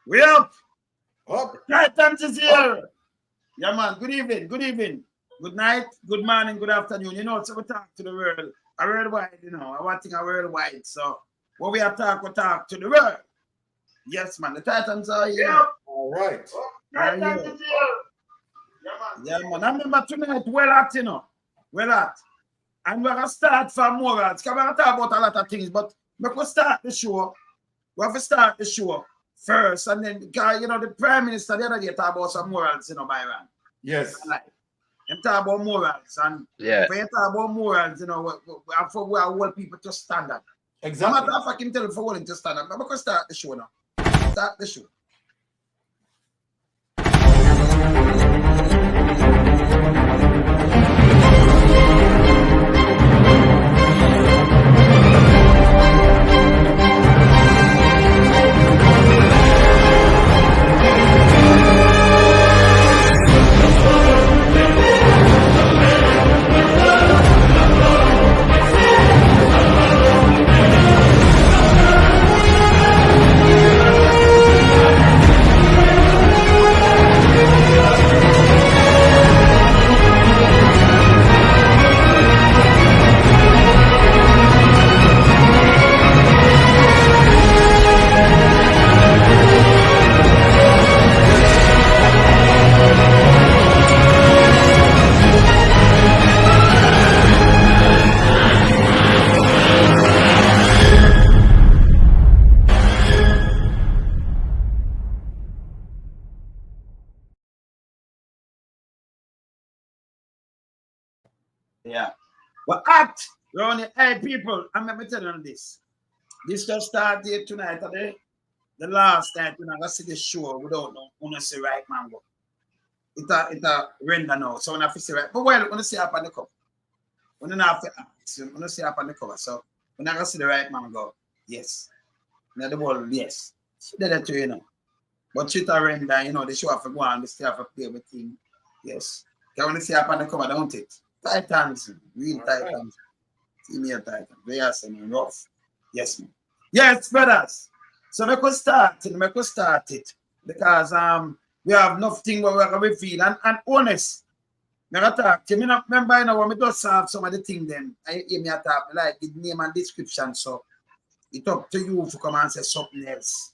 We up. Up. Titans is here. Yeah, man. Good evening. Good evening. Good night. Good morning. Good afternoon. You know, so we talk to the world. A worldwide, you know. I want to think a worldwide. So when we talk, we talk to the world. Yes, man. The Titans are here. Yeah. All right. Titans is here. Yeah, man. I remember tonight, well at, you know. Well at. And we're going to start from morals. We're going to talk about a lot of things, but we're going to start the show. We have to start the show first, and then, you know, the Prime Minister the other day talk about some morals, you know, Byron. Yes. Like, him talk about morals, and when you talk about morals, you know, we want people to stand up. Exactly. No matter if I can tell you for wanting to stand up, I'm going to start the show now. Start the show. Yeah. But act around the hey people, I'm going to tell you this. This just started tonight, today. The last night, you know, I see the show without no see right man go. It a render now. So when I see right, but well, when I see up on the cover. When I have to ask, when I see up on the cover. So when I see the right man go, yes. Now the ball, yes. She did that too, you know. But she a render, you know, the show have to go on, they still have to play with him. Yes. Because when I see up on the cover, don't it? Titans, real Titans. Female Titans. They are saying rough. Yes, man. Yes, brothers. So we could start it because we have nothing where we're going to feel and honest. I talk to you. Remember, you know, when we just have some of the things then, I hear me talk, like the name and description. So it's up to you to come and say something else.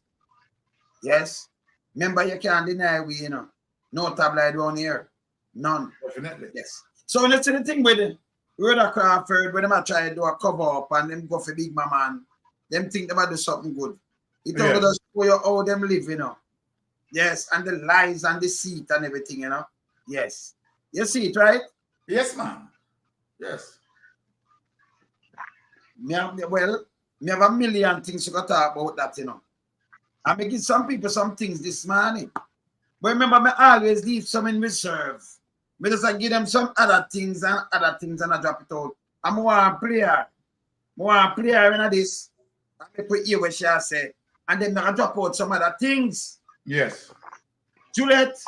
Yes? Remember, you can't deny we, you know, no tabloid around here. None. Definitely. Yes. So let's see the thing with the Rhoda Crawford, when they try to do a cover up and them go for Big Mama and them think they might do something good. It only just show you how them live, you know. Yes, and the lies and deceit and everything, you know. Yes. You see it, right? Yes, ma'am. Yes. Well, me have a million things to talk about that, you know. I may give some people some things this morning. But remember, I always leave some in reserve. I just give them some other things and I drop it out. I'm more player. More player in this. I put here what she say. And then I drop out some other things. Yes. Juliet,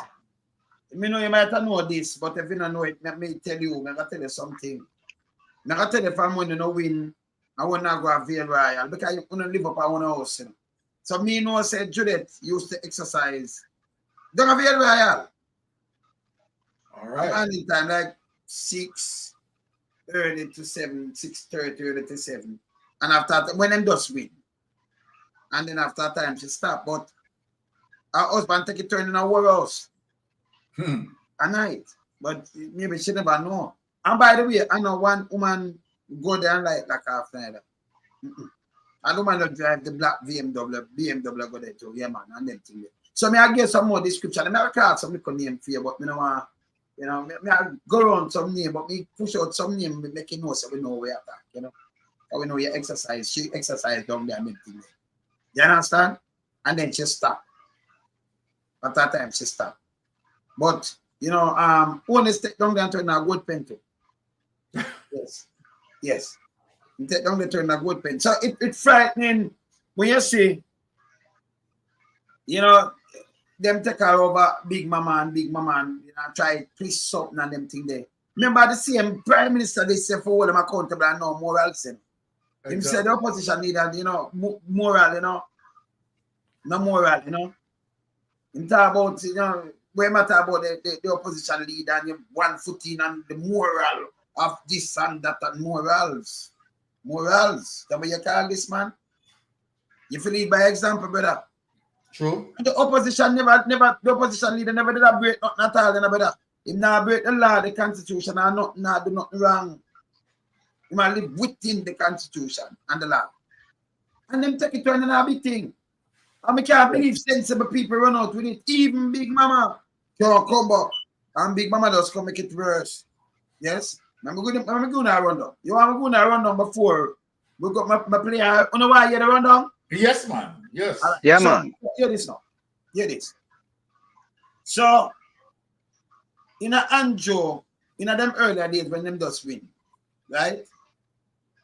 I know you might know this, but if you don't know it, let me tell you, I'm going to tell you something. I'm going to tell you if I'm going to win, I want to go to Vale Royal because you want to live up at one house. You know? So me know, said Juliet used to exercise. Don't have Vale Royal. All right. And time like 6:30 to 7, 6:30 to 7. And after when them just win. And then after time she stop. But her husband take a turn in a warehouse. A night. But maybe she never know. And by the way, I know one woman go there and like half night. And the woman that drive the black BMW go there too. Yeah, man. And them thing there. So I get some more description. I never call some little name for you, but you know what? You know, I go around some name, but me push out some name, make you know so we know where you're at, you know. So we know you exercise. She exercise down there and everything. You understand? And then she stop. At that time, she stop. But, you know, Holness take down there and turn a good pen too. Yes. Yes. You take down there and turn a good pen. So it's frightening when you see, you know, them take her over Big Mama and you know, try to twist something and them thing there. Remember the same Prime Minister they say for all them accountable and no morals. You know? Exactly. Him said the opposition need, you know, moral, you know. No moral, you know. In talk about, you know, we matter about the opposition leader and you one foot in and the moral of this and that and morals. Morals. That's what you call this, man. You feel lead by example, brother. True. And the opposition the opposition leader never did a break nothing at all, brother. He now break the law, the constitution, and nothing, do nothing wrong. He might live within the constitution and the law. And them take it to another big thing. And I can't believe sensible people run out with it. Even Big Mama can't come back. And Big Mama does come make it worse. Yes? I'm going to run down. You want me to run down before we got my player? You know why you run down? Yes, man. Yes. Right. Yeah, so, man. Hear this now. Hear this. So, in a Anjo, in a them earlier days when them does win, right?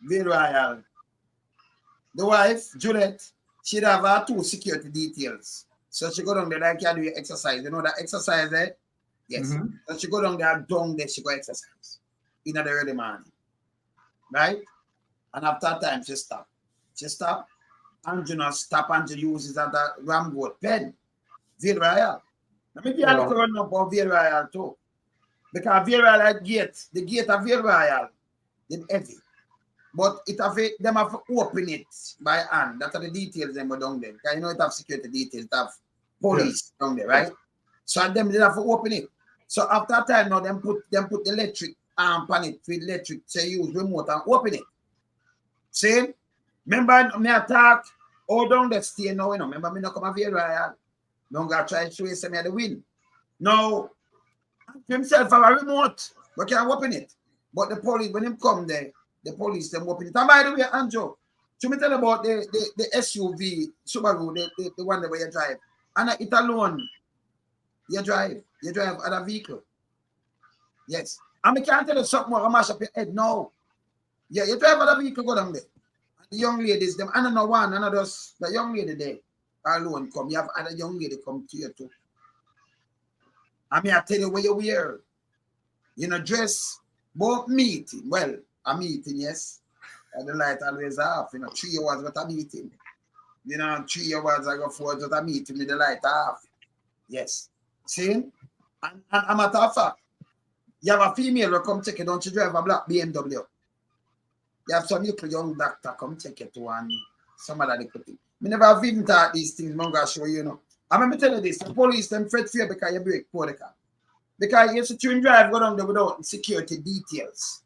Bill Royal, the wife, Juliet, she'd have her 2 security details. So she go down there like you do your exercise. You know that exercise there? Yes. So she go down there, she go exercise. In the early morning. Right? And after time, she stop. She stop. And you know, stop and she uses that Ramboat pen. Bill Royal. Let me give you a little run up of Bill Royal too. Because Bill Royal the gate of Bill Royal, is heavy. But them have to open it by hand. That's the details them go down there. Because you know it have security details, it have police down there, right? So them they have to open it. So after time now, them put the electric arm on it with electric, so you use remote and open it. See? Remember me attack all down the stay now, you know. Remember me not come over here, right? Don't go try to show you me the win. Now himself have a remote, but can't open it. But the police, when him come there, the police them open it. And by the way, Andrew, to me tell about the SUV Subaru, the one that you drive. And it alone, you drive other vehicle. Yes. And I can't tell you something more, I mash up your head. No. Yeah, you drive other vehicle, go down there. And the young ladies, them, and another one, the young lady there alone come. You have other young lady come to you too. I mean, I tell you what you wear. You know, dress, both meeting. Well, a meeting, yes. And the light always off. You know, 3 hours with a meeting. You know, 3 hours I go forward with a meeting with the light off. Yes. See? And a matter of fact, you have a female who come check it, don't you drive a black BMW? You have some little young doctor come check it too, and some other little thing. I never have even taught these things, I'm going to show you, you know. And let me tell you this, the police them fret fear because you break for the car. Because you see to drive go down there without security details.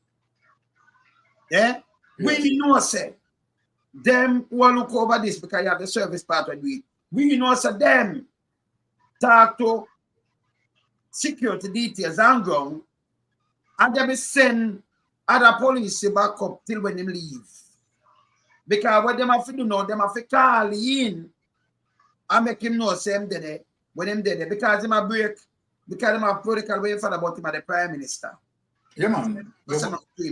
Yeah? We know, say, them will look over this because you have the service part of it. We know, say, them talk to security details and ground, and they will send other police back up till when they leave. Because what them have to do now, them have to call in and make him know say him dead when him dead. Because him a break, because them have protocol way for about him as the prime minister. Yeah, man.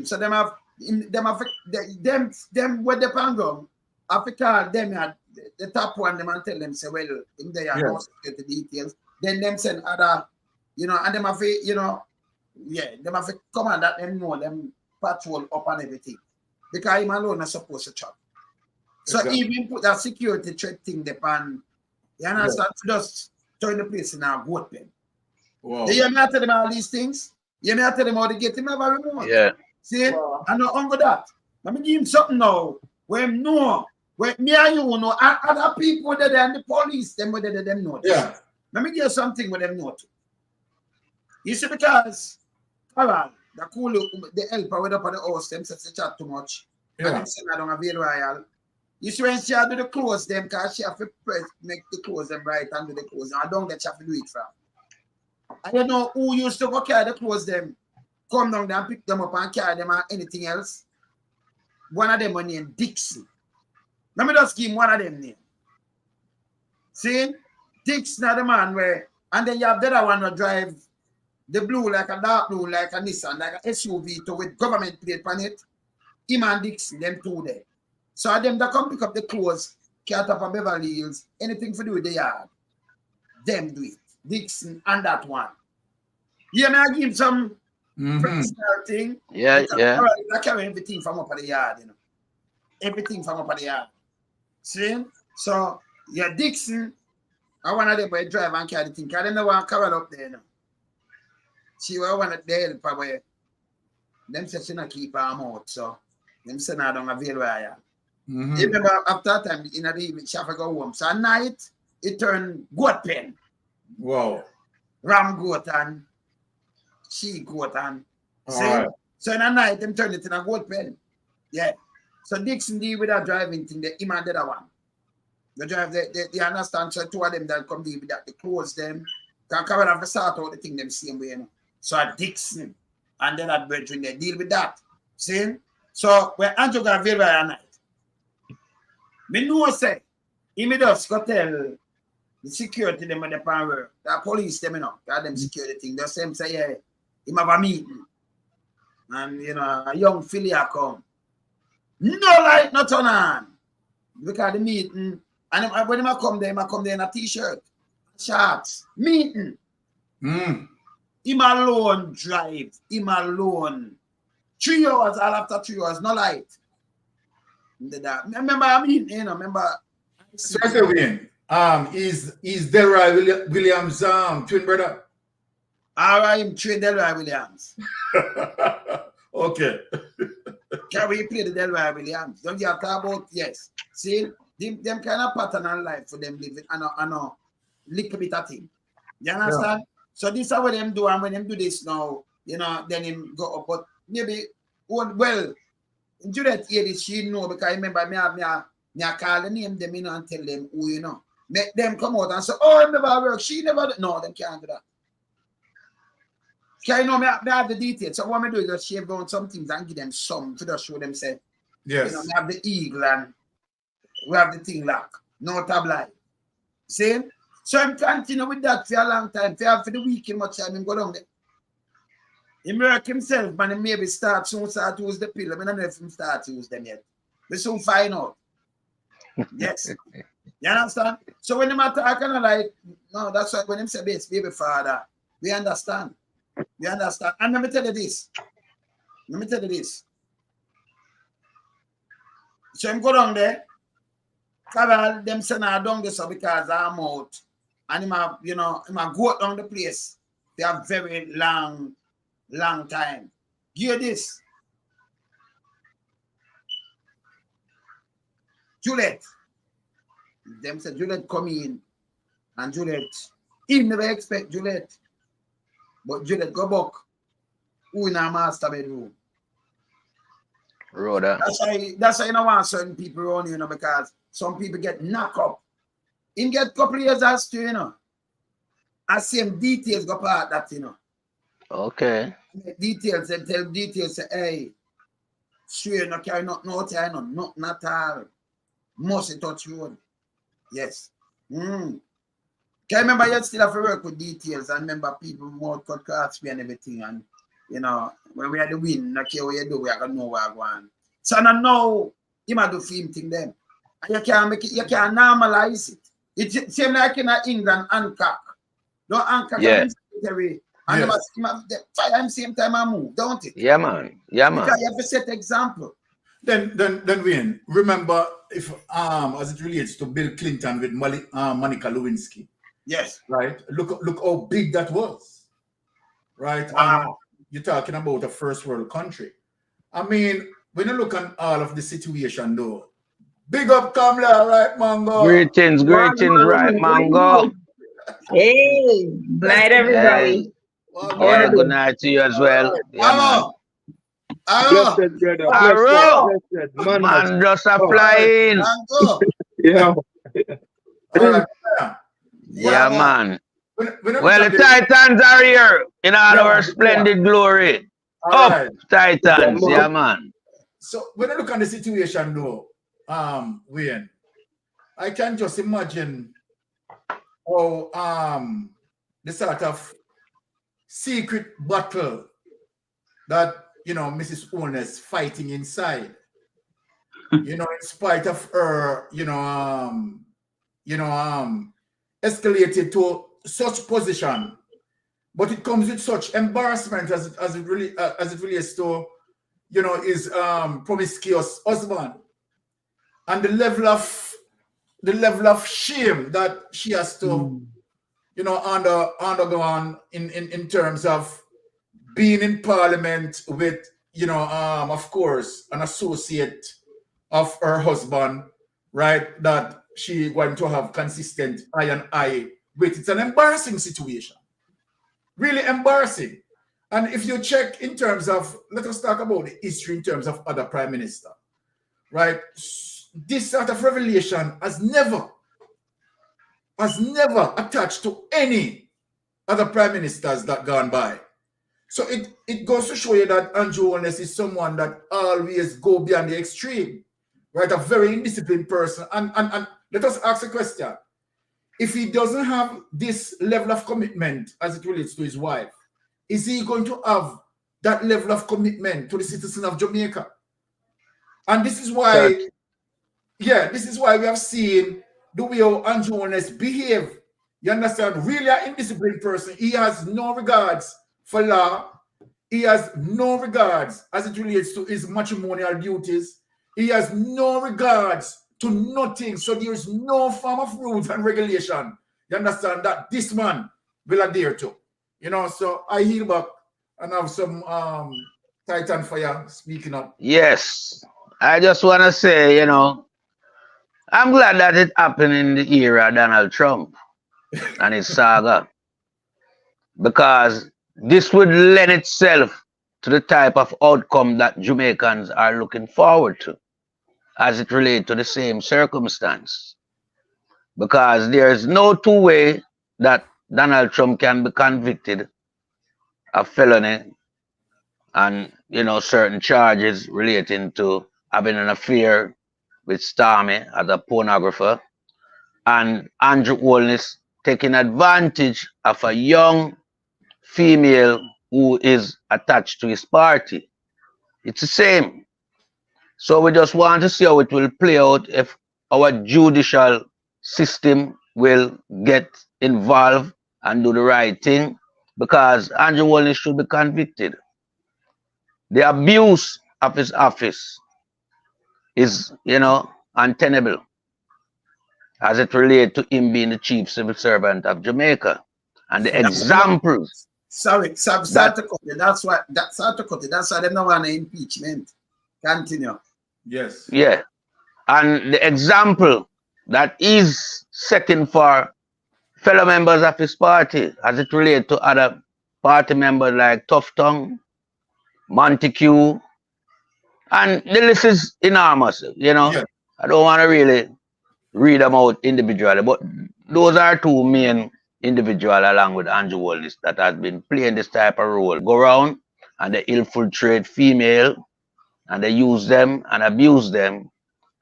So them have them with the pango have to call them at the top one them and tell them say, well, in there are no security details. Then them send other, you know, and them have to, you know, them have to come and that them know them patrol up and everything. Because him alone is supposed to chop. So even put that security threat thing depend, you understand, just turn the place in a goat pen. Wow. You hear me tell them all these things? You hear me tell them how to get him have a remote? Yeah. See? Wow. And not under that. Let me give him something now. Where him know, where me and you know, and other people that and the police, them where them know. Yeah. Let me give you something with them know too. You see, because Carol, the cool the helper went up on the house, them said chat too much. Yeah. And them said I don't have a royal. You see when she had to do the clothes them, because she have to press, make the clothes them right and do the clothes. And I don't let she have to do it from. I don't know who used to go carry the clothes them, come down there and pick them up and carry them or anything else. One of them was named Dixon. Let me just give him one of them name. See? Dixon are the man where, and then you have the other one who drive the blue like a dark blue, like a Nissan, like a SUV to with government plate on it. Him and Dixon, them two there. So them that come pick up the clothes, cat up a Beverly Hills, anything to do with the yard, them do it. Dixon and that one. You know, I give some personal thing. Yeah. I carry everything from up at the yard, you know. Everything from up at the yard. See? So, yeah, Dixon I want them to drive and carry the thing. I didn't want to cover up there. No. She was one of the help away. Them said she not keep her mouth, so them say I don't avail where I am. Remember after that time in the evening, she have to go home. So at night, it turned goat pen. Wow. Ram goat and she goat and Right. so in the night, them turn it in a goat pen. Yeah. So Dixon deal with that driving thing, the him and the other one. They drive, they understand, so two of them that come deal with that, they close them. Can come and have to start out the thing them same way, you know. So at Dixon and then that brethren, they deal with that. See? So when Andrew got available at night, me know say, he may just go tell the security them in the power, the police them, you know, got them security thing. They say, yeah, he have a meeting. And, you know, a young filly come. No light, not turn on. Because the meeting, and when I come there in a t-shirt, shorts, meeting. Him alone drive, him alone. 3 hours, all after 3 hours, no light. Remember, I mean, you know, remember. So I say, Wayne, is Delroy Williams twin brother? I'm train Delroy Williams. Okay. Can we play the Delroy Williams? Don't you talk about, yes. See, them kind of pattern in life for them living, I know, little bit of thing. You understand? Yeah. So this is what them do, and when them do this now, you know, then him go up, but maybe, well, Juliet hear this, she know, because I remember me call the name them, you know, and tell them who, you know. Make them come out and say, oh, I never work, she never, no, them can't do that. Because you know, me have the details. So what I do is just shave down some things and give them some to just show them, say, yes. You know, we have the eagle and we have the thing lock. No tabloid. See? So I'm continue with that for a long time. For the weekend, much time, him go down there. He work himself, but he maybe start to use the pill. I don't know if he start to use them yet. We soon find out. Yes. You understand? So when him attack, kind of like, no, that's why when him say, baby father, we understand. We understand. And let me tell you this. So him go down there. Cover them say now down there so because I'm out. And him have, you know, him have go down the place. They have very long time. Hear this. Juliet. Them say Juliet come in. And Juliet, he never expect Juliet. But Juliet go back. Who in our master bedroom? Rhoda. That's why you don't want certain people around you, you know, because some people get knocked up. Him get a couple of years as to, you know. And same details go part that, you know. Okay. Details, and tell details, say, hey, sure, no carry nothing out here, no, not at all. Must touch road. Yes. Can I remember you still have to work with details and remember people more cut cards and everything, and you know, when we had the win, no care what you do, we are gonna know where we're going. So now you might do film thing then. And you can't make it, you can't normalize it. It's same like in England, Hancock. No Hancock, yeah. And yes. The fire same time I move, don't it? Yeah, man. Yeah, man. Because you have to set example. Then Wayne, remember if as it relates to Bill Clinton with Monica Lewinsky. Yes. Right. Look how big that was. Right. Wow. You're talking about a first world country. I mean, when you look at all of the situation though, big up Kamla, right, Mango? Greetings, right, Mango? Hey, night everybody. Yeah, good night to you as well. Hello. Blessed brother. Blessed. Man, just a flying. Yeah. Yeah, man. Well, the Titans are here in all our splendid glory. Up, Titans, yeah, man. So when I look at the situation though, Wayne, I can just imagine how the sort of secret battle that, you know, Mrs. Holness fighting inside, you know, in spite of her, escalated to such position, but it comes with such embarrassment as it relates to, you know, his promiscuous husband, and the level of the level of shame that she has to, you know, undergo on in terms of being in parliament with, you know, of course, an associate of her husband, right? That she going to have consistent eye and eye with. It's an embarrassing situation. Really embarrassing. And if you check in terms of, let us talk about the history in terms of other prime minister, right? This sort of revelation has never attached to any other prime ministers that gone by. So it goes to show you that Andrew Holness is someone that always go beyond the extreme, right? A very indisciplined person. And let us ask a question. If he doesn't have this level of commitment as it relates to his wife, is he going to have that level of commitment to the citizen of Jamaica? And this is why, this is why we have seen the way how Andrew Holness behave. You understand? Really an indisciplined person. He has no regards for law. He has no regards as it relates to his matrimonial duties. He has no regards to nothing. So there is no form of rules and regulation. You understand that this man will adhere to. You know, so I heal back and have some Titan fire speaking up. Yes. I just want to say, you know, I'm glad that it happened in the era of Donald Trump and his saga. Because this would lend itself to the type of outcome that Jamaicans are looking forward to as it relates to the same circumstance. Because there is no two way that Donald Trump can be convicted of felony and, you know, certain charges relating to having an affair with Stormy as a pornographer, and Andrew Holness taking advantage of a young female who is attached to his party. It's the same. So we just want to see how it will play out, if our judicial system will get involved and do the right thing, because Andrew Holness should be convicted. The abuse of his office is, you know, untenable as it relates to him being the chief civil servant of Jamaica. And the examples. Sorry, to cut it. That's why they don't want an impeachment. Continue. Yes. Yeah. And the example that is setting for fellow members of his party as it relates to other party members like Tough Tongue, Montague, and the list is enormous, you know. Yeah. I don't want to really read them out individually, but those are two main individuals along with Andrew Holness that has been playing this type of role. Go around and they infiltrate female and they use them and abuse them.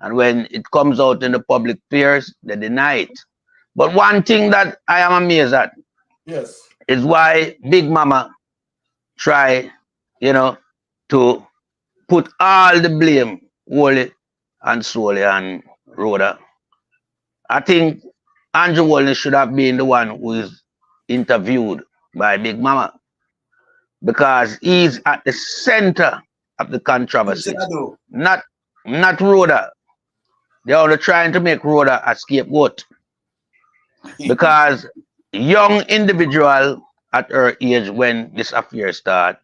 And when it comes out in the public spheres, they deny it. But one thing that I am amazed at is why Big Mama try, you know, to put all the blame wholly and solely on Rhoda. I think Andrew Holness should have been the one who is interviewed by Big Mama, because he's at the center of the controversy. Not Rhoda. They're only trying to make Rhoda a scapegoat. Because young individual at her age when this affair started,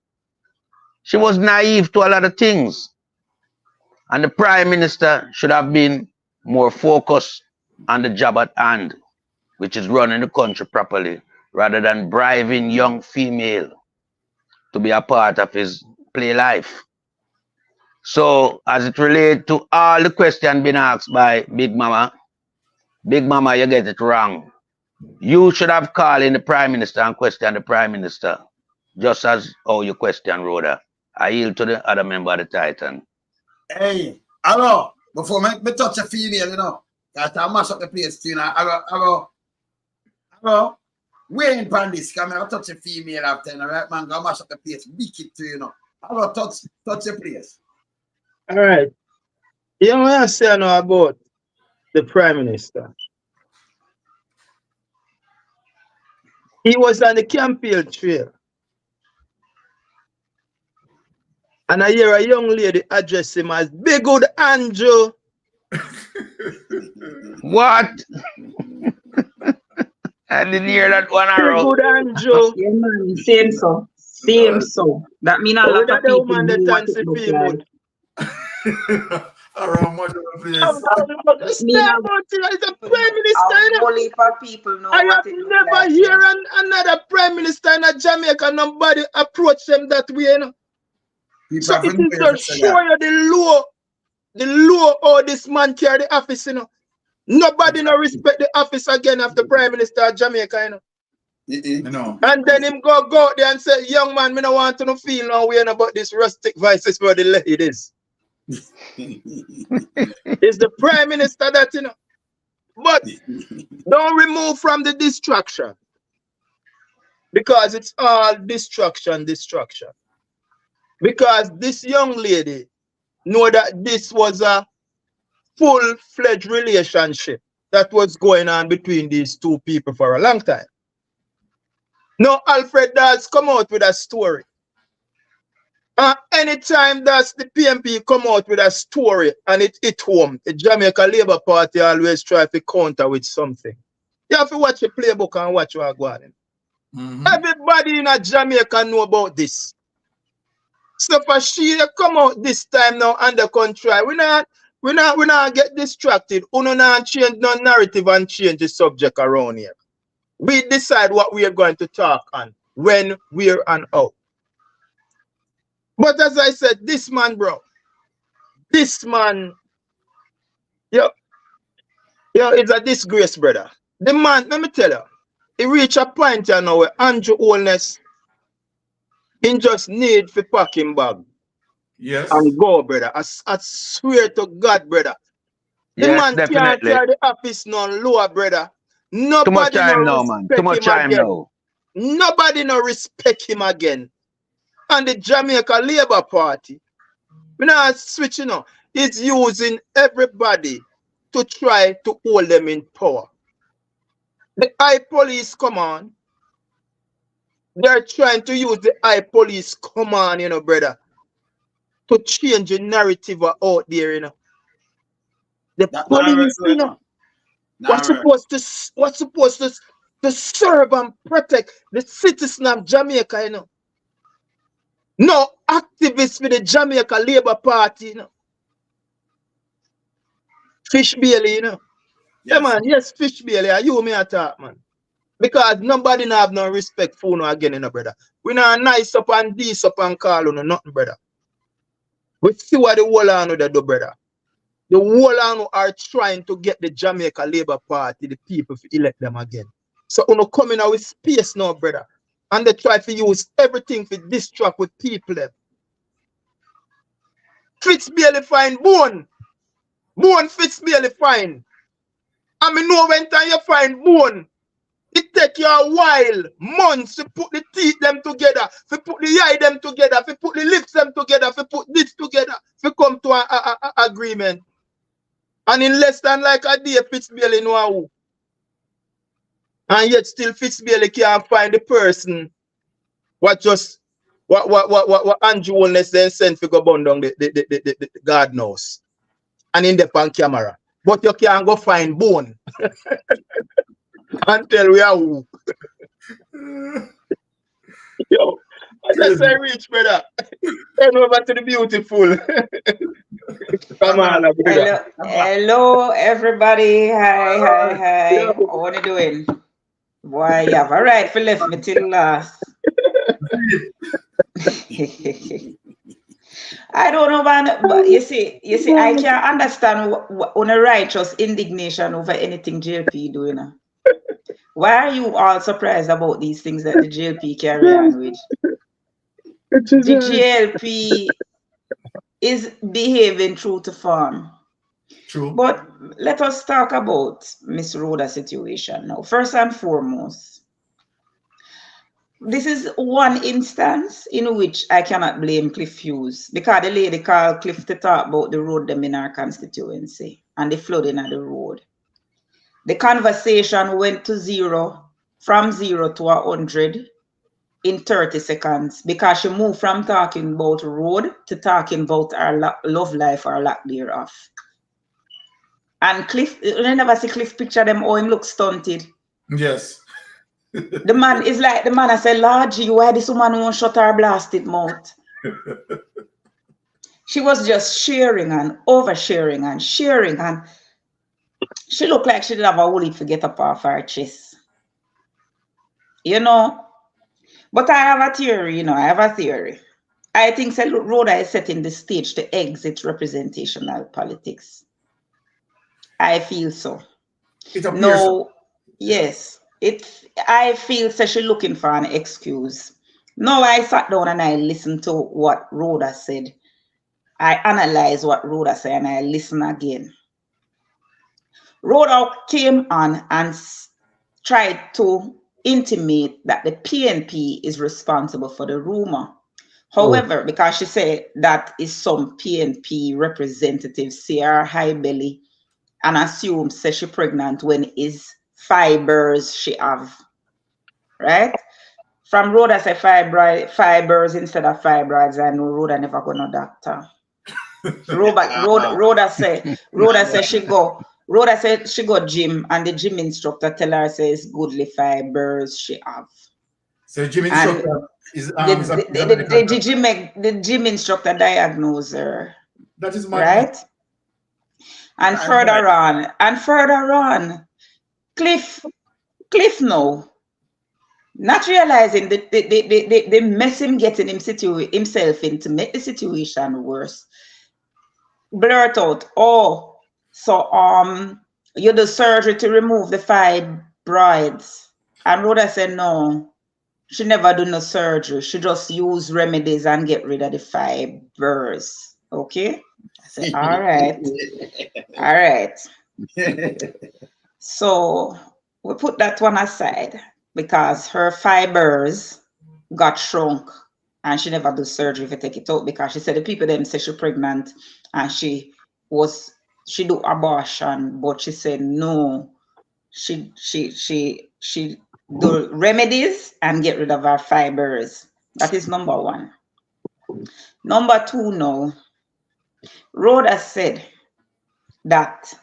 she was naive to a lot of things. And the Prime Minister should have been more focused on the job at hand, which is running the country properly, rather than bribing young female to be a part of his play life. So, as it relates to all the questions being asked by Big Mama, you get it wrong. You should have called in the Prime Minister and questioned the Prime Minister, just as how you question Rhoda. I yield to the other member of the Titan. Hey, hello. Before me touch a female, you know, that I mash up the place, you know, I go, waiting upon this, come I touch a female after, and right man, go mash up the place, wicked to, you know. I go touch the place. All right. You want to say now about the Prime Minister? He was on the campaign trail. And I hear a young lady address him as Big Good Andrew. What? I didn't hear that one Feel arrow. good, Andrew. Yeah, man. Same so. Same so. That mean a But lot without of the people woman, know the what dance it look feel like. good. Around much I'm place. It mean stand out here as a prime minister. a You know. whole heap of people know I what have it look never like. heard another prime minister in a Jamaica, nobody approach them that way. You know. People So have it to know is if to it's a show lie. you the low how this man carry the office. You know. Nobody no respect the office again of the prime minister of Jamaica. You know. You know. And then him go out there and say, young man, me no want to no feel no way about this rustic vices for the ladies. It's the prime minister that, you know. But don't remove from the distraction. Because it's all distraction. Because this young lady know that this was a full-fledged relationship that was going on between these two people for a long time. Now, Alfred does come out with a story. Anytime that the PMP come out with a story and it hit home, the Jamaica Labour Party always try to counter with something. You have to watch the playbook and watch what go on. Everybody in Jamaica know about this. So for she come out this time now under control, we not get distracted. We not change no narrative and change the subject around here. We decide what we are going to talk on, when, where, and how. But as I said, this man, bro, this man, it's a disgrace, brother. The man, let me tell you, he reach a point here now where Andrew Holness, he just need to pack him bag. Yes. And go, brother. I swear to God, brother. The Yes, man can't definitely. carry the office no lower, brother. Too much Nobody no time now, man. Too respect much him time again. now. Nobody no respect him again. And the Jamaica Labour Party, we not switching on, is using everybody to try to hold them in power. The high police command, they're trying to use the high police command, you know, brother, to change the narrative out there, you know. The police, you know, what's supposed to serve and protect the citizens of Jamaica, you know. No activists with the Jamaica Labour Party, you know. Fish Bailey, you know. Yes. Yeah, man, yes, Fish Bailey, you me attack, man. Because nobody have no respect for no again, you know, brother. We not nice up and this up and call on nothing, brother. We see what the whole on they do, brother. The whole on are trying to get the Jamaica Labour Party, the people, to elect them again. So you come in with space now, brother. And they try to use everything to distract with people. Fitz Bailey find bone. Bone Fitz Bailey find. I mean, know when time you find bone, it take you a while, months to put the teeth them together, to put the eye them together, to put the lips them together, to put this together, to come to an agreement. And in less than like a day, Fitz Bailey know who. And yet still Fitz Bailey can't find the person what Andrew Holness then sent to go burn down the garden house. And in the pan camera. But you can't go find bone. And tell we are who. Yo, I just say reach, brother. Turn over to the beautiful. Come on, brother. Hello, everybody. Hi. What are you doing? Why, you have a right for left me till last. I don't know, man, but you see, I can't understand on a righteous indignation over anything JLP doing. Why are you all surprised about these things that the JLP carry on with? The JLP is behaving true to form. True. But let us talk about Miss Rhoda's situation now. First and foremost, this is one instance in which I cannot blame Cliff Hughes because the lady called Cliff to talk about the road them in our constituency and the flooding of the road. The conversation went to zero, from 0 to 100 in 30 seconds because she moved from talking about road to talking about our love life or lack thereof. And Cliff, you never see Cliff picture them, oh, him look stunted. Yes. The man is like the man I said, Lord G, why this woman won't shut her blasted mouth? She was just sharing and oversharing and sharing, and she looked like she didn't have a woolly to get up off her chest. You know? But I have a theory, you know, I have a theory. I think Rhoda is setting the stage to exit representational politics. I feel so. It appears No, yes. I feel so she's looking for an excuse. No, I sat down and I listened to what Rhoda said. I analyzed what Rhoda said and I listened again. Rhoda came on and tried to intimate that the PNP is responsible for the rumor. However, because she said that is some PNP representatives see her high belly and assume say she pregnant when is fibers she have, right? From Rhoda say fibers instead of fibroids. I know Rhoda never go no doctor. Rhoda said she go gym and the gym instructor tell her says goodly fibers she have. So gym instructor is the gym instructor diagnose her. That is my right. And further on, Cliff no. Not realizing the mess him getting himself in to make the situation worse. Blurt out, oh, so you do surgery to remove the fibroids. And Rhoda said no, she never do no surgery. She just use remedies and get rid of the fibers. Okay? I said, all right. So we put that one aside because her fibers got shrunk and she never do surgery to take it out because she said the people them say she's pregnant and she do abortion, but she said no, she do remedies and get rid of her fibers. That is number one. Number two, no. Rhoda said that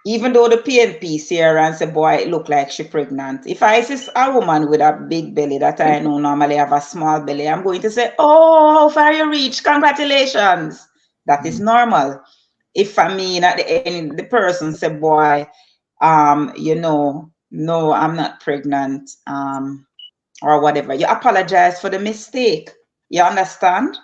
even though the PNP see her and say, boy, it look like she pregnant. If I see a woman with a big belly that I know normally have a small belly, I'm going to say, oh, how far you reach? Congratulations. That is normal. If I mean at the end, the person say, boy, you know, no, I'm not pregnant, or whatever. You apologize for the mistake. You understand?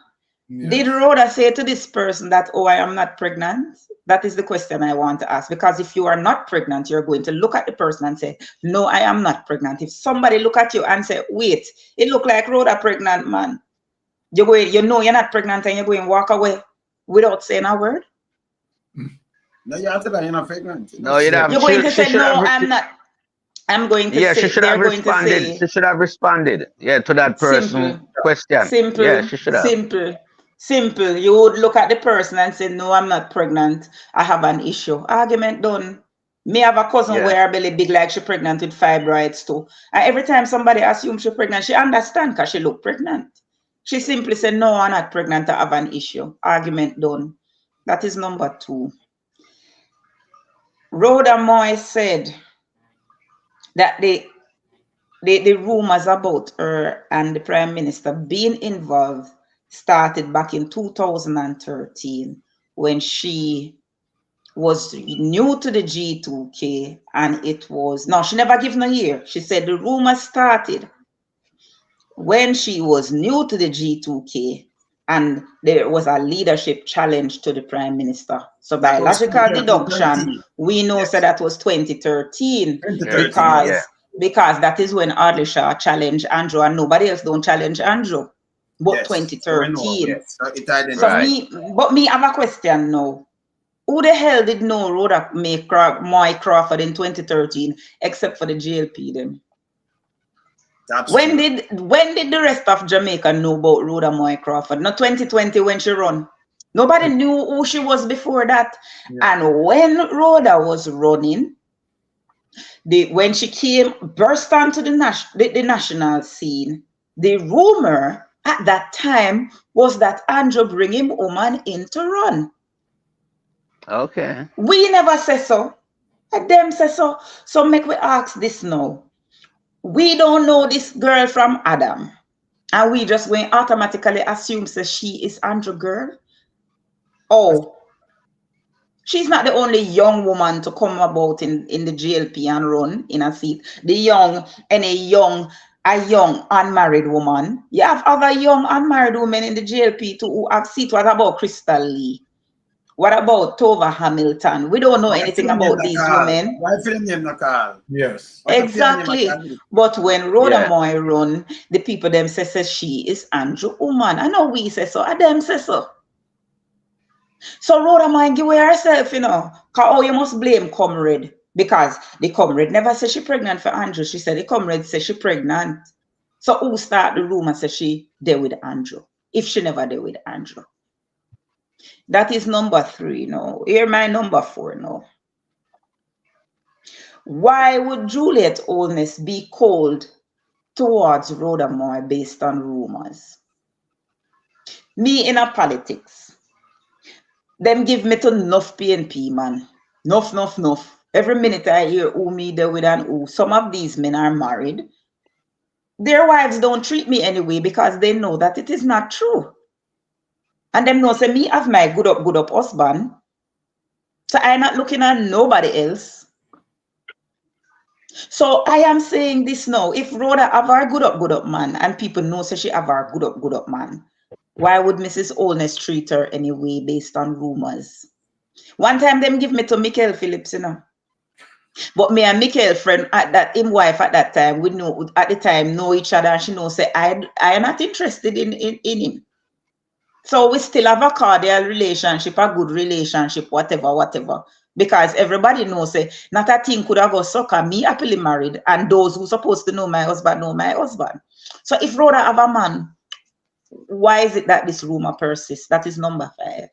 Yes. Did Rhoda say to this person that, oh, I am not pregnant? That is the question I want to ask. Because if you are not pregnant, you're going to look at the person and say, no, I am not pregnant. If somebody look at you and say, wait, it look like Rhoda pregnant, man. You know you're not pregnant and you're going to walk away without saying a word? No, you have to say you're not pregnant. No, you don't. You're going to say, no, I'm not. I'm going to say, she should have responded. She should have responded, to that person question. Simple. Yeah, she should have. Simple. You would look at the person and say, no, I'm not pregnant. I have an issue. Argument done. Me have a cousin where her belly big like she pregnant with fibroids too. And every time somebody assumes she's pregnant, she understand because she look pregnant. She simply said, no, I'm not pregnant. I have an issue. Argument done. That is number two. Rhoda Moy said that the rumors about her and the Prime Minister being involved started back in 2013 when she was new to the G2K, and it was, no, she never given a year. She said the rumors started when she was new to the G2K and there was a leadership challenge to the Prime Minister. So by logical deduction, we know so that was 2013 because that is when Audley Shaw challenged Andrew and nobody else don't challenge Andrew. But 2013. But me have a question now. Who the hell did know Rhoda make Moy Crawford in 2013 except for the JLP then? When did the rest of Jamaica know about Rhoda Moy Crawford? Not 2020 when she run. Nobody knew who she was before that. Yeah. And when Rhoda was running, when she burst onto the national scene, the rumor at that time was that Andrew bring him woman in to run. Okay. We never say so. Them say so. So make we ask this now. We don't know this girl from Adam. And we just going automatically assume that she is Andrew girl. Oh, she's not the only young woman to come about in the GLP and run in a seat. The young and a young unmarried woman. You have other young unmarried women in the GLP too who have seat. What about Crystal Lee? What about Tova Hamilton? We don't know anything about these women. Why film them not call? Yes. Exactly. But when Rhoda Moy run, the people them say she is Andrew woman. I know we say so. I them say so. So Rhoda Moy give away herself, you know. Cause you must blame comrade. Because the comrade never said she pregnant for Andrew. She said the comrade said she pregnant. So who start the rumor say she there with Andrew? If she never there with Andrew. That is number 3 now. Here my number 4 now. Why would Juliet Holness be cold towards Rhoda Moy based on rumors? Me in a politics. Them give me to enough PNP, man. Enough. Every minute I hear who me there with and who. Some of these men are married. Their wives don't treat me anyway because they know that it is not true. And them know say me have my good up husband. So I'm not looking at nobody else. So I am saying this now. If Rhoda have her good up man and people know say she have her good up man, why would Mrs. Holness treat her anyway based on rumors? One time them give me to Michael Phillips, you know. But me and Michael friend at that him wife at that time, we know at the time know each other and she knows say I am not interested in him. So we still have a cordial relationship, a good relationship, whatever. Because everybody knows say not a thing could have go sucker me happily married, and those who supposed to know my husband know my husband. So if Rhoda have a man, why is it that this rumor persists? That is number 5.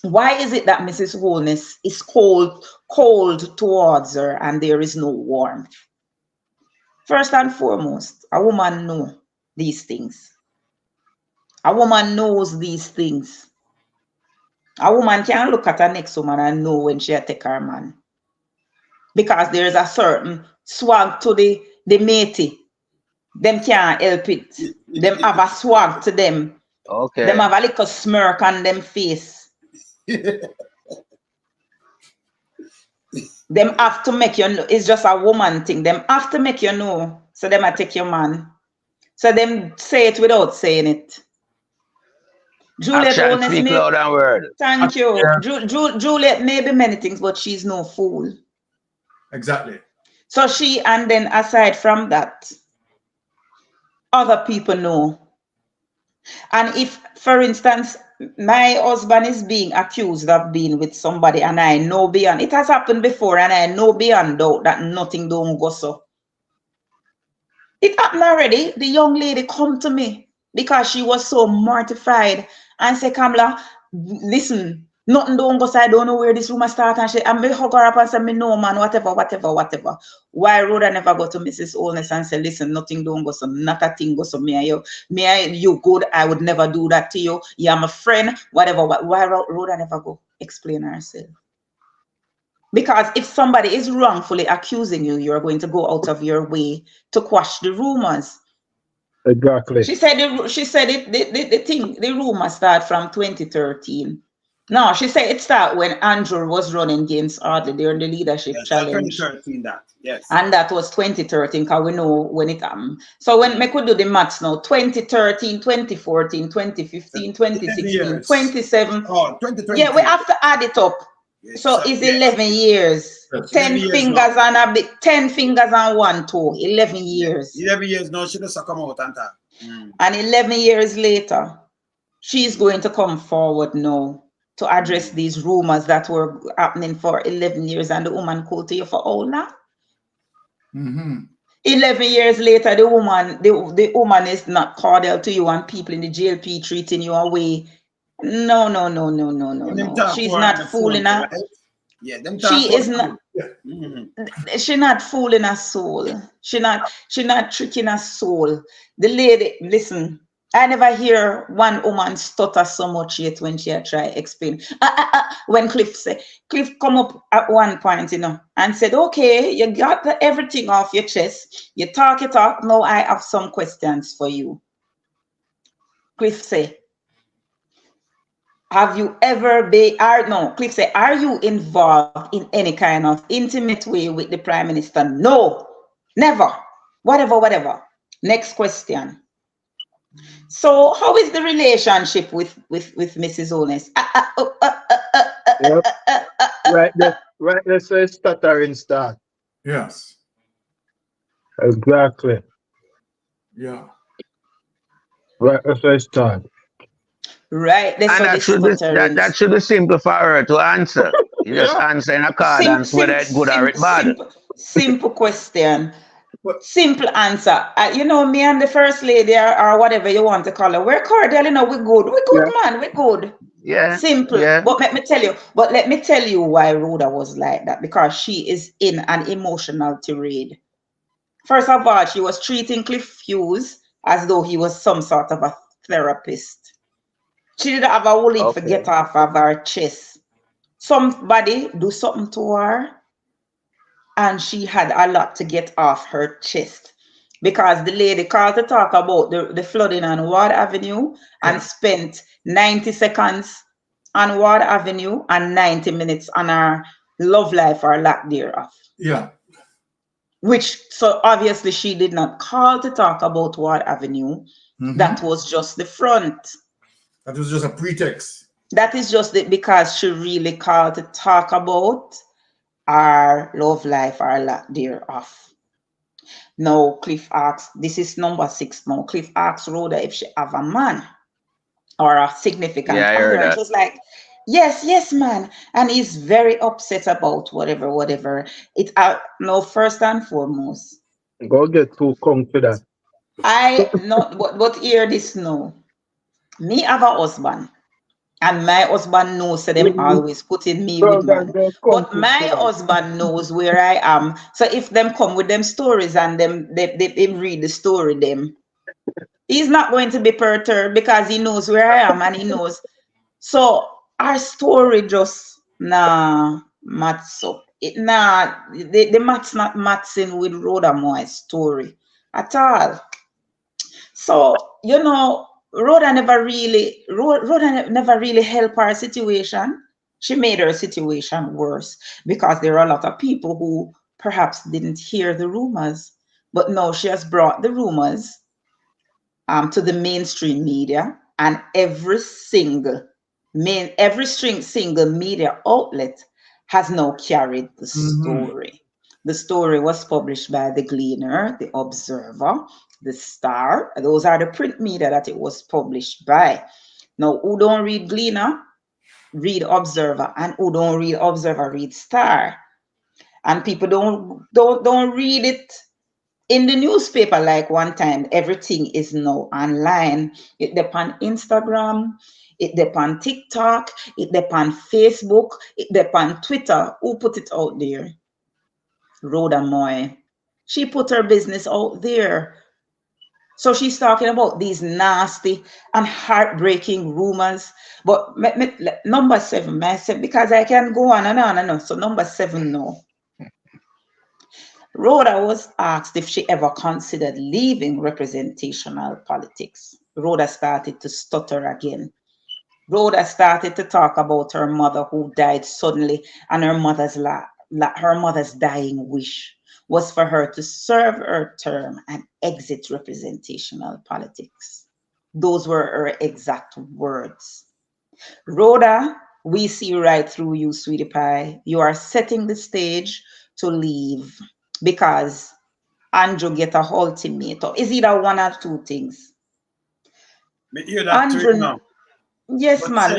Why is it that Mrs. Holness is cold towards her and there is no warmth? First and foremost, a woman knows these things. A woman knows these things. A woman can't look at her next woman and know when she take her man. Because there is a certain swag to the matey. Them can't help it. Them have a swag to them. Okay. Them have a little smirk on them face. Them have to make you know. It's just a woman thing. Them have to make you know. So them a take your man. So them say it without saying it. Juliet Holness speak loud and word. Thank you. Juliet may be many things, but she's no fool. Exactly. So she, and then aside from that, other people know. And if, for instance, my husband is being accused of being with somebody and I know beyond, it has happened before and I know beyond doubt that nothing don't go so. It happened already. The young lady come to me because she was so mortified and say, Kamala, listen, nothing don't go so I don't know where this rumor start. And she, and me hug her up and say, me no man, whatever. Why Rhoda never go to Mrs. Holness and say, listen, nothing don't go so, not a thing go so, you good, I would never do that to you. You're my friend, whatever. Why Rhoda never go explain herself? Because if somebody is wrongfully accusing you, you're going to go out of your way to quash the rumors. Exactly. She said the rumor start from 2013. No, she said it started when Andrew was running against Audley during the leadership challenge. 2013 that, yes. And that was 2013, because we know when it happened. So when we could do the maths now, 2013, 2014, 2015, 2016, 27. Oh, 2020. Yeah, we have to add it up. Yes, so it's 11 years. Yes. 10 years fingers now. and a bit, 10 fingers and 1 toe. 11 years. 11 years now, she doesn't come out and talk. And 11 years later, she's going to come forward now to address these rumors that were happening for 11 years, and the woman called to you for all now. 11 years later, the woman is not cordial to you, and people in the GLP treating you away. No. She's not fooling her. Yeah, she is not. She's not fooling her soul. She not tricking her soul. The lady, listen, I never hear one woman stutter so much yet when she try explain. When Cliff come up at one point, and said, okay, you got everything off your chest. You talk it up. Now I have some questions for you. Cliff say, have you ever been, Cliff say, are you involved in any kind of intimate way with the Prime Minister? No, never. Whatever. Next question. So how is the relationship with Mrs. Holness? Yep. Right, let's say stuttering start. Yes. Exactly. Yeah. Right, let's say start. Right, that's And what that should be simple for her to answer. You just Yeah. answer in accordance whether it's good or it's bad. Simple question. But- Simple answer. Me and the first lady or whatever you want to call her, we're cordial, we're good. We're good, man. We're good. Yeah. Simple. Yeah. But let me tell you why Rhoda was like that. Because she is in an emotional tirade. First of all, she was treating Cliff Hughes as though he was some sort of a therapist. She didn't have a whole heap to get off of her chest. Somebody do something to her, and she had a lot to get off her chest. Because the lady called to talk about the flooding on Ward Avenue and spent 90 seconds on Ward Avenue and 90 minutes on her love life or lack thereof. Yeah. So obviously she did not call to talk about Ward Avenue. Mm-hmm. That was just the front. That was just a pretext. That is just because she really called to talk about our love life, our lack thereof. Now, Cliff asks, this is number 6 now. Cliff asks Rhoda if she have a man or a significant other. And she was like, yes, man. And he's very upset about whatever. It's no, first and foremost. Go get too confident. I not but hear this now. Me have a husband. And my husband knows so them always putting me with man. But my husband knows where I am. So if them come with them stories and they read the story them, he's not going to be perturbed because he knows where I am and he knows. So our story just mats up. The mat's not matching with Rhoda Moy's story at all. So Rhoda never really helped our situation. She made her situation worse because there are a lot of people who perhaps didn't hear the rumors, but now she has brought the rumors to the mainstream media, and every single media outlet has now carried the story. The story was published by The Gleaner, The Observer, The Star. Those are the print media that it was published by. Now, who don't read Gleaner, read Observer, and who don't read Observer, read Star. And people don't read it in the newspaper like one time. Everything is now online. It depends on Instagram, it depends on TikTok, it depends on Facebook, it depends on Twitter. Who put it out there? Rhoda Moy. She put her business out there. So she's talking about these nasty and heartbreaking rumors. But number 7, because I can go on and on and on. So number 7, no. Rhoda was asked if she ever considered leaving representational politics. Rhoda started to stutter again. Rhoda started to talk about her mother who died suddenly, and her mother's dying wish was for her to serve her term and exit representational politics. Those were her exact words. Rhoda, we see right through you, sweetie pie. You are setting the stage to leave because Andrew get a ultimatum. Is either one or two things. Andrew, yes, man.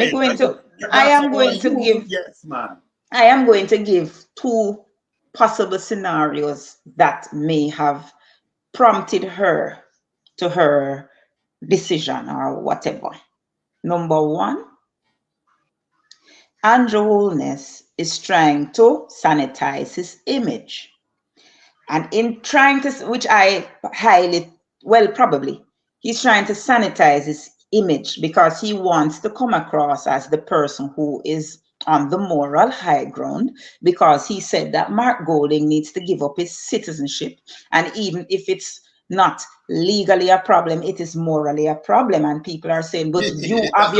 I am going to give 2 possible scenarios that may have prompted her to her decision or whatever. Number 1, Andrew Holness is trying to sanitize his image. And in trying to, which I probably, He's trying to sanitize his image because he wants to come across as the person who is on the moral high ground, because he said that Mark Golding needs to give up his citizenship. And even if it's not legally a problem, it is morally a problem. And people are saying, but you have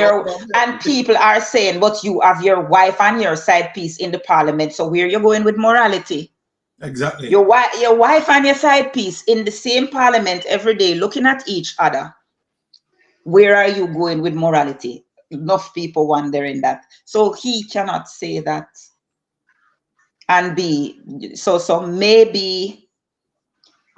people are saying, but you have your wife and your side piece in the parliament. So where you going with morality? Exactly. Your wife and your side piece in the same parliament every day, looking at each other. Where are you going with morality? Enough people wondering that. So he cannot say that and be so maybe,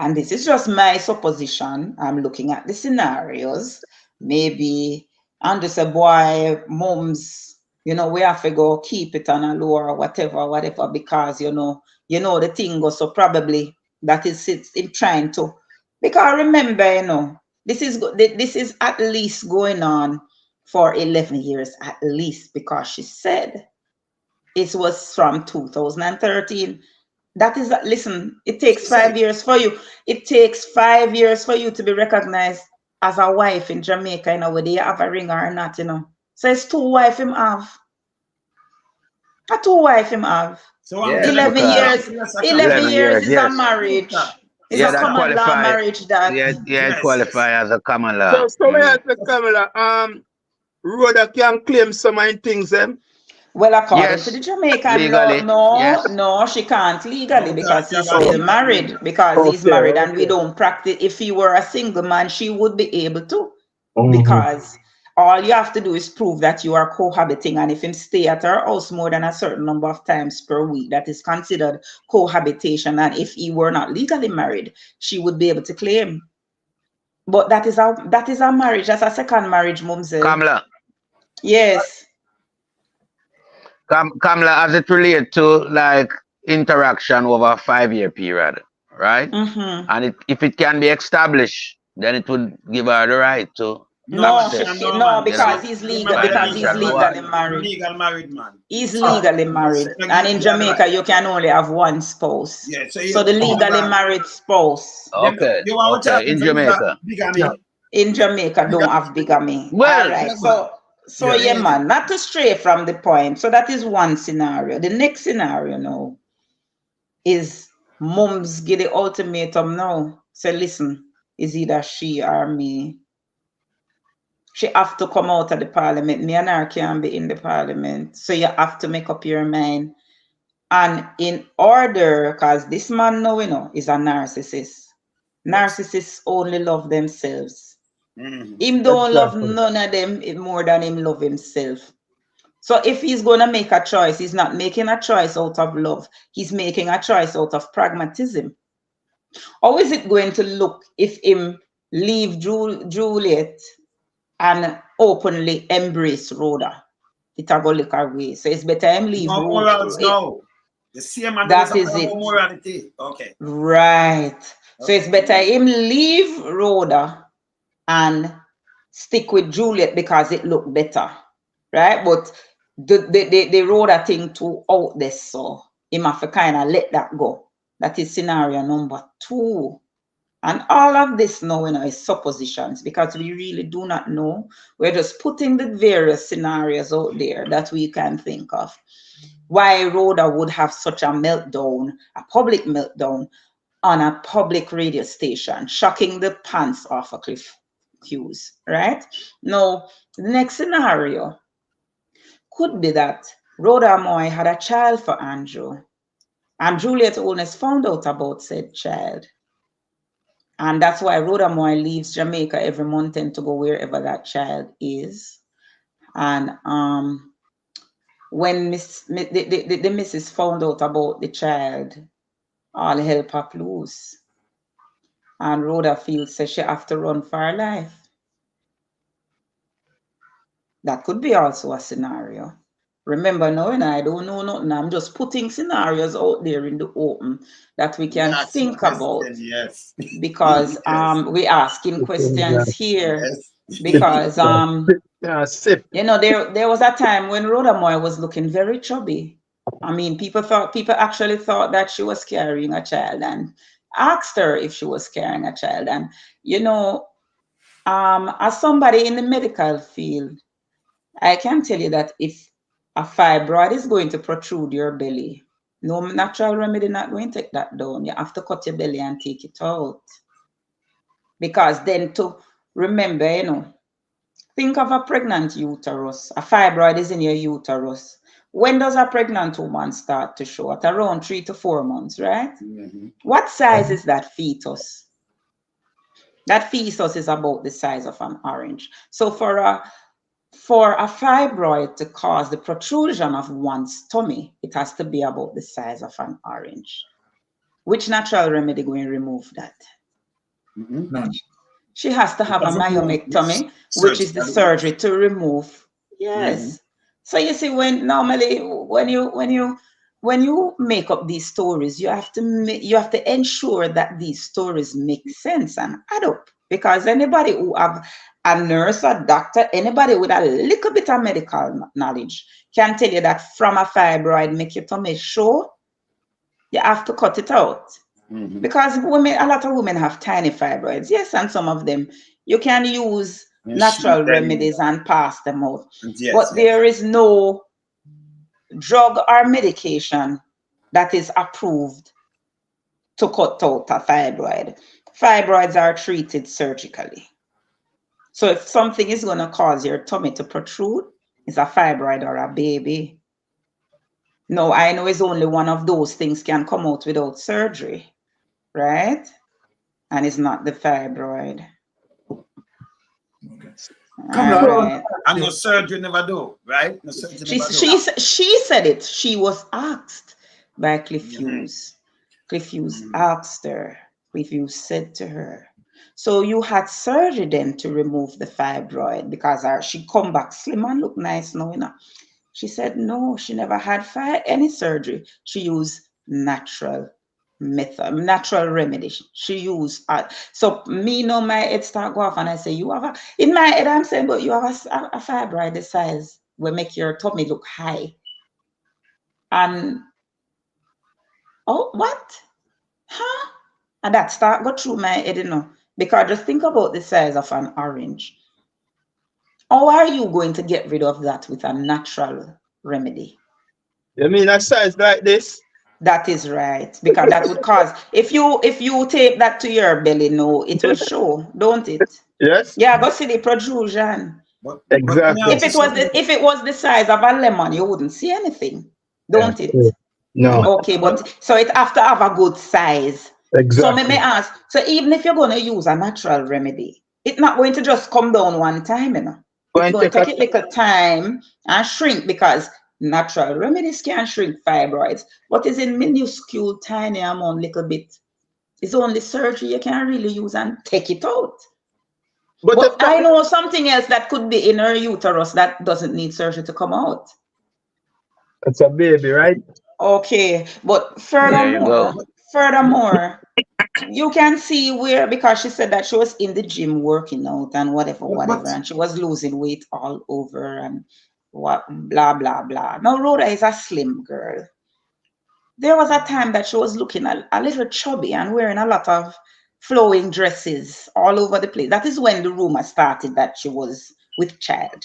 and this is just my supposition, I'm looking at the scenarios, maybe and just a boy mums, we have to go keep it on a low or whatever, because the thing goes, so probably that is it trying to, because remember, this is at least going on for 11 years at least, because she said it was from 2013. That is, listen, it takes 5 years for you. It takes 5 years for you to be recognized as a wife in Jamaica, whether you have a ring or not, So it's 2 wives him have. A 2 wives him have. So 11 years. 11 years is a marriage. It's a common law marriage that. It qualify as a common law. So we have to Kamala, Rhoda can claim some things, Well, according to the Jamaican law, no, she can't legally, because he's still married, he's married, and we don't practice. If he were a single man, she would be able to, because all you have to do is prove that you are cohabiting, and if him stay at her house more than a certain number of times per week, that is considered cohabitation. And if he were not legally married, she would be able to claim. But that is a marriage. That's a second marriage, Mumsy. Kamala. Yes. Kamala, as it relates to like interaction over a 5-year period, right? And if it can be established, then it would give her the right to. No, because he's legal. Because he's legally married. Legal married man. He's legally married, and in Jamaica you can only have one spouse. Yeah, so the legally married spouse. Okay. In Jamaica. In Jamaica, don't have bigamy. Well, all right. So yeah, man, not to stray from the point. So that is one scenario. The next scenario now is mums get the ultimatum now. Say, listen, is either she or me. She have to come out of the parliament. Me and her can't be in the parliament. So you have to make up your mind. And in order, because this man now, is a narcissist. Narcissists only love themselves. Him don't love none of them more than him love himself. So if he's going to make a choice, he's not making a choice out of love. He's making a choice out of pragmatism. How is it going to look if him leave Juliet and openly embrace Rhoda? It'll go look away. So it's better him leave. No. The same man that is it. Morality. Okay. Right. So it's better him leave Rhoda and stick with Juliet because it looked better. Right? But the Rhoda thing too out there, so him have to kind of let that go. That is scenario number 2. And all of this now, is suppositions, because we really do not know. We're just putting the various scenarios out there that we can think of. Why Rhoda would have such a meltdown, a public meltdown, on a public radio station, shocking the pants off of Cliff Hughes, right? Now, the next scenario could be that Rhoda Moy had a child for Andrew, and Juliet Holness found out about said child. And that's why Rhoda Moy leaves Jamaica every month and to go wherever that child is. And when the missus found out about the child, all hell pop loose. And Rhoda feels that she have to run for her life. That could be also a scenario. Remember now, I don't know nothing. I'm just putting scenarios out there in the open that we can think about. Yes. Because we asking questions here. Because there was a time when Rhoda Moy was looking very chubby. I mean, people actually thought that she was carrying a child and asked her if she was carrying a child. And As somebody in the medical field, I can tell you that if a fibroid is going to protrude your belly, no natural remedy not going to take that down. You have to cut your belly and take it out. Because then to remember, you know, think of a pregnant uterus. A fibroid is in your uterus. When does a pregnant woman start to show? At around 3 to 4 months, right? Mm-hmm. What size is that fetus? That fetus is about the size of an orange. So for a fibroid to cause the protrusion of one's tummy, it has to be about the size of an orange. Which natural remedy going to remove that? Mm-hmm. None. She has to have a myomectomy, which is the surgery to remove. Yes. Mm-hmm. So you see, when normally when you make up these stories, you have to ensure that these stories make sense and add up. Because anybody who have a nurse, a doctor, anybody with a little bit of medical knowledge can tell you that from a fibroid make your tummy show, you have to cut it out. Mm-hmm. Because a lot of women have tiny fibroids, yes, and some of them you can use natural remedies and pass them out. Yes, but there is no drug or medication that is approved to cut out a fibroid. Fibroids are treated surgically. So if something is going to cause your tummy to protrude, it's a fibroid or a baby. No, I know it's only one of those things can come out without surgery, right? And it's not the fibroid. Okay. Right. And no surgery never do, right? No surgery never do. She said it. She was asked by Cliff Hughes. Cliff Hughes asked her. Cliff Hughes said to her, so you had surgery then to remove the fibroid because she come back slim and look nice now, you know. She said no, she never had any surgery. She used natural method, natural remedy. She used so me know my head start go off and I say you have in my head I'm saying, but you have a fibroid the size will make your tummy look high. And oh, what? Huh? And that start go through my head, you know, because just think about the size of an orange. How are you going to get rid of that with a natural remedy? You mean a size like this? That is right, because that would cause, if you tape that to your belly, no, it will show, don't it? Yes. Yeah, go see the protrusion. Exactly. If it was the size of a lemon, you wouldn't see anything, don't it? No. Okay, but so it have to have a good size. Exactly. So me ask, so even if you're going to use a natural remedy, it's not going to just come down one time, you know. It's going to take it little time and shrink, because natural remedies can shrink fibroids, but it's in minuscule, tiny amount, little bit. It's only surgery you can really use and take it out. But I know something else that could be in her uterus that doesn't need surgery to come out. It's a baby, right? Okay, but furthermore, you can see where, because she said that she was in the gym working out and whatever, and she was losing weight all over and what, blah, blah, blah. Now, Rhoda is a slim girl. There was a time that she was looking a little chubby and wearing a lot of flowing dresses all over the place. That is when the rumor started that she was with child.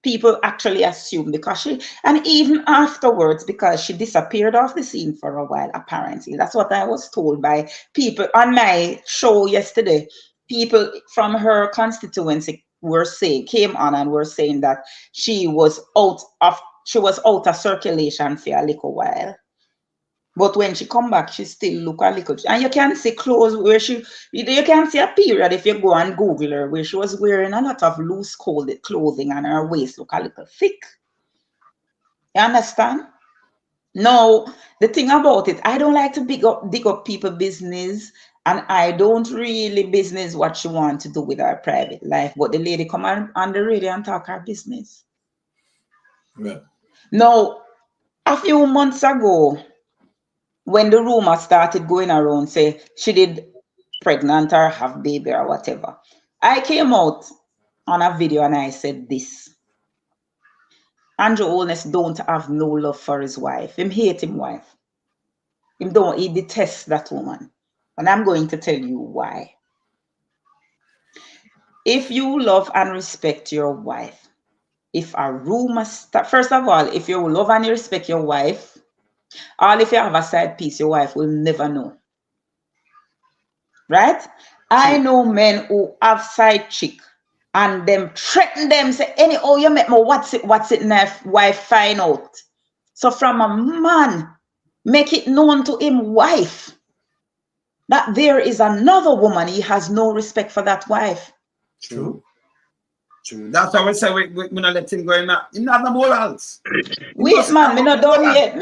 People actually assumed, because and even afterwards, because she disappeared off the scene for a while, apparently. That's what I was told by people on my show yesterday. People from her constituency came on and were saying that she was out of circulation for a little while. But when she come back, she still look a little, and you can see clothes where you can see a period if you go and Google her, where she was wearing a lot of loose clothing and her waist look a little thick. You understand? Now, the thing about it, I don't like to dig up people's business, and I don't really business what she wants to do with her private life. But the lady come on the radio and talk her business. Yeah. Now, a few months ago, when the rumor started going around, say she did pregnant or have baby or whatever, I came out on a video and I said this: Andrew Holness don't have no love for his wife. Him hate him wife. He detests that woman. And I'm going to tell you why. If you love and respect your wife, if a rumor start, first of all, if you love and you respect your wife, or if you have a side piece, your wife will never know. Right? I know men who have side chick and them threaten them, say, oh, you make me what's it, wife find out. So from a man, make it known to him wife that there is another woman, he has no respect for that wife. True. That's why we say we not let him go in that. He not have no morals. Wait, man, me not done yet.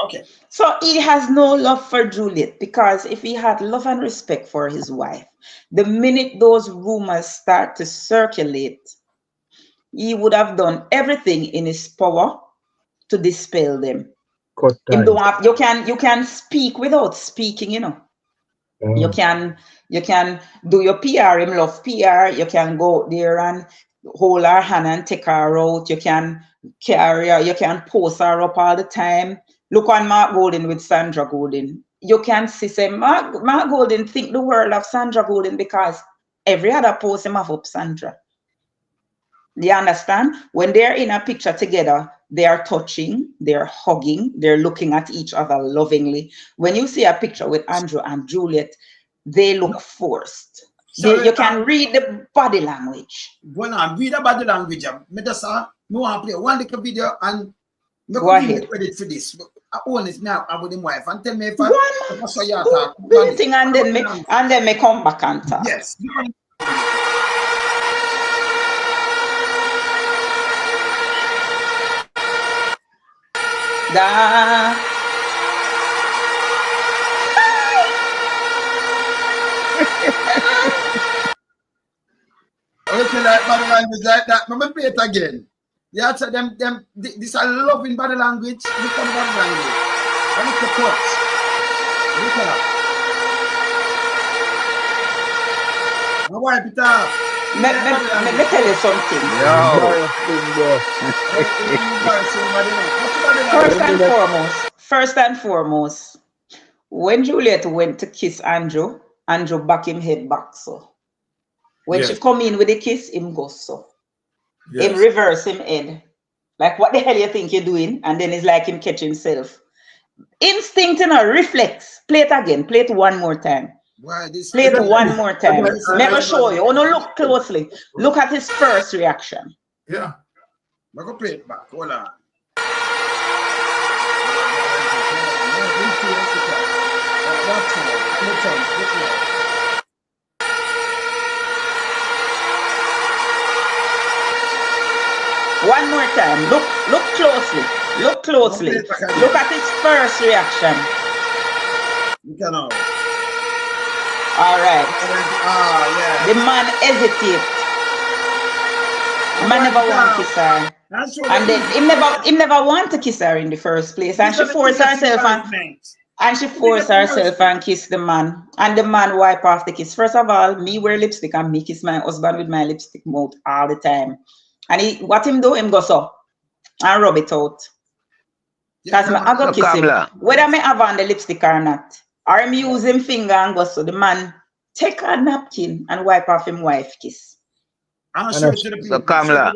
Okay. So he has no love for Juliet, because if he had love and respect for his wife, the minute those rumors start to circulate, he would have done everything in his power to dispel them. Him don't have, you can speak without speaking, you know. You can do your PR. Him love PR. You can go there and hold her hand and take her out. You can carry her. You can post her up all the time. Look on Mark Golden with Sandra Golden. You can see, say, Mark Golden think the world of Sandra Golden, because every other post him have up Sandra. Do you understand? When they're in a picture together, they are touching, they're hugging, they're looking at each other lovingly. When you see a picture with Andrew and Juliet, they look forced. You can read the body language. Go on, read the body language. Me just want to play one little video and go ahead. Credit for this. I own it now. I'm with him wife and tell me if do the thing and then me come back and talk. Yes. Da. Okay, like body language like that. Let me play it again. Yeah, so this are loving body language. Look at the body language. And it's the cuts. Look at that. Now wipe it off. Let me tell you something. First and foremost, when Juliet went to kiss Andrew back him head back so. When she come in with the kiss, him go so. Him reverse him head. Like, what the hell you think you're doing? And then it's like him catch himself. Instinct, you know, reflex. Play it again. Play it one more time. Play it one more time. Let me show you. Oh, no, look closely. Look at his first reaction. Yeah. I'm going to play it back. Hold on. One more time. Look closely. Look closely. Look at his first reaction. All right. The man hesitates. The man never want to kiss her. And then him never want to kiss her in the first place. And she forced herself and kiss the man. And the man wipe off the kiss. First of all, me wear lipstick and me kiss my husband with my lipstick mouth all the time. And what him do, him go so and rub it out. Because I go kiss him. Whether me have on the lipstick or not. Or him use him finger and go so the man take a napkin and wipe off him wife kiss. So Kamala.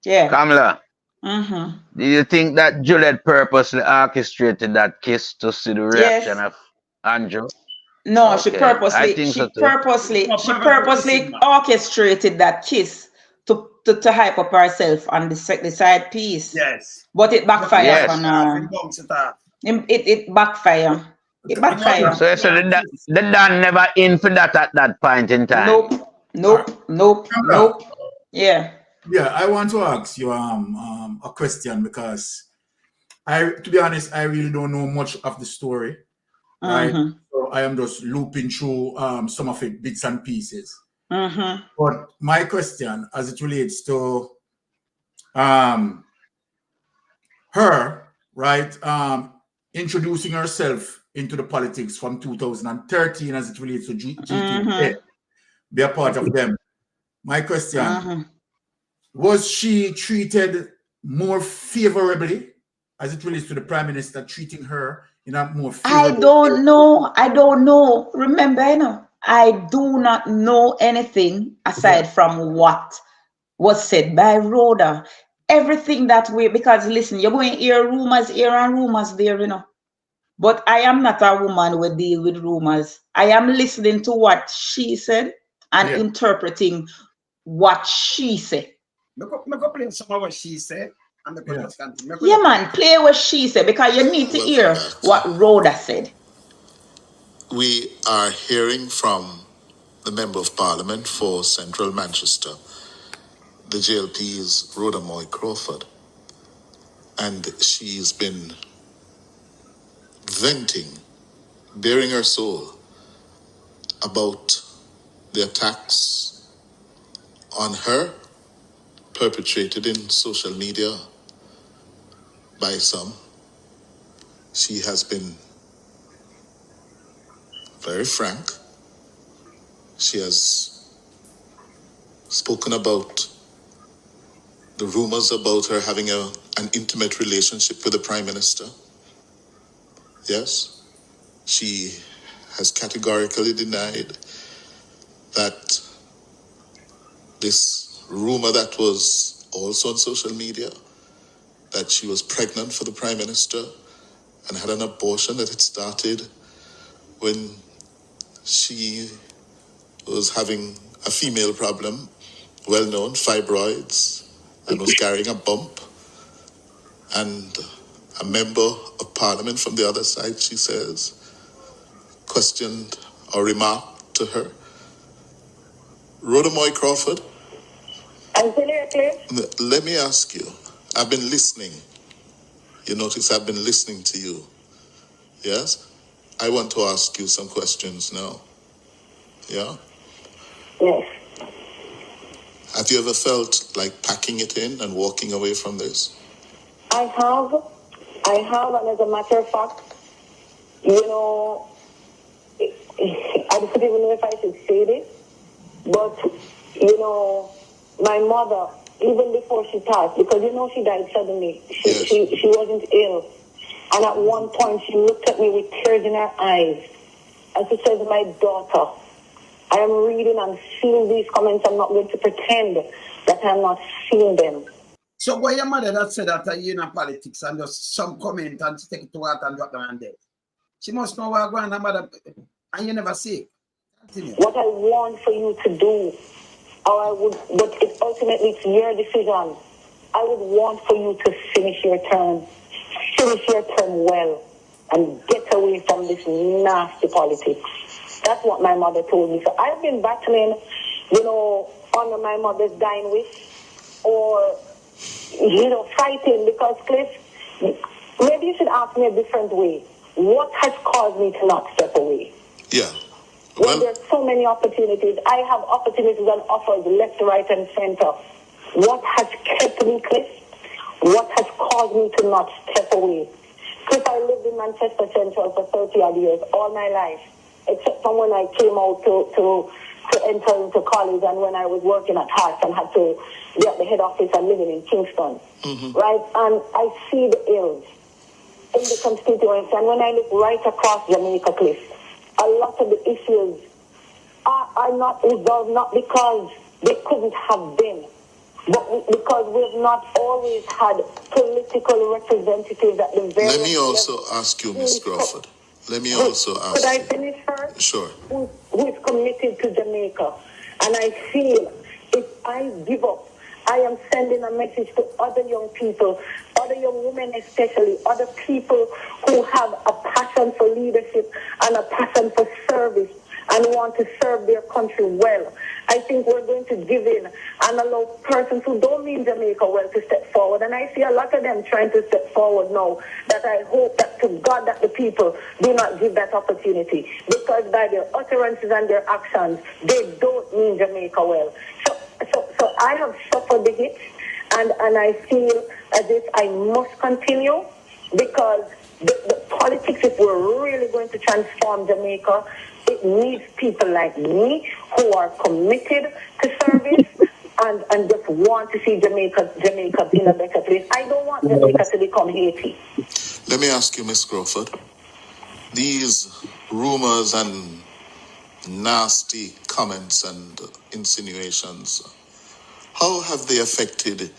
Yeah. Kamala. Do you think that Juliet purposely orchestrated that kiss to see the reaction of Andrew? No, she purposely orchestrated that kiss to hype up herself on the side piece. Yes. But it backfired on her. It backfired. It backfired. So the Dan never in for that at that point in time. Nope. Yeah. Yeah, I want to ask you a question, because to be honest, I really don't know much of the story. Right? So I am just looping through some of it, bits and pieces. But my question, as it relates to her, right, introducing herself into the politics from 2013 as it relates to GTP, be a part of them. My question, was she treated more favorably as it relates to the Prime Minister treating her in a more favorable I don't know. Remember, I do not know anything aside from what was said by Rhoda. Everything that way, because listen, you're going to hear rumors here and rumors there, you know. But I am not a woman who deal with rumors. I am listening to what she said and interpreting what she said. Me go play some of what she said. And me go just continue. Yeah, man, play what she said because you need to hear what Rhoda said. We are hearing from the Member of Parliament for Central Manchester, the JLP's Rhoda Moy Crawford. And she's been venting, bearing her soul about the attacks on her perpetrated in social media by some. She has been very frank. She has spoken about the rumors about her having an intimate relationship with the Prime Minister. Yes, she has categorically denied that this rumor that was also on social media, that she was pregnant for the Prime Minister and had an abortion, that it started when she was having a female problem, well known, fibroids, and was carrying a bump. And a member of Parliament from the other side, she says, questioned or remarked to her. Rhoda Moy Crawford, let me ask you, I've been listening. You notice I've been listening to you. Yes? I want to ask you some questions now. Yeah? Yes. Have you ever felt like packing it in and walking away from this? I have, and as a matter of fact, you know, I don't even know if I should say this, but, you know, my mother, even before she passed, because, you know, she died suddenly. She wasn't ill. And at one point, she looked at me with tears in her eyes. And she said, my daughter, I am reading and seeing these comments. I'm not going to pretend that I'm not seeing them. So why your mother that said that you're in politics and just some comment and she take it to heart and drop them and dead? She must know what going on, mother, and you never see it. Continue. What I want for you to do, or I would, but it ultimately it's your decision. I would want for you to finish your term well, and get away from this nasty politics. That's what my mother told me. So I've been battling, you know, under my mother's dying wish, or, you know, fighting, because, Cliff, maybe you should ask me a different way. What has caused me to not step away? Yeah. Well, there's so many opportunities. I have opportunities and offers left, right, and center. What has kept me, Cliff? What has caused me to not step away? Cliff, I lived in Manchester Central for 30-odd years, all my life, except from when I came out to enter into college and when I was working at Hearts and had to be at the head office and living in Kingston, right? And I see the ills in the constituency. And when I look right across Jamaica, Cliff, a lot of the issues are not resolved, not because they couldn't have been, but because we've not always had political representatives at the very... Let me also ask you, Ms. Crawford. Let me also ask you. Could I finish first? Sure. Who is committed to Jamaica. And I feel if I give up, I am sending a message to other young people, other young women especially, other people who have a passion for leadership and a passion for service and want to serve their country well. I think we're going to give in and allow persons who don't mean Jamaica well to step forward. And I see a lot of them trying to step forward now, that I hope that to God that the people do not give that opportunity, because by their utterances and their actions, they don't mean Jamaica well. So I have suffered the hit, and I feel as if I must continue, because the politics, if we're really going to transform Jamaica, it needs people like me who are committed to service and just want to see Jamaica in a better place. I don't want Jamaica to become Haiti. Let me ask you, Ms. Crawford, these rumors and nasty comments and insinuations. How have they affected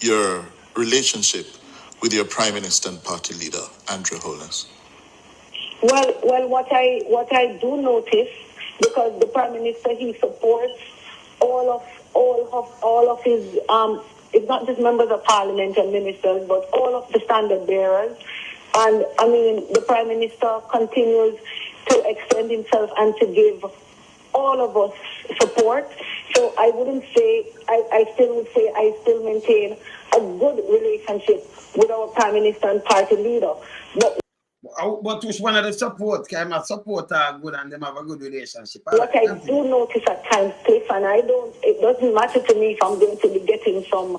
your relationship with your Prime Minister and party leader, Andrew Holness? Well, what I do notice, because the Prime Minister, he supports all of his it's not just members of Parliament and ministers, but all of the standard bearers. And I mean, the Prime Minister continues to extend himself and to give all of us support. So I wouldn't say, I still would say I still maintain a good relationship with our Prime Minister and party leader. But which one of the support? Because my support are good and them have a good relationship. What I do notice at times, Cliff, and it doesn't matter to me if I'm going to be getting some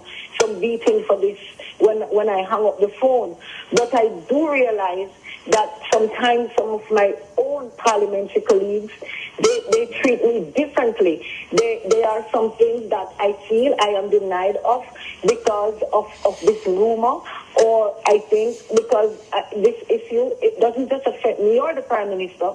beating for this when I hang up the phone. But I do realize that sometimes some of my own parliamentary colleagues, they treat me differently. There are some things that I feel I am denied of because of this rumor, or I think because this issue, it doesn't just affect me or the Prime Minister.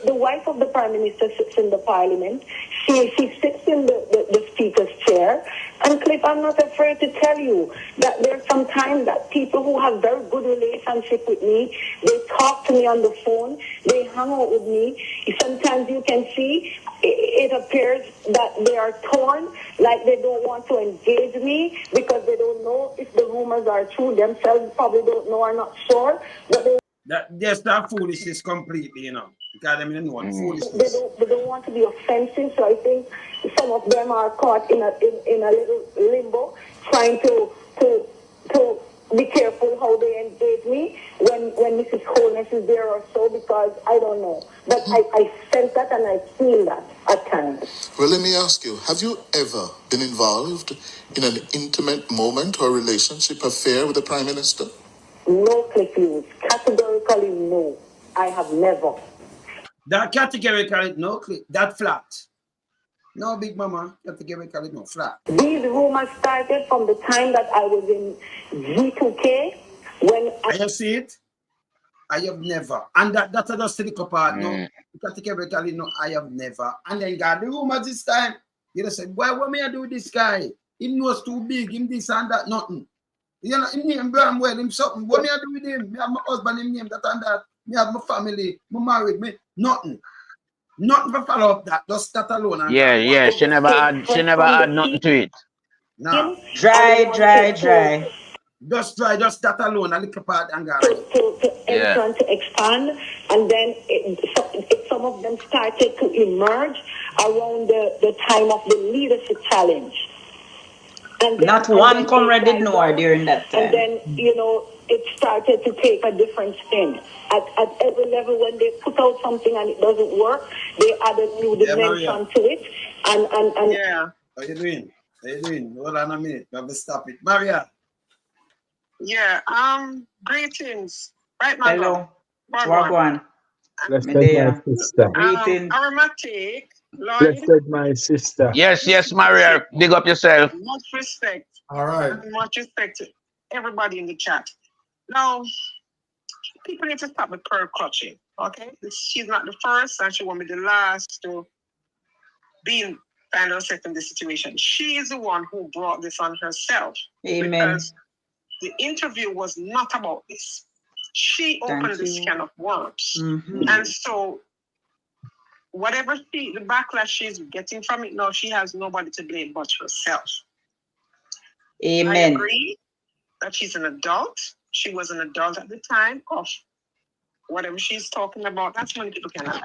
The wife of the Prime Minister sits in the Parliament. She sits in the Speaker's chair. And Cliff, I'm not afraid to tell you that there's some time that people who have very good relationship with me, they talk to me on the phone, they hang out with me. Sometimes you can see it appears that they are torn, like they don't want to engage me because they don't know if the rumors are true. Themselves probably don't know or not sure. But that foolishness completely, you know. Because I mean, foolishness. They don't want to be offensive, so I think some of them are caught in a little limbo, trying to be careful how they engage me when Mrs. Holness is there or so, because I don't know. But I sense that and I feel that at times. Well, let me ask you, have you ever been involved in an intimate moment or relationship affair with the Prime Minister? No, Cliff Hughes. Categorically no. I have never. That categorically no, that flat. No, Big Mama, categorically no, flat. These rumors started from the time that I was in G2K. When I see it. I have never. And that's just the part, no. Categorically no, I have never. And then got the rumors this time. You know, say, why what may I do with this guy? He knows too big, him this and that, nothing. You know, him name Bramwell, him something. What may I do with him? Me have my husband, him name that and that. Me have my family, me married, me nothing. Nothing to follow up that. Just that alone. And Yeah. She never add nothing to it. No. Dry. Just try, just that alone, a little part and go. To expand, and then some of them started to emerge around the time of the leadership challenge. And then, Not one comrade did know her during that time. And then, you know, it started to take a different spin. At every level, when they put out something and it doesn't work, they add a new dimension to it. And yeah. How you doing? Hold on a minute. We have to stop it. Maria. Yeah, greetings. Right, my hello. Wagwan. Blessed my sister. Greetings. Aromatic, Lloyd. Blessed my sister. Yes, Maria. Big up yourself. Much respect. All right. And much respect to everybody in the chat. Now, people need to stop with pearl clutching, okay? She's not the first and she won't be the last to find herself in this situation. She is the one who brought this on herself. Amen. Because the interview was not about this. She opened this can of worms. Mm-hmm. And so whatever the backlash she's getting from it now, she has nobody to blame but herself. Amen. I agree that she's an adult. She was an adult at the time of whatever she's talking about. That's many people can lie.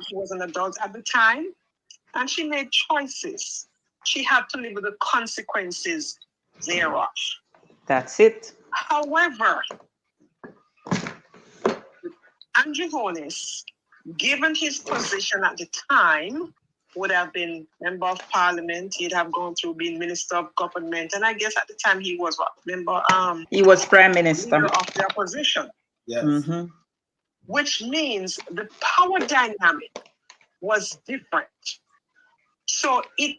She was an adult at the time and she made choices. She had to live with the consequences thereof. That's it. However, Andrew Holness, given his position at the time, would have been member of parliament. He'd have gone through being minister of government, and I guess at the time he was what member. He was prime minister leader of the opposition. Yes. Mm-hmm. Which means the power dynamic was different. So it,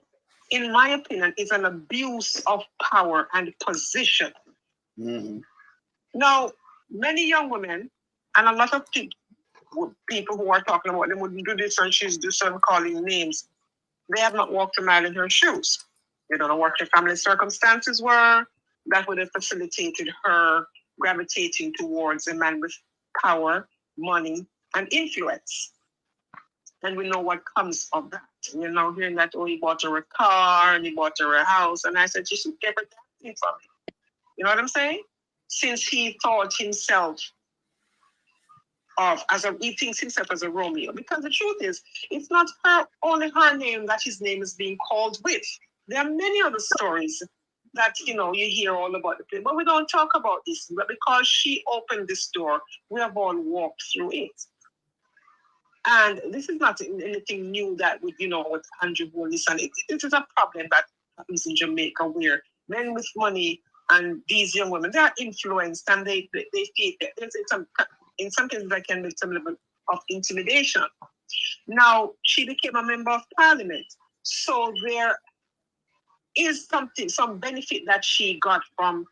in my opinion, is an abuse of power and position. Mm-hmm. Now, many young women and a lot of people people who are talking about them wouldn't do this and she's do some calling names. They have not walked a mile in her shoes. They don't know what her family circumstances were. That would have facilitated her gravitating towards a man with power, money, and influence. And we know what comes of that. You know, hearing that, oh, he bought her a car and he bought her a house. And I said, you should get her that thing from me. You know what I'm saying? Since he thought himself he thinks himself as a Romeo. Because the truth is, it's not only her name that his name is being called with. There are many other stories that, you know, you hear all about the place. But we don't talk about this. But because she opened this door, we have all walked through it. And this is not anything new that with, you know, with Andrew Holness. And it is a problem that happens in Jamaica where men with money and these young women, they are influenced and they feel that in some cases there can be some level of intimidation. Now, she became a member of parliament. So there is some benefit that she got from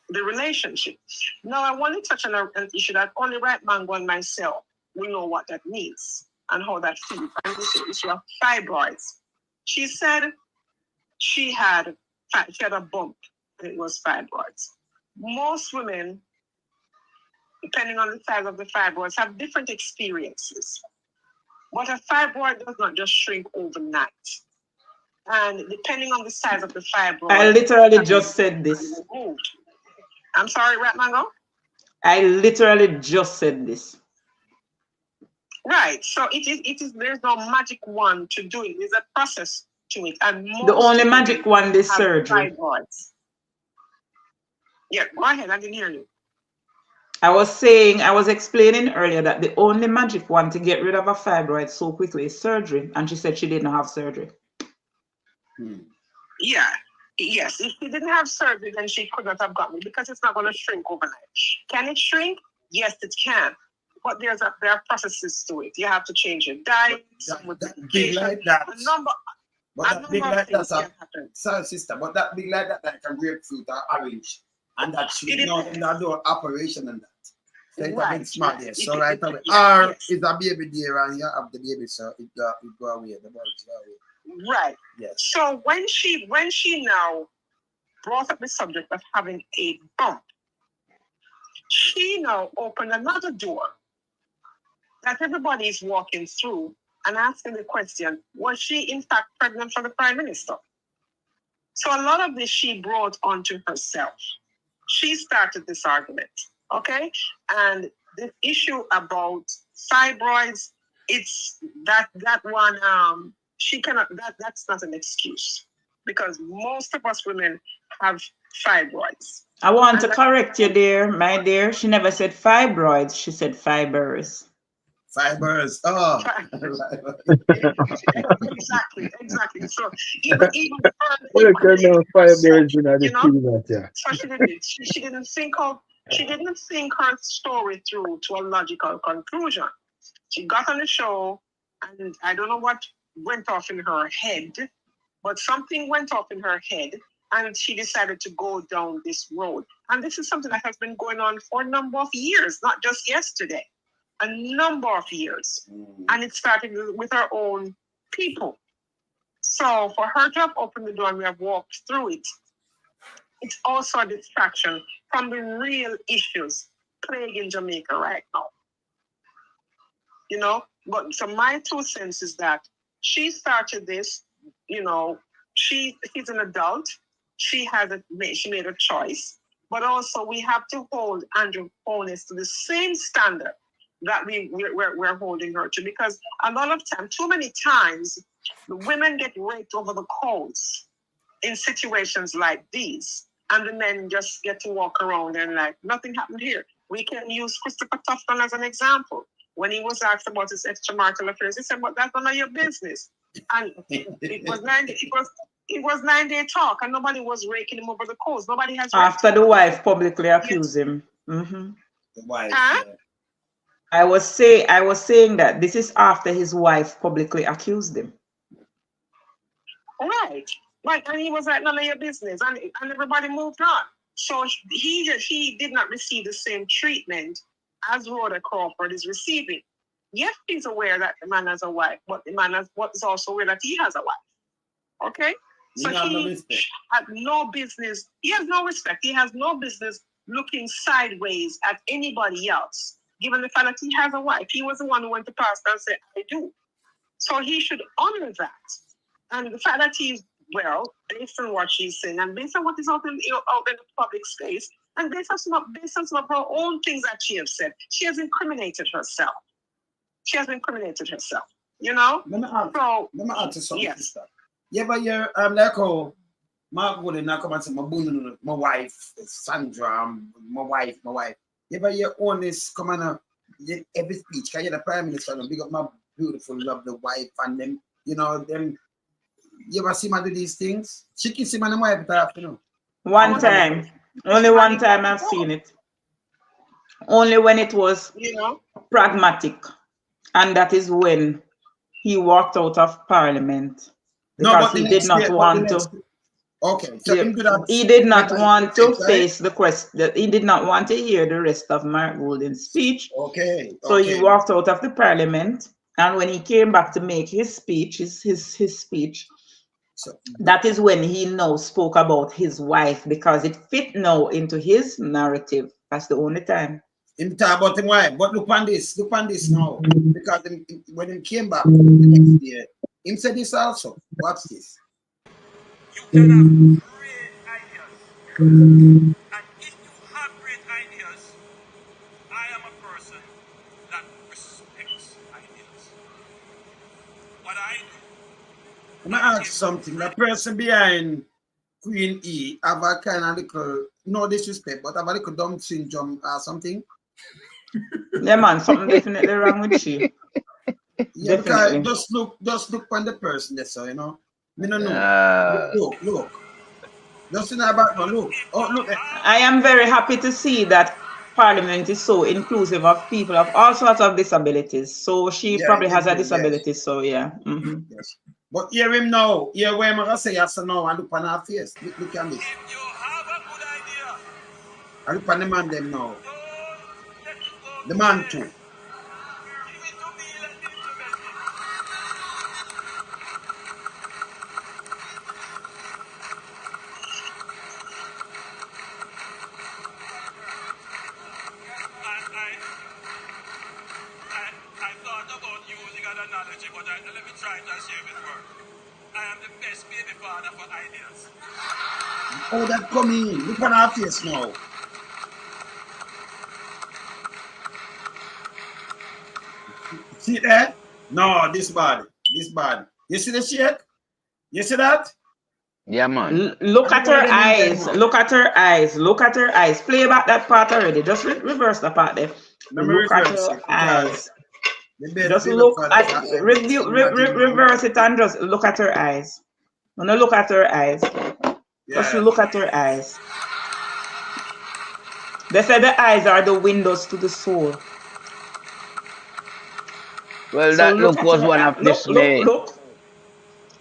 the relationship. Now, I want to touch on an issue that only Right Mango and myself will know what that means and how that feels. And this is the issue of fibroids. She said she had a bump and it was fibroids. Most women, depending on the size of the fibroids, have different experiences. But a fibroid does not just shrink overnight. And depending on the size of the fibroid, I literally just said this. I'm sorry, Rat Mango? I literally just said this. Right. So it is there's no magic one to do it. There's a process to it. And The only magic one is surgery. Fibroids. Yeah, go ahead. I didn't hear you. I was explaining earlier that the only magic one to get rid of a fibroid so quickly is surgery. And she said she didn't have surgery. Yeah. Yes. If she didn't have surgery, then she could not have gotten it because it's not going to shrink overnight. Can it shrink? Yes, it can. But there are processes to it. You have to change your diet. Big like that. Sorry, sister, but that big like that, like a grapefruit or orange. And that should not do operation and that. So it's a bit smart there. So right away. Or is a baby there and you have the baby, so it go away, the body go away. Right. Yes. So when she now brought up the subject of having a bump, she now opened another door that everybody is walking through and asking the question, was she in fact pregnant for the Prime Minister? So a lot of this she brought onto herself. She started this argument, okay? And the issue about fibroids, it's that one, she cannot, that's not an excuse because most of us women have fibroids. I want to correct you there, my dear. She never said fibroids, she said fibers. Fibers. Oh. exactly. So even fibers in so she didn't think her story through to a logical conclusion. She got on the show and I don't know what went off in her head, but something went off in her head and she decided to go down this road. And this is something that has been going on for a number of years, not just yesterday. A number of years. And it started with our own people. So for her to have opened the door and we have walked through it, it's also a distraction from the real issues plaguing Jamaica right now. You know, but so my 2 cents is that she started this, you know, she's an adult. She made a choice, but also we have to hold Andrew Holness to the same standard that we're holding her to, because a lot of time, too many times, the women get raped over the coals in situations like these, and the men just get to walk around and like nothing happened here. We can use Christopher Tufton as an example. When he was asked about his extramarital affairs, he said, "But that's none of your business." And it was 9-day talk, and nobody was raking him over the coals. Nobody has. After the wife publicly accused him. The wife. Huh? Yeah. I was saying that this is after his wife publicly accused him. Right. And he was like, none of your business, and everybody moved on. So he did not receive the same treatment as Rhoda Crawford is receiving. Yes, he's aware that the man has a wife, but the man is also aware that he has a wife. Okay? So he had no business, he has no respect, he has no business looking sideways at anybody else, given the fact that he has a wife. He was the one who went to pastor and said, I do. So he should honor that. And the fact that he's, well, based on what she's saying, and based on what is out in the public space, and based on some of her own things that she has said, she has incriminated herself. She has incriminated herself, you know? Let me ask you something, sister. Yeah, but you're like, oh, my good, and I come and say, my wife, Sandra, my wife. Yeah, but you're honest, come on, every speech, can you the Prime Minister, big up my beautiful, lovely wife, and them, you know, them, you ever see me do these things? She kiss him and the wife, you know? One time. Only one time I've seen it. Only when it was pragmatic. And that is when he walked out of Parliament. Because he did not want to. Okay. So he did not want to face the question. He did not want to hear the rest of Mark Golding's speech. Okay. So he walked out of the Parliament. And when he came back to make his speech, his speech, so that is when he now spoke about his wife, because it fit now into his narrative. That's the only time. Him talk about him wife, but look on this now. Because when he came back the next year, him said this also. Watch this. You can have great ideas. And if you have great ideas, I am a person that respects ideas. What I do. I'm going to ask something. The person behind Queen E have a kind of little, no disrespect, but have a little dumb syndrome or something. Yeah, man, something definitely wrong with she. Yeah, because just look on the person there, so you know. Me no know. Look. Just in the back, look. Oh, look. I am very happy to see that Parliament is so inclusive of people of all sorts of disabilities. So she probably has a disability, so yeah. Yes. But hear him now. Hear what I'm going to say yes or no, and look on her face. Look at this. If you have a good idea, I look on the man them now. The man too. Give it to me, let me implement it. I thought about using an analogy, but let me try to see if it works. I am the best baby father for ideas. Oh, that coming. Look on her face now. See that? No, this bad. You see the shake? You see that? Yeah, man. Look at her eyes. Look at her eyes. Look at her eyes. Play back that part already. Just reverse the part there. Look at her eyes. Just look at reverse it and just look at her eyes. When you look at her eyes, just look at her eyes. They say the eyes are the windows to the soul. Well, so that look was one of dismay.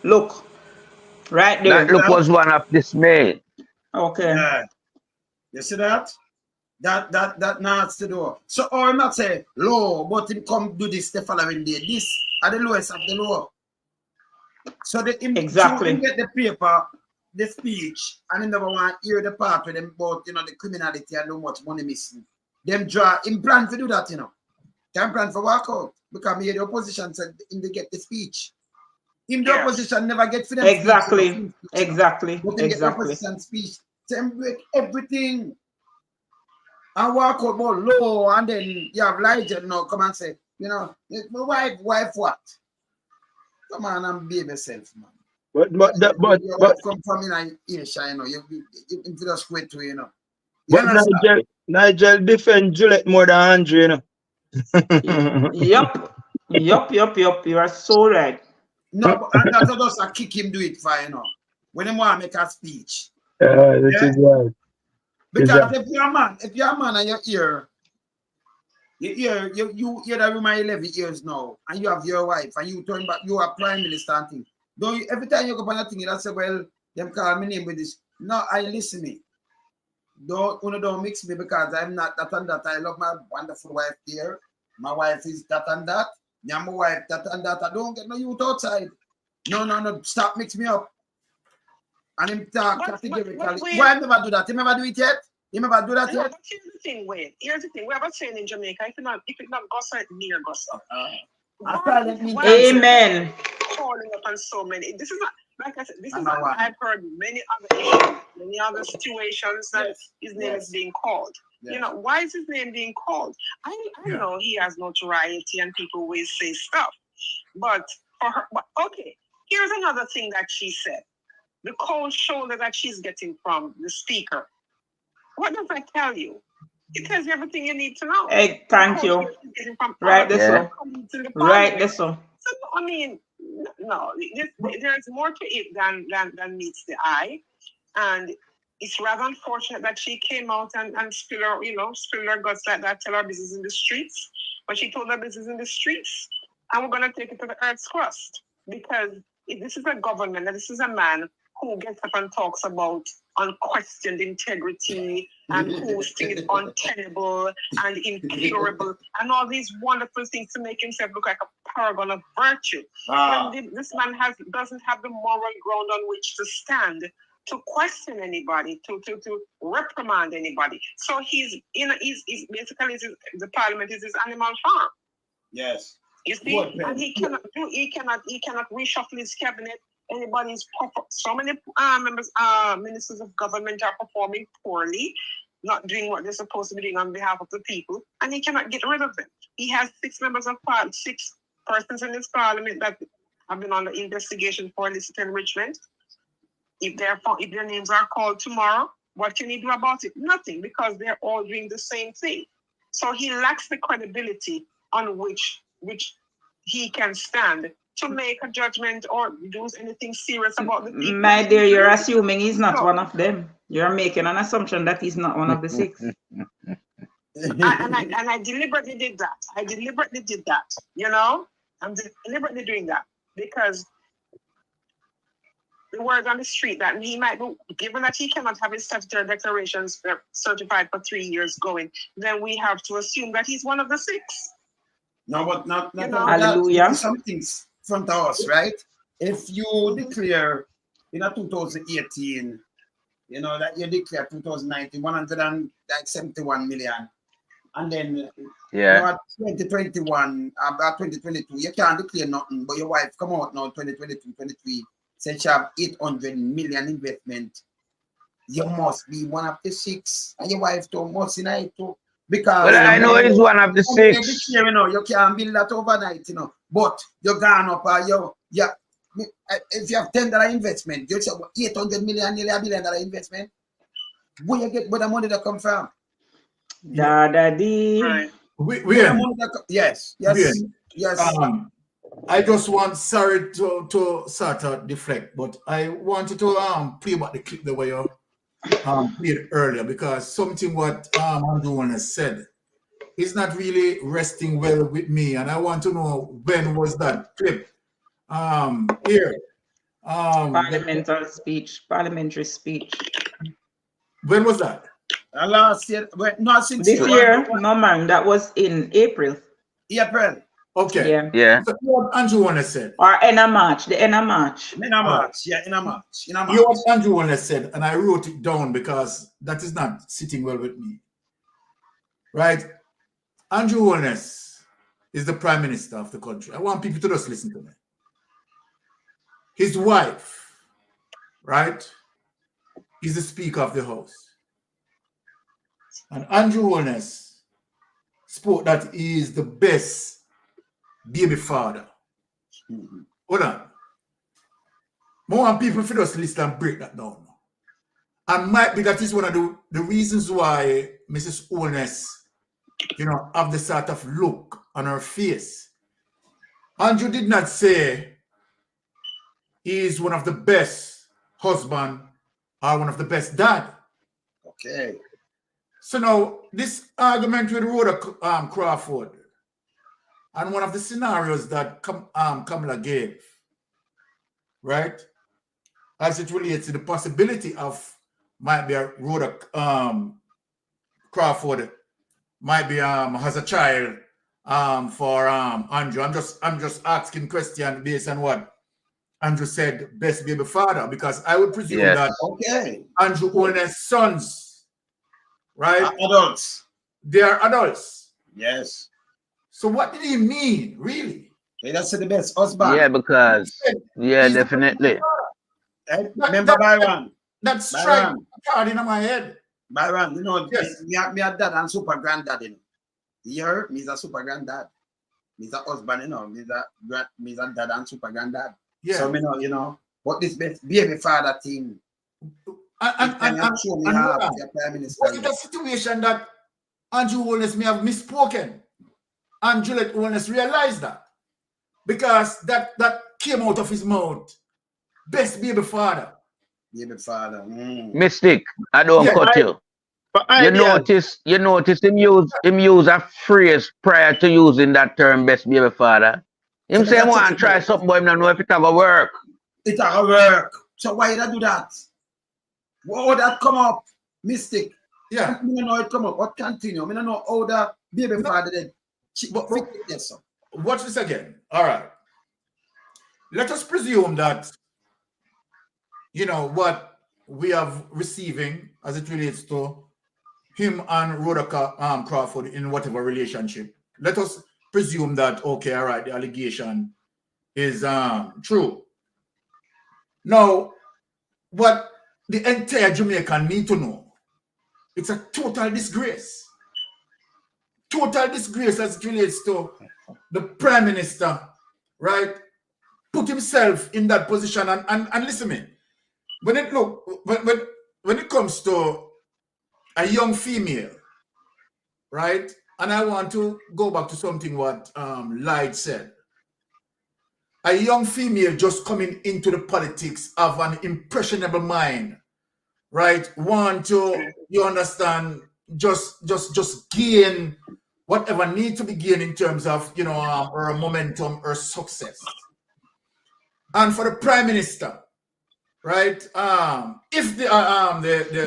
Look. Right there. That look was one of dismay. Okay. Yeah. You see that? That knocks the door. So I'm not say low, but him come do this the following day. This are the lowest of the low. So the exactly get the paper, the speech, and he never want to hear the part with them about the criminality and how much money missing. Them draw him plan to do that, Can plan for walk out. Because the opposition said him they get the speech. Him the opposition never get for them. Exactly. Speech, exactly. But they get the opposition speech. Them break everything. And walk out more low, and then you have Elijah now come and say, my wife what? Come on and be yourself, man. But come from in Asia, you just quit to, But Nigel defend Juliet more than Andre, Yup. You are so right. No, and that's just a kick him do it for when he want to make a speech. That is right. Because if you're a man and you hear that woman 11 years now, and you have your wife, and you turn back, you are prime minister and thing. Don't you, every time you go on a thing, you say, well, them call me name with this. No, I listen me. don't mix me because I'm not that and that. I love my wonderful wife there. My wife is that and that. Yeah, my wife that and that. I don't get no youth outside. No. Stop mix me up. And him talk categorically. Why I never do that? You never do it yet? You never do that yet? But here's the thing, Wade. Here's the thing. We have a saying in Jamaica, if it not gossip, near gossip. Amen. Calling up on so many. This is not, like I said, this is not, I've heard many other issues, many other situations that his name is being called. Yes. You know, why is his name being called? I know he has notoriety and people always say stuff. But for her, okay, here's another thing that she said. The cold shoulder that she's getting from the speaker. What does that tell you? It tells you everything you need to know. Hey, thank you. Right this one. Right this one. So, I mean, no, there's more to it than meets the eye. And it's rather unfortunate that she came out and spill her guts like that, tell her business in the streets. But she told her business in the streets. And we're going to take it to the earth's crust. Because this is a government, and this is a man who gets up and talks about unquestioned integrity and whose thing is untenable and incurable and all these wonderful things to make himself look like a paragon of virtue. This man doesn't have the moral ground on which to stand to question anybody, to reprimand anybody. So he's basically the parliament is his animal farm. Yes. You see, and he cannot reshuffle his cabinet. So many ministers of government are performing poorly, not doing what they're supposed to be doing on behalf of the people, and he cannot get rid of them. He has 6 persons in his parliament that have been under investigation for illicit enrichment. If their names are called tomorrow, what can he do about it? Nothing, because they're all doing the same thing. So he lacks the credibility on which he can stand to make a judgment or do anything serious about the people. My dear, you're assuming he's not one of them. You're making an assumption that he's not one of the 6. and I deliberately did that. You know, I'm deliberately doing that because the word on the street that he might be, given that he cannot have his statutory declarations certified for 3 years going, then we have to assume that he's one of the 6. No, but not hallelujah. Something's front of us, right? If you declare in 2018, you know, that you declare 2019, 171 million. And then you know, at 2021, about 2022, you can't declare nothing, but your wife come out now 2022, 23, said she have 800 million investment. You must be one of the 6, and your wife too must in it too. Because I know he's one of the 6. You know, you can't build that overnight, you know. But you're gone up, if you have $10 investment, you say 800 million, nearly $1 billion investment. Where the money that come from? Daddy. Right. Yes. I just want sorry to sort of deflect, but I wanted to play back the clip the way you played earlier, because something what Andrew Holness said is not really resting well with me, and I want to know when was that clip here. Parliamentary speech. When was that? Last year, not since this year. No, man, that was in April. April. Okay. Yeah. So what Andrew Holness said. Or end of March. The end of March. In a March. Yeah, in a March. You know what Andrew Holness said, and I wrote it down because that is not sitting well with me. Right? Andrew Holness is the Prime Minister of the country. I want people to just listen to me. His wife, right, is the Speaker of the House. And Andrew Holness spoke that he is the best baby father. Hold on. I want people to just listen and break that down. And might be that is one of the reasons why Mrs. Holness, you know, have the sort of look on her face. Andrew did not say he is one of the best husband or one of the best dad. Okay. So now, this argument with Rhoda Crawford, and one of the scenarios that Kamala gave, right, as it relates to the possibility of might be a Rhoda Crawford, might be has a child for Andrew. I'm just asking question based on what Andrew said, best baby father, because I would presume that Andrew Holness' sons, right? Adults. They are adults. Yes. So what did he mean, really? That's the best husband. Yeah, because definitely. Remember Byron? That strike card in my head. Byron, you know, yes. me a dad and super granddad, you know. You heard? Me's a super granddad. Me's a husband, you know. Me's a dad and super granddad. Yeah. So me know, you know, what this baby father thing. And what is the situation that Andrew Holness may have misspoken? And Juliet Holness realized that. Because that came out of his mouth. Best baby father. Baby father. Mystic, I don't cut you. You notice him use a phrase prior to using that term best baby father. Him say want to try something, but him don't know if it's gonna work. It's gonna work. So why did I do that? How that come up? Mystic. Yeah. I don't know it come up. What continue? I don't know how that baby father did. Watch this again. All right. Let us presume that, you know, what we have receiving as it relates to him and Rhoda Crawford in whatever relationship. Let us presume that, okay, all right, the allegation is true. Now, what the entire Jamaican need to know, it's a total disgrace. Total disgrace as it relates to the Prime Minister, right? Put himself in that position and listen to me. When it comes to a young female, right? And I want to go back to something what Light said. A young female just coming into the politics of an impressionable mind, right? Want to, you understand, just gain whatever need to be gained in terms of, you know, her momentum, her success. And for the Prime Minister, right? If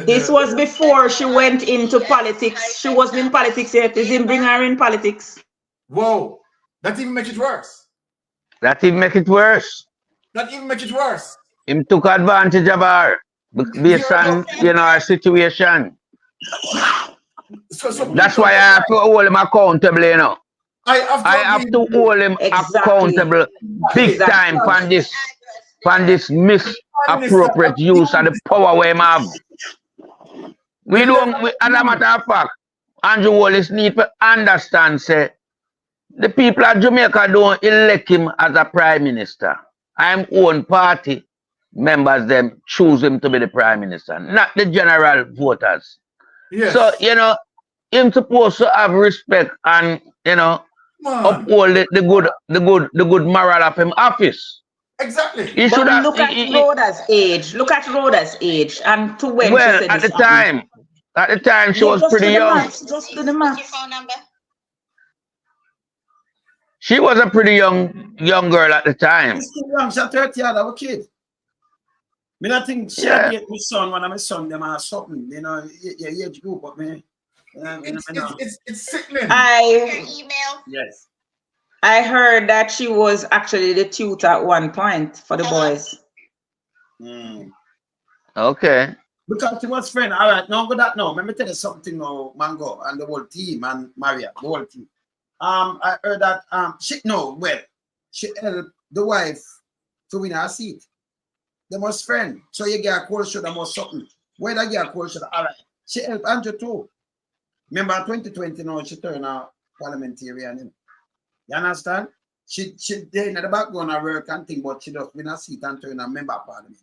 this was before she went into politics. She wasn't in politics yet. They didn't bring her in politics. Whoa, that even make it worse. That even make it worse. That even make it worse. Him took advantage of her based on, you know, our situation. So that's why I have to hold him accountable, you know. I have to hold him accountable big time for this misappropriate use of the power we have. As a matter of fact, Andrew Holness need to understand, say, the people of Jamaica don't elect him as a prime minister. I'm own party members them choose him to be the prime minister, not the general voters. Yes. So, you know, him supposed to have respect and, you know, uphold the good moral of him office. Exactly. He should have, look at Rhoda's age. Look at Rhoda's age and to when well, she said at the time she was pretty young. Just do the math. She was a pretty young girl at the time. She's still young. She's 30 years old, a kid. I don't think she had my son when I'm a son, them are something, you know, your age group, but man. It's sickening. Yes. I heard that she was actually the tutor at one point for the boys. Okay. Because she was friend. All right, now go that now. Let me tell you something now, Mango and the whole team and Maria, the whole team. I heard that she helped the wife to win her seat. They must friend. So you get a cold shoulder, must something. Where they get a cold shoulder, all right. She helped Andrew too. Remember 2020 now, she turned out parliamentarian. You understand? She there in the background of work and thing, but she just win a seat and turn a member of parliament.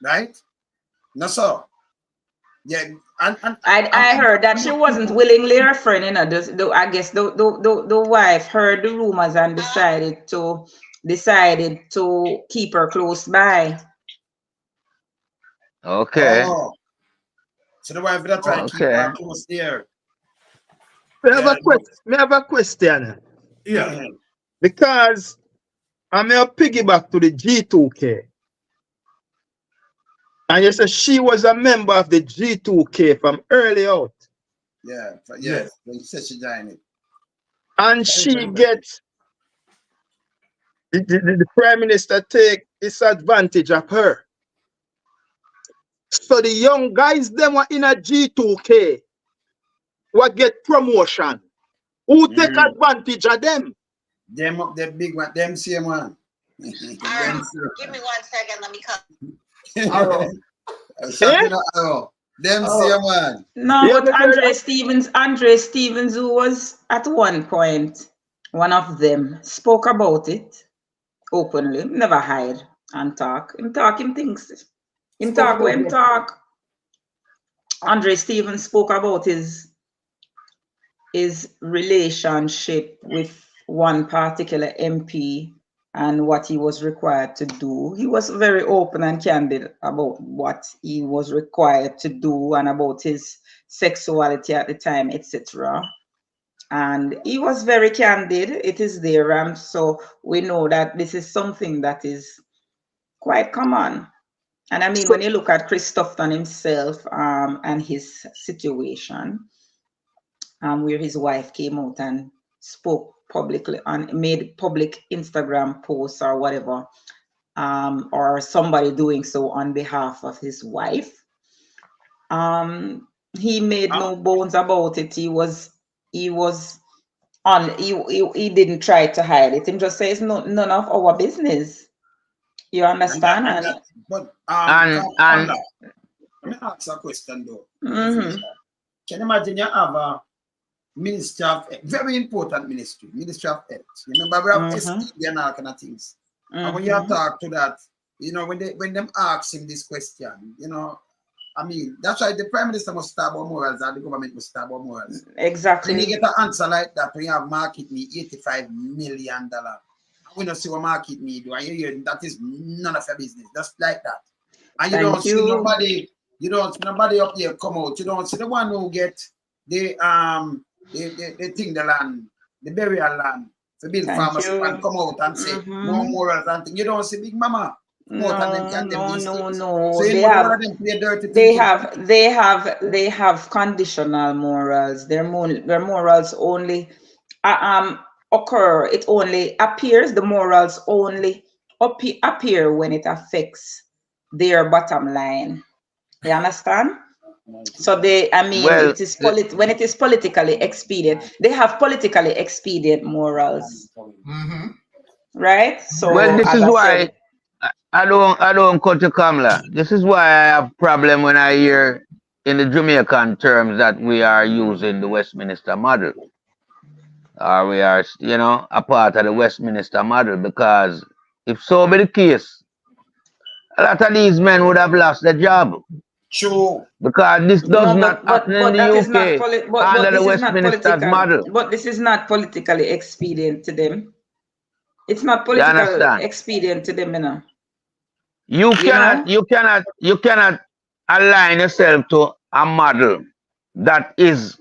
Right? No, so. Yeah, I heard that she wasn't willingly her friend, you know. I guess the wife heard the rumors and decided to keep her close by. Okay. Oh. So the wife will try to keep her close there. I have a question. Yeah. Because I'm going to piggyback to the G2K. And you say she was a member of the G2K from early out. Yeah, Yes. when she said she joined it. And she gets the Prime Minister take disadvantage of her. So the young guys, them were in a G2K, what get promotion. Who take advantage of them? Them up the big one, them same one. Give me 1 second, let me come. Arrow. Arrow. Them same one. No, Yeah, but Andre Stevens, who was at one point one of them, spoke about it openly, never hide and talk. Him things. Him talk when him talk. Andre Stevens spoke about his relationship with one particular MP and what he was required to do. He was very open and candid about what he was required to do and about his sexuality at the time, etc. And he was very candid. It is there, and so we know that this is something that is quite common. And I mean, when you look at Chris Tufton himself and his situation, where his wife came out and spoke publicly and made public Instagram posts or whatever, or somebody doing so on behalf of his wife, he made no bones about it. He didn't try to hide it. He just says none of our business. You understand? Let me ask a question though. Can you imagine you have a Ministry of very important ministry of health. Remember, we have STD and all kind of things. And when you talk to that, when them ask him this question, I mean, that's why the Prime Minister must start about morals and the government must start about morals. Exactly. When you get an answer like that, when you have market need $85 million, we don't see what market need do, and you hear that is none of your business. Just like that. And you don't see nobody up here come out. You don't see the one who get the thing, the land, the burial land, to build farmers and come out and say more morals and things. You don't see Big Mama. No. So they have conditional morals. Their morals only occur. It only appears. The morals only appear when it affects their bottom line. You understand? So it is when it is politically expedient, they have politically expedient morals, right? So this is why I don't cut to Kamala. This is why I have problem when I hear in the Jamaican terms that we are using the Westminster model, or we are a part of the Westminster model, because if so be the case, a lot of these men would have lost their job. True. Because this does not happen in the UK under the Westminster model. But this is not politically expedient to them. It's not politically expedient to them, You cannot align yourself to a model that is,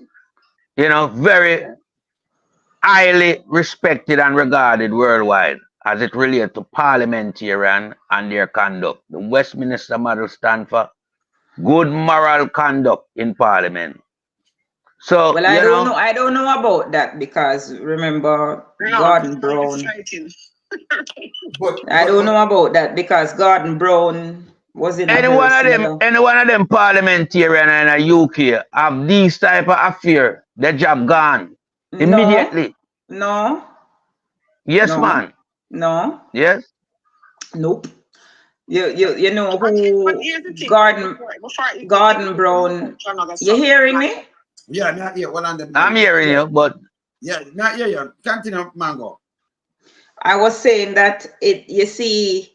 very highly respected and regarded worldwide as it relates to parliamentarian and their conduct. The Westminster model stands for good moral conduct in Parliament. So I don't know about that, because remember Gordon Brown. I don't know about that because Gordon Brown was in any one of them parliamentarian in the UK have these type of affair, their job gone immediately. No. Yes, man. No. Yes. Nope. You know who Gordon Brown. You hearing me? Yeah, not here. I'm hearing you, but not here. You continue, Mango. I was saying that you see,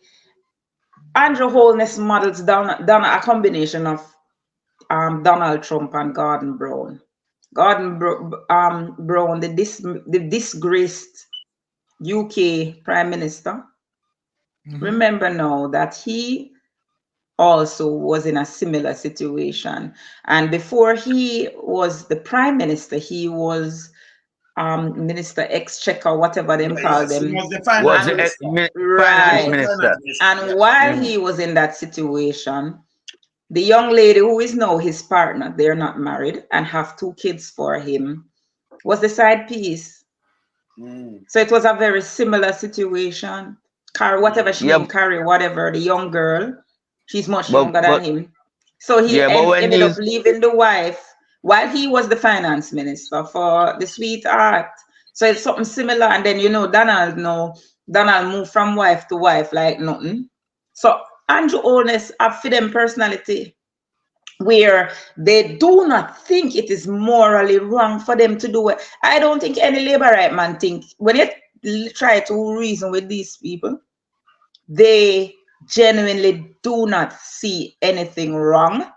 Andrew Holness models down a combination of Donald Trump and Gordon Brown. Gordon Brown, the disgraced UK Prime Minister. Remember now that he also was in a similar situation, and before he was the Prime Minister, he was Minister Exchequer, whatever them call them. Finance minister. And while he was in that situation, The young lady who is now his partner, they're not married and have 2 kids for him, was the side piece. So it was a very similar situation. Carrie, whatever she named Carrie, whatever, the young girl, she's much younger than him. So he ended up leaving the wife while he was the finance minister for the sweetheart. So it's something similar. And then, you know, Donald moved from wife to wife like nothing. So Andrew Holness have for them personality where they do not think it is morally wrong for them to do it. I don't think any labor right man think, when you try to reason with these people, they genuinely do not see anything wrong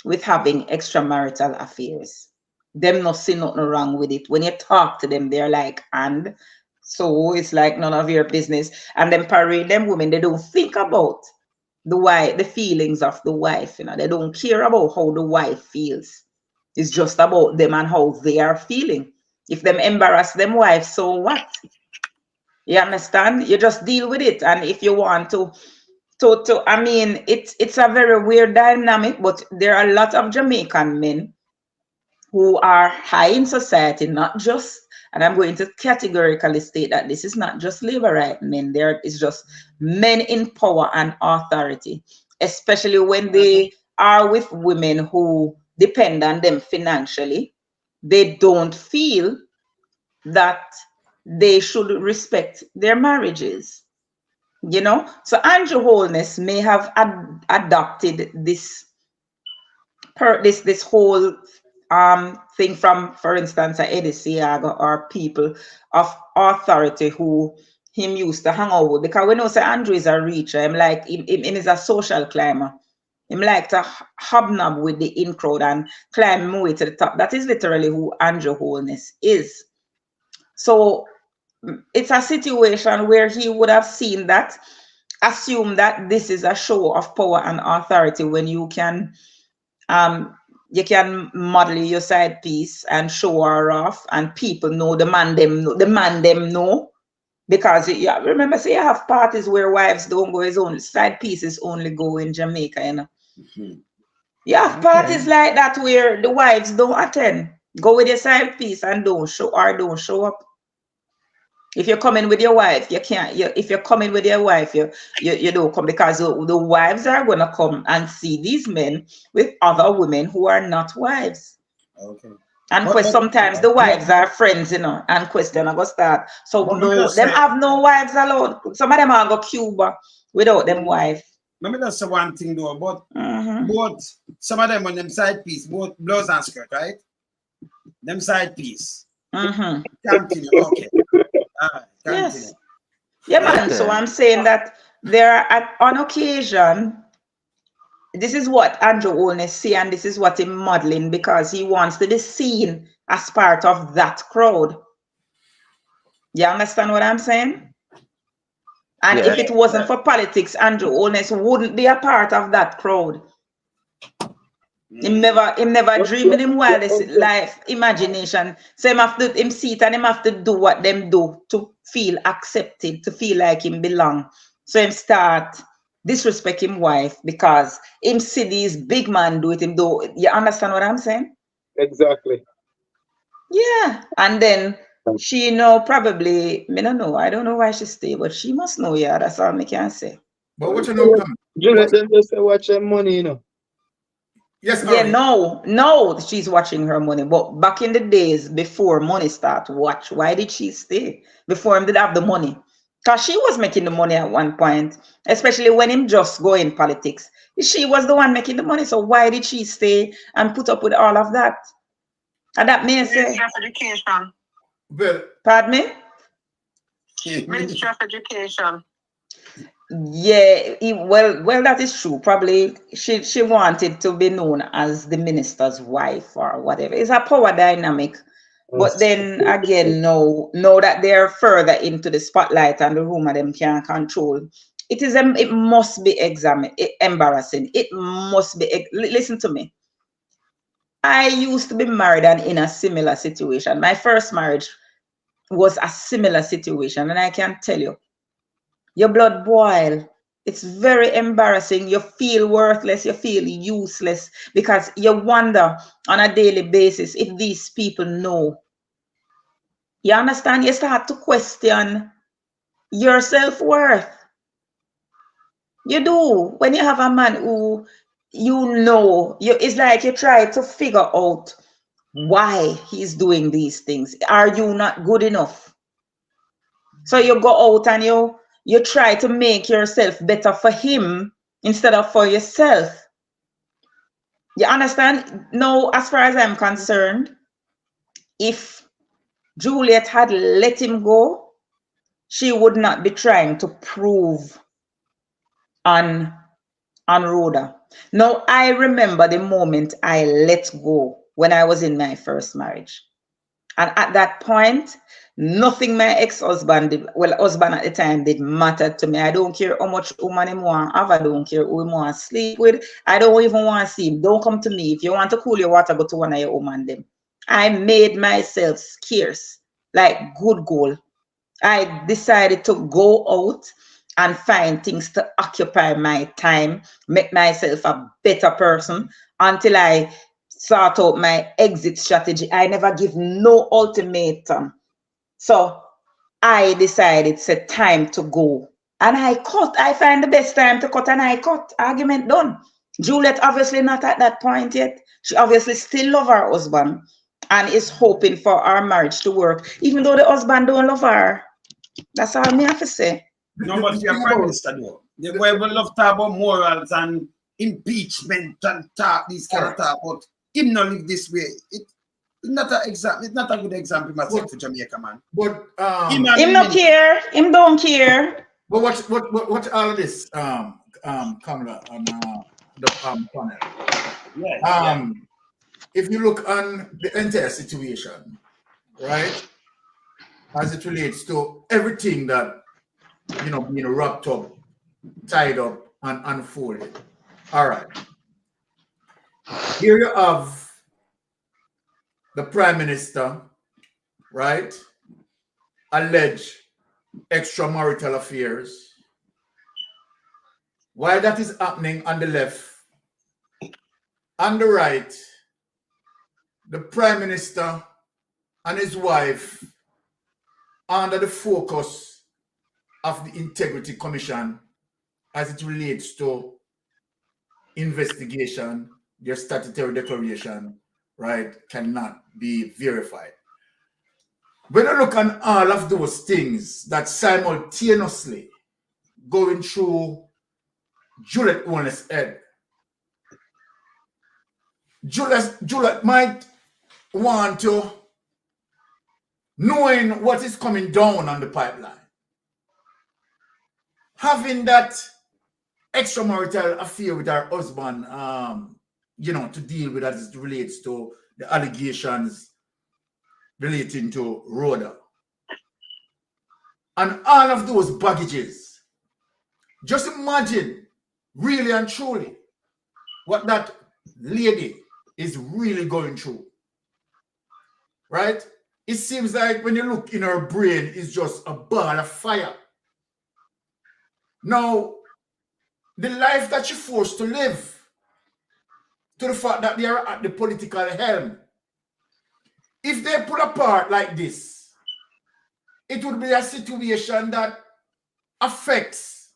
with having extramarital affairs. Them not see nothing wrong with it. When you talk to them, they're like, and so it's like none of your business. And then parade them women, they don't think about the feelings of the wife, you know. They don't care about how the wife feels. It's just about them and how they are feeling. If them embarrass them wife, so what? You understand? You just deal with it. And if you want to I mean, it's a very weird dynamic, but there are a lot of Jamaican men who are high in society, not just, and I'm going to categorically state that this is not just labor right men, there is just men in power and authority, especially when they are with women who depend on them financially. They don't feel that they should respect their marriages, you know. So Andrew Holness may have adopted this whole thing from, for instance, Eddie Siaga or people of authority who him used to hang out with, because we know say Andrew is a reacher. Him like him is a social climber. Him like to hobnob with the in crowd and climb him way to the top. That is literally who Andrew Holness is. So it's a situation where he would have seen that, assume that this is a show of power and authority when you can model your side piece and show her off, and people know, the man them know, because remember, say you have parties where wives don't go, his own side pieces only go in Jamaica, you know. You have parties like that where the wives don't attend, go with your side piece and don't show up. If you're coming with your wife, you can't. If you're coming with your wife, you don't come, because the wives are gonna come and see these men with other women who are not wives. Okay. And sometimes the wives are friends, you know, and question I go start. So no, them have no wives alone. Some of them are go Cuba without them wife. Let me just say one thing though, but both some of them on them side piece, both blouse and skirt, right? Them side piece. Continue. Okay. Yes. Yeah, man. So I'm saying that there are, on occasion, this is what Andrew Holness see, and this is what he's modeling, because he wants to be seen as part of that crowd. You understand what I'm saying? And if it wasn't for politics, Andrew Holness wouldn't be a part of that crowd. Him never dream in him wildest life imagination. So him see it and him have to do what them do to feel accepted, to feel like him belong. So him start disrespect him wife because him see these big man do it him do. You understand what I'm saying? Exactly. Yeah. And then she know probably, I don't know. I don't know why she stay, but she must know, yeah, that's all I can say. But what you know, Juliet, them just say watch your money, you know. Yes, yeah, no, she's watching her money. But back in the days before money start watch, why did she stay? Before him did have the money. Because she was making the money at one point, especially when him just go in politics. She was the one making the money. So why did she stay and put up with all of that? And that may say Ministry of Education. Well, pardon me? Ministry of Education. Yeah, well, that is true. Probably she wanted to be known as the minister's wife or whatever. It's a power dynamic. But then again, no that they're further into the spotlight and the rumor them can't control. It must be embarrassing. It must be. Listen to me. I used to be married and in a similar situation. My first marriage was a similar situation, and I can tell you, your blood boil. It's very embarrassing. You feel worthless. You feel useless because you wonder on a daily basis if these people know. You understand? You start to question your self-worth. You do. When you have a man who it's like you try to figure out why he's doing these things. Are you not good enough? So you go out and you try to make yourself better for him instead of for yourself. You understand? Now, as far as I'm concerned, if Juliet had let him go, she would not be trying to prove on Rhoda. Now, I remember the moment I let go when I was in my first marriage. And at that point, nothing my ex-husband did, well, husband at the time, did matter to me. I don't care how much woman him want to have. I don't care who him want to sleep with. I don't even want to see him. Don't come to me. If you want to cool your water, go to one of your woman them. I made myself scarce, like good goal. I decided to go out and find things to occupy my time, make myself a better person until I sort out my exit strategy. I never give no ultimatum. So I decided it's a time to go. And I cut. I find the best time to cut and I cut. Argument done. Juliet obviously not at that point yet. She obviously still love her husband and is hoping for our marriage to work, even though the husband don't love her. That's all me have to say. No, but you're prime minister though. They will love to talk about morals and impeachment and talk these kind of talk, but him not live this way. It's not a example. It's not a good example myself to Jamaica, man. But him not care. Him don't care. But what all of this, Kamala, on the panel? Yes. If you look on the entire situation, right, as it relates to everything that being wrapped up, tied up, and unfolded. All right. Here you have the Prime Minister, right? Alleged extramarital affairs. While that is happening on the left, on the right, the Prime Minister and his wife under the focus of the Integrity Commission as it relates to investigation, their statutory declaration, right, cannot be verified. When I look on all of those things that simultaneously going through Juliet Holness' head, Juliet might want to, knowing what is coming down on the pipeline, having that extramarital affair with her husband, to deal with as it relates to the allegations relating to Rhoda. And all of those baggages. Just imagine, really and truly, what that lady is really going through. Right? It seems like when you look in her brain, it's just a ball of fire. Now, the life that she's forced to live, to the fact that they are at the political helm, if they pull apart like this, it would be a situation that affects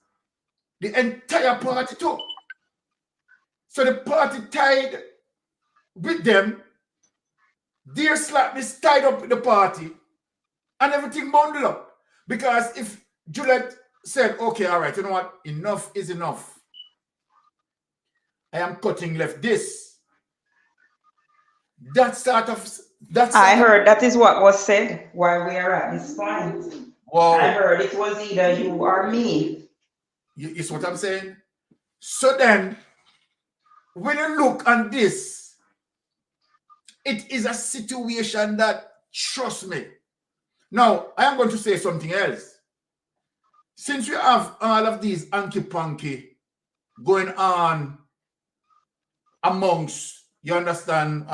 the entire party too. So the party tied with them, their slackness tied up with the party, and everything bundled up. Because if Juliet said, okay, all right, you know what, enough is enough, I am cutting left this. I heard that is what was said while we are at this point. Wow. I heard it was either you or me. You see what I'm saying? So then, when you look on this, it is a situation that, trust me. Now, I am going to say something else. Since we have all of these hanky-panky going on amongst, you understand,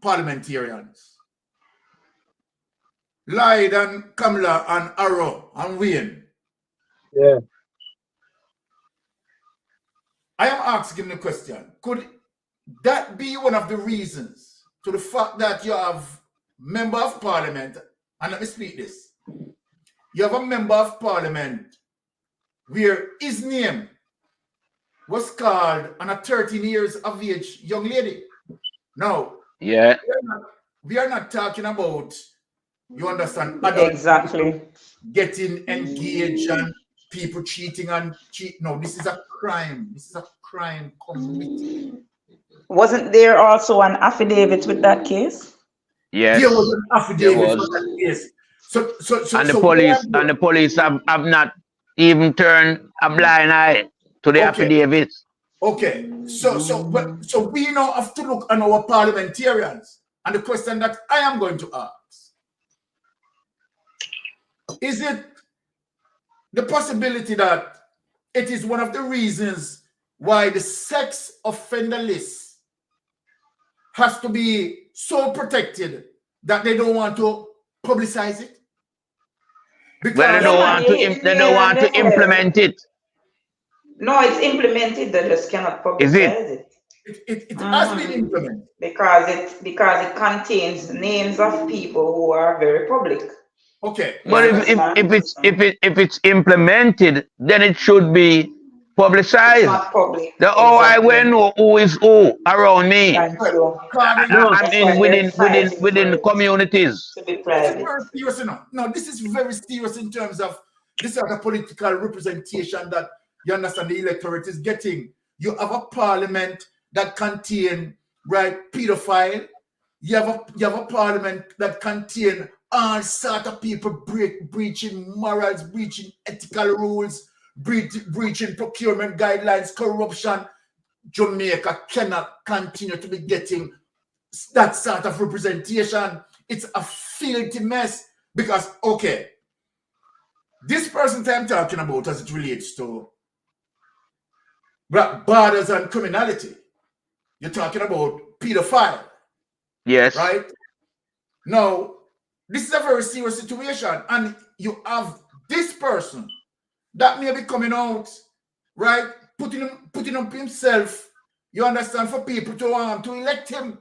parliamentarians, Lloyd and Kamala and Arrow and Wayne. Yeah. I am asking the question, could that be one of the reasons to the fact that you have member of parliament, and let me speak this, you have a member of parliament where his name was called on a 13 years of age young lady. Now, Yeah. we are not talking about, you understand, adult Exactly. getting engaged and people cheating and cheat. No, this is a crime. This is a crime committed. Wasn't there also an affidavit with that case? Yes. There was an There affidavit for was. that case. So And the police have not even turned a blind eye to the affidavits. Okay. So we now have to look on our parliamentarians. And the question that I am going to ask, is it the possibility that it is one of the reasons why the sex offender list has to be so protected that they don't want to publicize it? Because they don't want to implement it. No, it's implemented. They just cannot publicize it. It has been implemented because it contains names of people who are very public. Okay. But if it's implemented, then it should be publicized. It's not public. I will know who is who around me. Thank you. Within communities. To be This is private. very serious, you know. No, this is very serious in terms of this are the political representation that you understand the electorate is getting. You have a parliament that contain pedophile. You have a parliament that contain all sort of people breaching morals, breaching ethical rules, breaching procurement guidelines, corruption. Jamaica cannot continue to be getting that sort of representation. It's a filthy mess because, okay, this person that I'm talking about as it relates to borders and criminality, you're talking about pedophile. Yes. Right? Now, this is a very serious situation, and you have this person that may be coming out, right? Putting up himself, you understand, for people to elect him.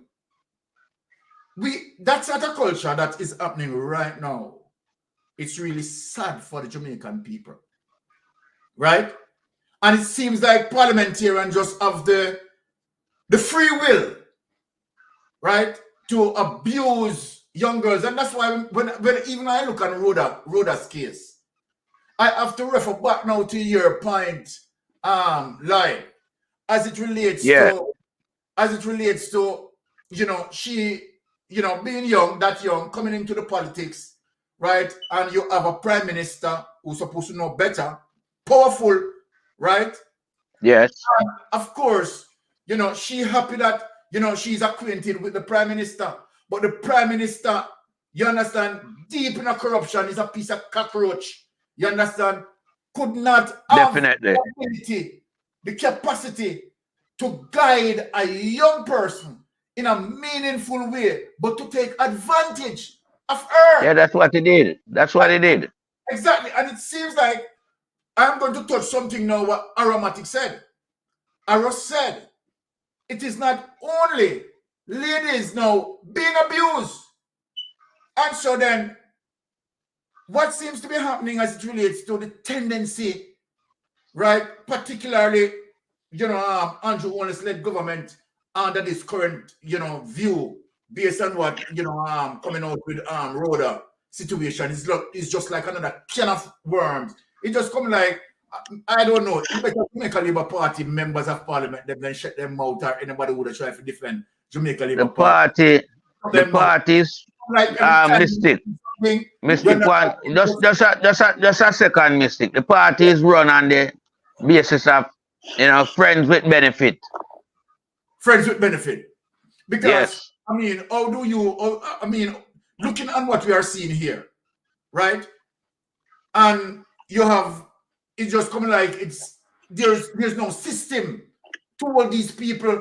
That's not a culture that is happening right now. It's really sad for the Jamaican people. Right? And it seems like parliamentarians just have the free will, right, to abuse young girls. And that's why when even I look at Rhoda's case, I have to refer back now to your point, line, as it relates to, you know, she, you know, being young, coming into the politics, right? And you have a prime minister who's supposed to know better, powerful, right? Yes. And of course, you know, she happy that, you know, she's acquainted with the prime minister. But the prime minister, you understand, deep in a corruption, is a piece of cockroach. You understand? Could not have Definitely the ability, the capacity to guide a young person in a meaningful way, but to take advantage of her. Yeah, that's what he did. That's what he did. Exactly. And it seems like I'm going to touch something now what Aromatic said. Aros said, it is not only ladies now being abused. And so then, what seems to be happening as it relates to the tendency, right, particularly, you know, Andrew Holness-led government under this current, you know, view based on what, you know, coming out with Rhoda situation is just like another can of worms. It just come like, I don't know, you better Jamaica Labour Party members of parliament, them then shut them out, or anybody would have tried to defend Jamaica Labour Party. The parties, Mystic one, just a second, Mystic. The party is run on the basis of, you know, friends with benefit. Friends with benefit. Because, yes. I mean, looking at what we are seeing here, right? And you have, it's just coming like there's no system to hold these people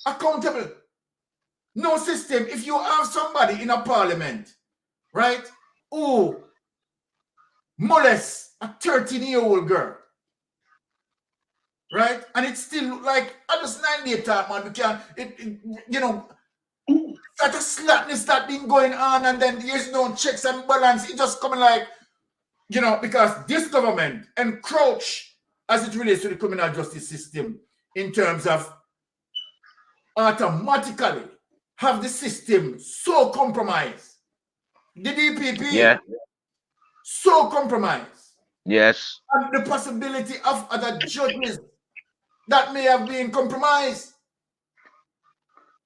accountable. No system. If you have somebody in a parliament, right, who molests a 13-year-old girl, right? And it's still like, I just 9-day talk, man. We can't, you know, that a slackness that been going on, and then there's no checks and balance. It just coming like, you know, because this government encroach as it relates to the criminal justice system in terms of automatically have the system so compromised. The DPP, Yeah. so compromised. Yes. And the possibility of other judges that may have been compromised.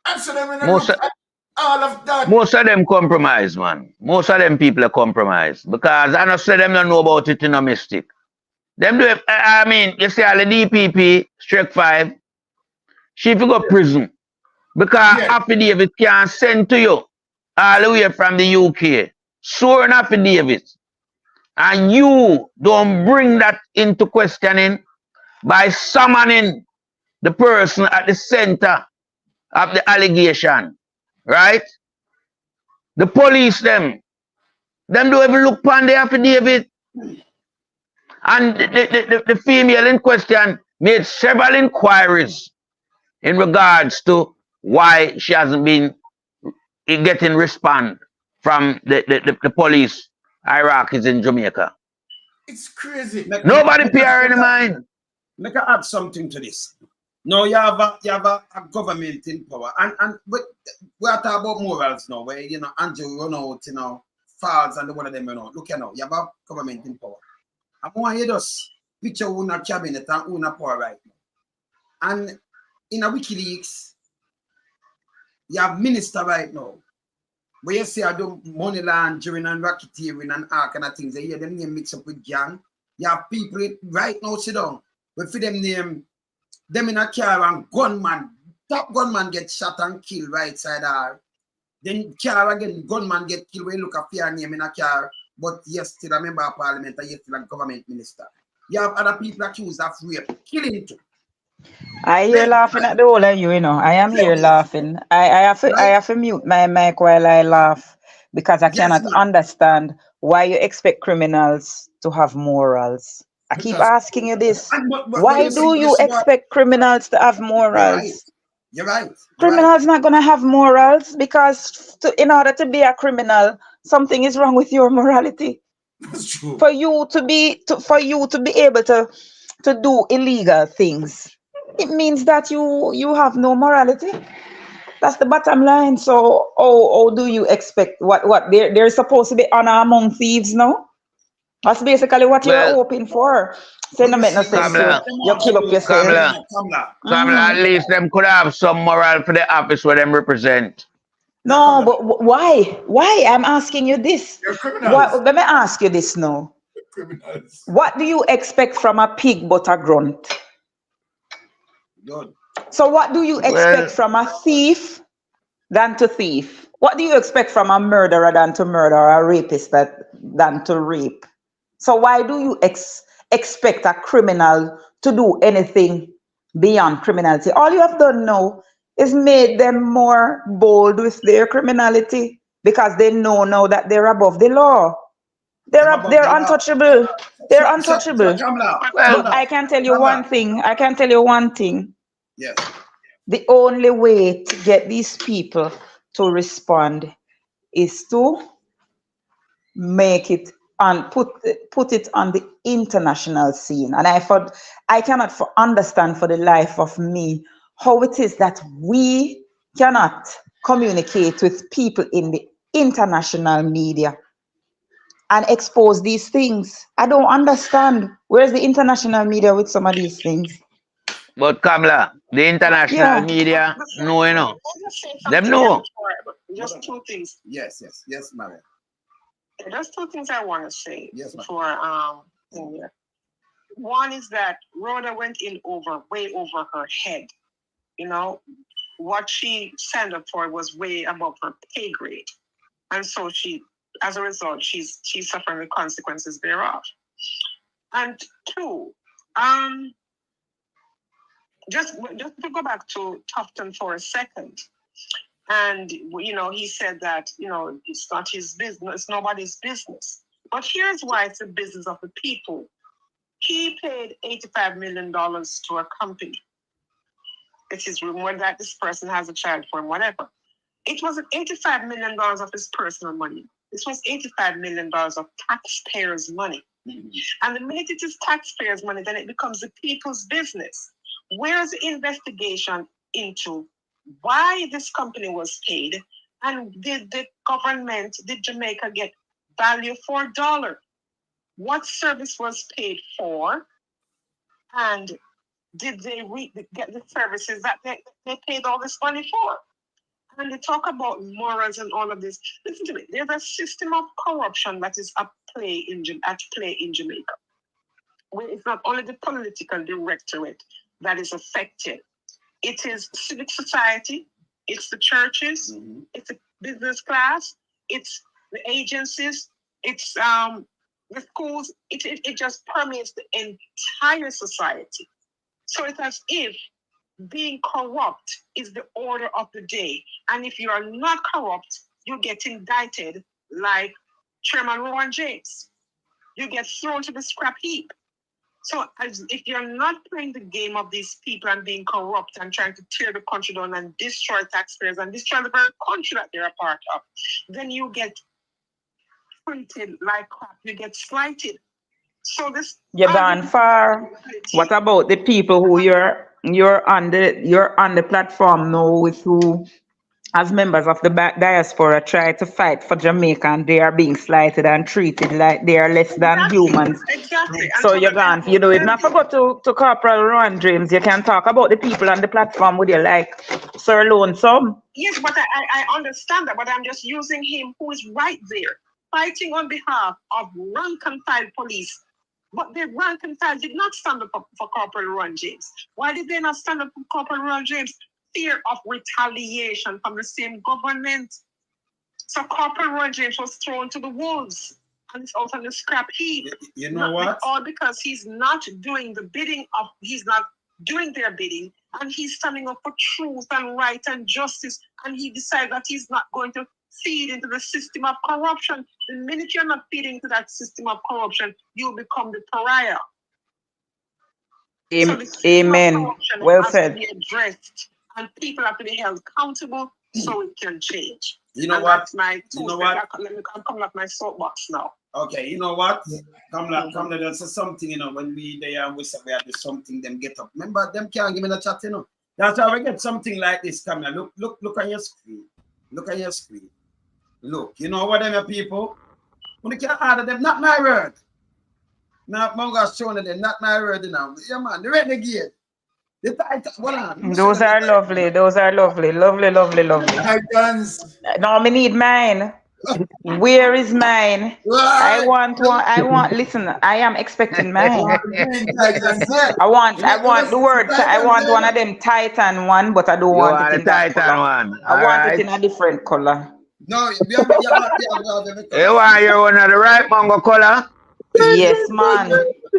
And so then when I look at all of that. Most of them compromise, man. Most of them people are compromised. Because I know say them don't know about it in a mistake. Them do it, I mean, you see all the DPP, Strike 5, she fi go prison. Because affidavit can't send to you all the way from the UK. Sworn affidavit. And you don't bring that into questioning by summoning the person at the center of the allegation. Right? The police them don't even look upon the affidavit. And the female in question made several inquiries in regards to why she hasn't been getting response from the police Iraqis in Jamaica. It's crazy. Nobody pay her any mind. Let me add something to this. Now you have a government in power, but we are talking about morals now, where you know Andrew run out, you know, Falls and the one of them, you know. Look, you know, you have a government in power. I want you just picture una cabinet and una power right now. And in a WikiLeaks, you have minister right now. Where you say I do money laundering and racketeering and all kind of things. You hear them name mix up with gang. You have people right now sit down. But for them name them in a car and gunman, top gunman get shot and killed right side her. Then car again, gunman get killed when you look at your name in a car. But yes, still a member of parliament and yes, still a government minister. You have other people accused of rape, killing too. I hear laughing at the whole of you, you know. I am here laughing. I have to mute my mic while I laugh because I cannot understand why you expect criminals to have morals. I keep asking you this. Why do you expect criminals to have morals? You're right. Criminals not gonna have morals because in order to be a criminal, something is wrong with your morality. That's true. For you to be able to do illegal things, it means that you have no morality. That's the bottom line. So how do you expect what there's supposed to be honor among thieves now? That's basically what you're hoping for. Say no make no sense. You kill up yourself. Kamala, at least them could have some moral for the office where them represent. No, but why? Why? I'm asking you this. Let me ask you this now. Criminals. What do you expect from a pig but a grunt? Good. So what do you expect from a thief than to thief? What do you expect from a murderer than to murder, or a rapist than to rape? So why do you expect a criminal to do anything beyond criminality? All you have done now is made them more bold with their criminality because they know now that they're above the law. They're untouchable. They're untouchable. But I can tell you one thing. Yes. The only way to get these people to respond is to make it and put it on the international scene. And I cannot understand for the life of me how it is that we cannot communicate with people in the international media and expose these things. I don't understand. Where's the international media with some of these things? But Kamala, the international media, no, you know. Them know. Just two things. Yes, Maria. Just two things I want to say for India. One is that Rhoda went in way over her head. You know, what she signed up for was way above her pay grade. And so as a result, she's suffering the consequences thereof. And two, just to go back to Tufton for a second. And, you know, he said that, you know, it's not his business, it's nobody's business. But here's why it's the business of the people. he paid $85 million to a company. It is rumored that this person has a child for him, whatever. It wasn't $85 million of his personal money. This was $85 million of taxpayers' money. And the minute it is taxpayers' money, then it becomes the people's business. Where's the investigation into why this company was paid? And did the government, did Jamaica get value for dollar? What service was paid for? And did they get the services that they paid all this money for? And they talk about morals and all of this. Listen to me. There's a system of corruption that is at play in Jamaica, where it's not only the political directorate that is affected. It is civic society, it's the churches, it's the business class, it's the agencies, it's the schools. It just permeates the entire society. So it's as if being corrupt is the order of the day. And if you are not corrupt, you get indicted like Chairman Rowan James. You get thrown to the scrap heap. So if you're not playing the game of these people and being corrupt and trying to tear the country down and destroy taxpayers and destroy the very country that they're a part of, then you get treated like crap. You get slighted. So this You're gone far. What about the people who you're on the platform now with who, as members of the diaspora, try to fight for Jamaica and they are being slighted and treated like they are less than humans? Exactly. So you're gone. You know, if not forgot to Corporal Rowan James, you can talk about the people on the platform with you, like Sir Lonesome. Yes, but I understand that, but I'm just using him who is right there, fighting on behalf of rank and file police. But the rank and file did not stand up for Corporal Rowan James. Why did they not stand up for Corporal Rowan James? Fear of retaliation from the same government. So Corporal Rowan James was thrown to the wolves and it's out on the scrap heap. You know what? All because he's not doing the bidding of, he's not doing their bidding, and he's standing up for truth and right and justice, and he decided that he's not going to feed into the system of corruption. The minute you're not feeding into that system of corruption, you become the pariah. Amen. Well said. To be addressed, and people have to be held accountable so it can change. You know what? I'm coming off my soapbox now. Okay, you know what? Come on, there's something, you know, when we there and we say we have to something, them get up. Remember, them can't give me the chat, you know. That's how we get something like this coming. Look on your screen. Look on your screen. Look, you know what them people? When you can't order them, not my word. Now, I'm going to show them, not my word, you know. Yeah, man, the renegade. The title, hold on. Those are lovely. Those are lovely. Lovely, lovely, lovely. No, I need mine. Where is mine? I want one. Listen, I am expecting mine. I want the word. I want one of them Titan one, but I don't want it in that color. I want it in a different color. No, you want your one of the right mango color? Yes, man.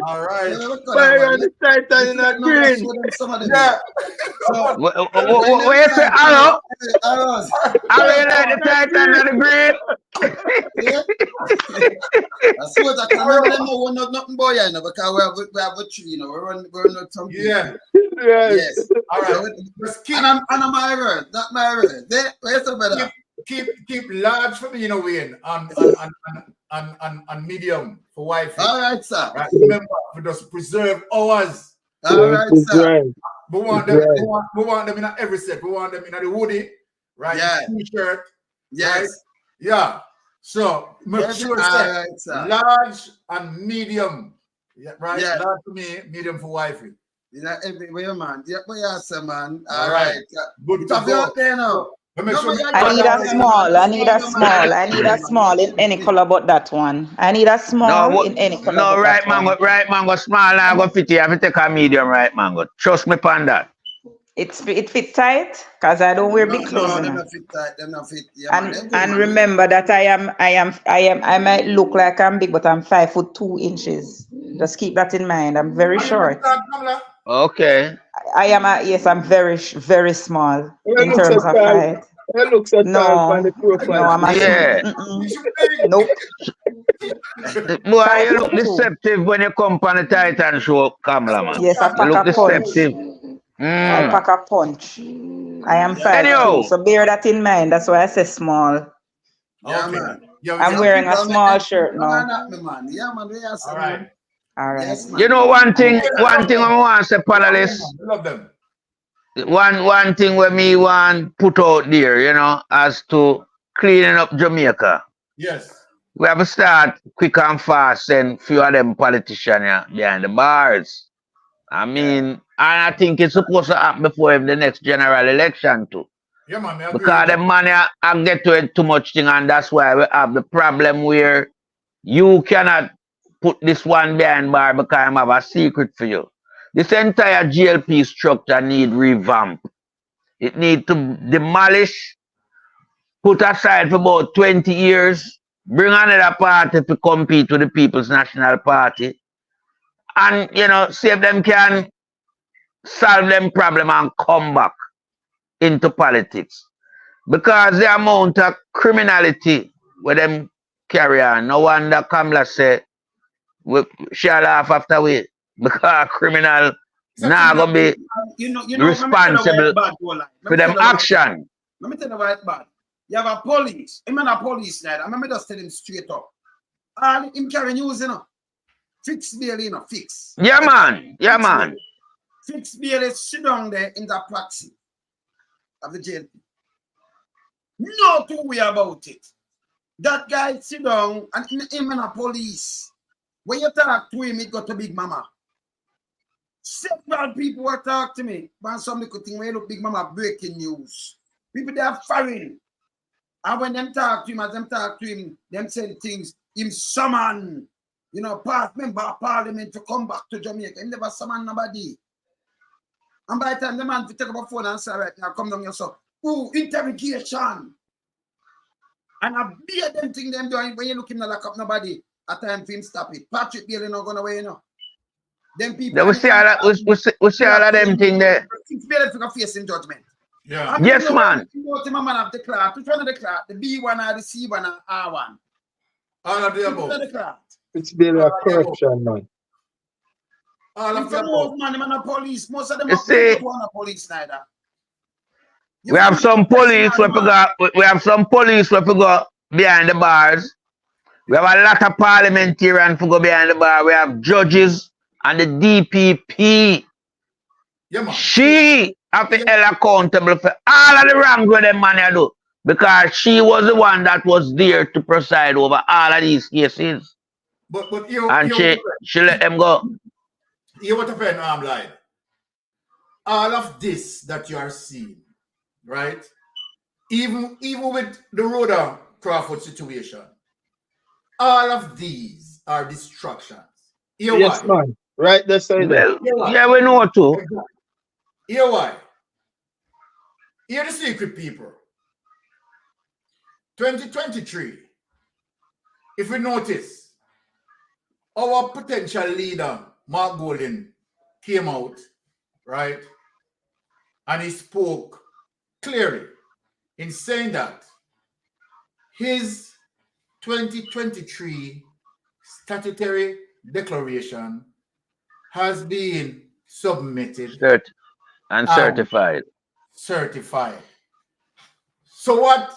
All right. Fire on the Titan in a green. Yeah. Where's the arrow? Arrow you like the Titan and the green? I suppose I can't remember nothing boy, you know, because we have a tree, you know, we're on something. Yeah. Yes. All right. And I'm my word, not my word. Where's the better? Keep large for me, you know, Wayne, on medium for Wi-Fi. All right, sir. Right? Remember, we just preserve ours. All right, sir. We want them in every set. We want them in the hoodie, right? Yeah. T-shirt. Yes. Right? Yeah. So make sure large and medium. Yeah, right? Yeah. Large for me, medium for Wi-Fi. You know, everywhere, man. Yeah, but yes, man. All right. Good to go. There now. I need a small. I need a small in any color but that one. I need a small in any color. No, right mango, small and go fit. You have to take a medium right mango. Trust me upon that. It fit tight because I don't wear big clothes. No, not fit tight. They're not fit. Yeah, and remember that I might look like I'm big, but I'm 5'2". Just keep that in mind. I'm very short. Okay. I'm very, very small in terms of height. It looks so tall on the profile. No, I'm yeah. Nope. Boy, Five you look foot two. deceptive when you come on the Titan show, Kamala, man. Yes, I You pack look a punch. deceptive. I Mm. pack a punch. I am 5'2", Anyhow, so bear that in mind. That's why I say small. Yeah, Okay. man. I'm wearing a small shirt now. Man. Yeah, man. We are All right. All right. Yes, man. you know one thing I want to say, I panelists. love them. One thing where me want put out there, you know, as to cleaning up Jamaica. Yes. We have to start quick and fast and few of them politicians behind the bars. I mean, and I think it's supposed to happen before the next general election too. Yeah, man. I agree Because with the that. money I get to it too much thing, and that's why we have the problem where you cannot put this one behind bar because I have a secret for you. This entire GLP structure need revamp. It need to demolish, put aside for about 20 years, bring another party to compete with the People's National Party, and you know, see if them can solve them problem and come back into politics. Because the amount of criminality where them carry on, no wonder Kamala say we shall laugh after we because criminal now gonna be responsible for them action. Let me tell you why it's bad. You have a police. I'm not a police lad. I'm just tell him straight up. All him carry news, you know. Fix bail, you know, fix. Yeah, man. Yeah, man. Fix bail is sit down there in the proxy of the jail. No two way about it. That guy sit down and him and a police. When you talk to him, it got to Big Mama. Several people will talk to me. But some little thing when you look Big Mama breaking news. People they are foreign. And when them talk to him, as them talk to him, them say things, him summon, you know, past member of parliament to come back to Jamaica. He never summon nobody. And by the time the man to take up a phone and say, right now, come down yourself. Ooh, interrogation. And I bear them thing them doing when you look him to lock up nobody. At time for him stop it. Patrick Bailey not going away, you know. Them people. We see all that, we see all of them thing there. It's Bailey for facing judgment. Yeah. Yes, man. You know the man of the class. Which one of the class? The B1 or the C1 or R1? All of the Which one of above. the class? It's been a corruption, man. All of If the you above. man, him and a police. Most of them You are see, one a police neither. we have some police where we have some police where we go behind the bars. We have a lot of parliamentarians who go behind the bar. We have judges and the DPP. Yeah, man. She have to be held accountable for all of the wrong with them man do. Because she was the one that was there to preside over all of these cases. But you And she let them go. You what happened, like all of this that you are seeing, right? Even with the Rhoda Crawford situation, all of these are distractions. Yes, Why? man. Right there, say that. Well, yeah, we know too. Hear why? Hear the secret, people. 2023, if we notice, our potential leader, Mark Golden, came out, right? And he spoke clearly in saying that his 2023 statutory declaration has been submitted and certified. Certified. So what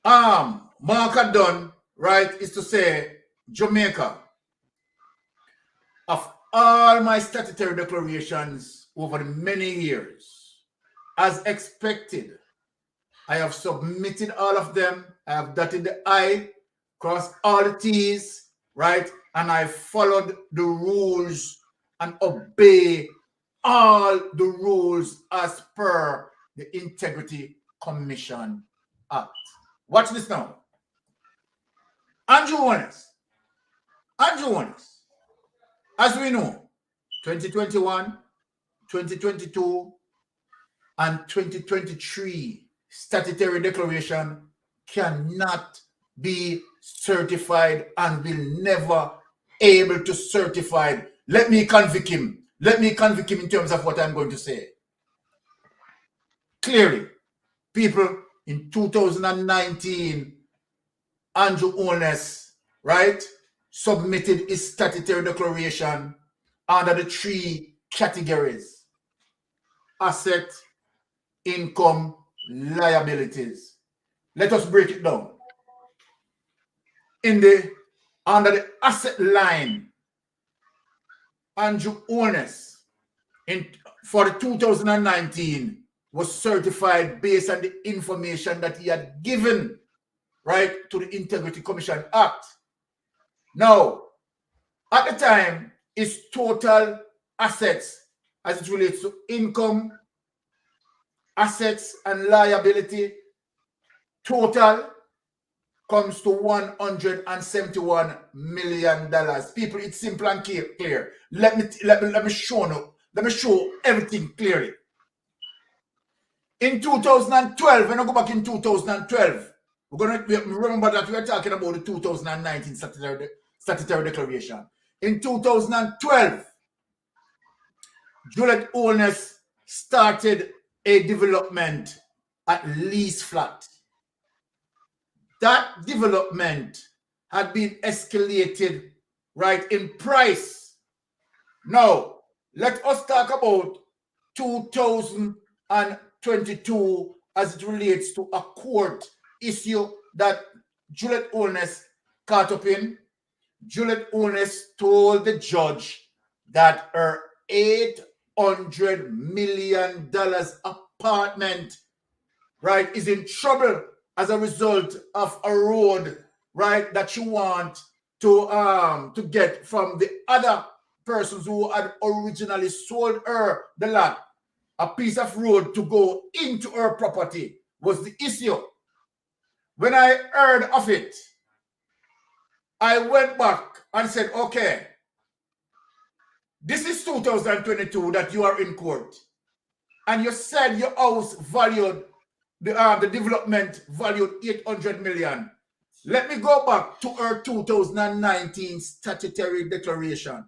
Mark had done, right, is to say, Jamaica, of all my statutory declarations over the many years, as expected, I have submitted all of them. I have dotted the I, crossed all the T's, right? And I followed the rules and obey all the rules as per the Integrity Commission Act. Watch this now. Andrew Holness, as we know, 2021, 2022, and 2023 statutory declaration cannot be certified and will never able to certify. Let me convict him. Let me convict him in terms of what I'm going to say. Clearly, people in 2019, Andrew Holness right, submitted his statutory declaration under the 3 categories: asset, income, liabilities. Let us break it down. Under the asset line, Andrew Holness for the 2019 was certified based on the information that he had given, right, to the Integrity Commission Act. Now, at the time, his total assets as it relates to income, assets, and liability total comes to $171 million. People, it's simple and clear. Let me show you. Let me show everything clearly. In 2012, when I go back in 2012, we're gonna remember that we are talking about the 2019 statutory declaration. In 2012, Juliet Holness started a development at Lease Flat. That development had been escalated, right, in price. Now, let us talk about 2022 as it relates to a court issue that Juliet Holness caught up in. Juliet Holness told the judge that her $800 million apartment, right, is in trouble as a result of a road, right, that she want to get from the other persons who had originally sold her the lot. A piece of road to go into her property was the issue. When I heard of it, I went back and said, okay, this is 2022 that you are in court. And you said your house valued, the development valued $800 million. Let me go back to her 2019 statutory declaration.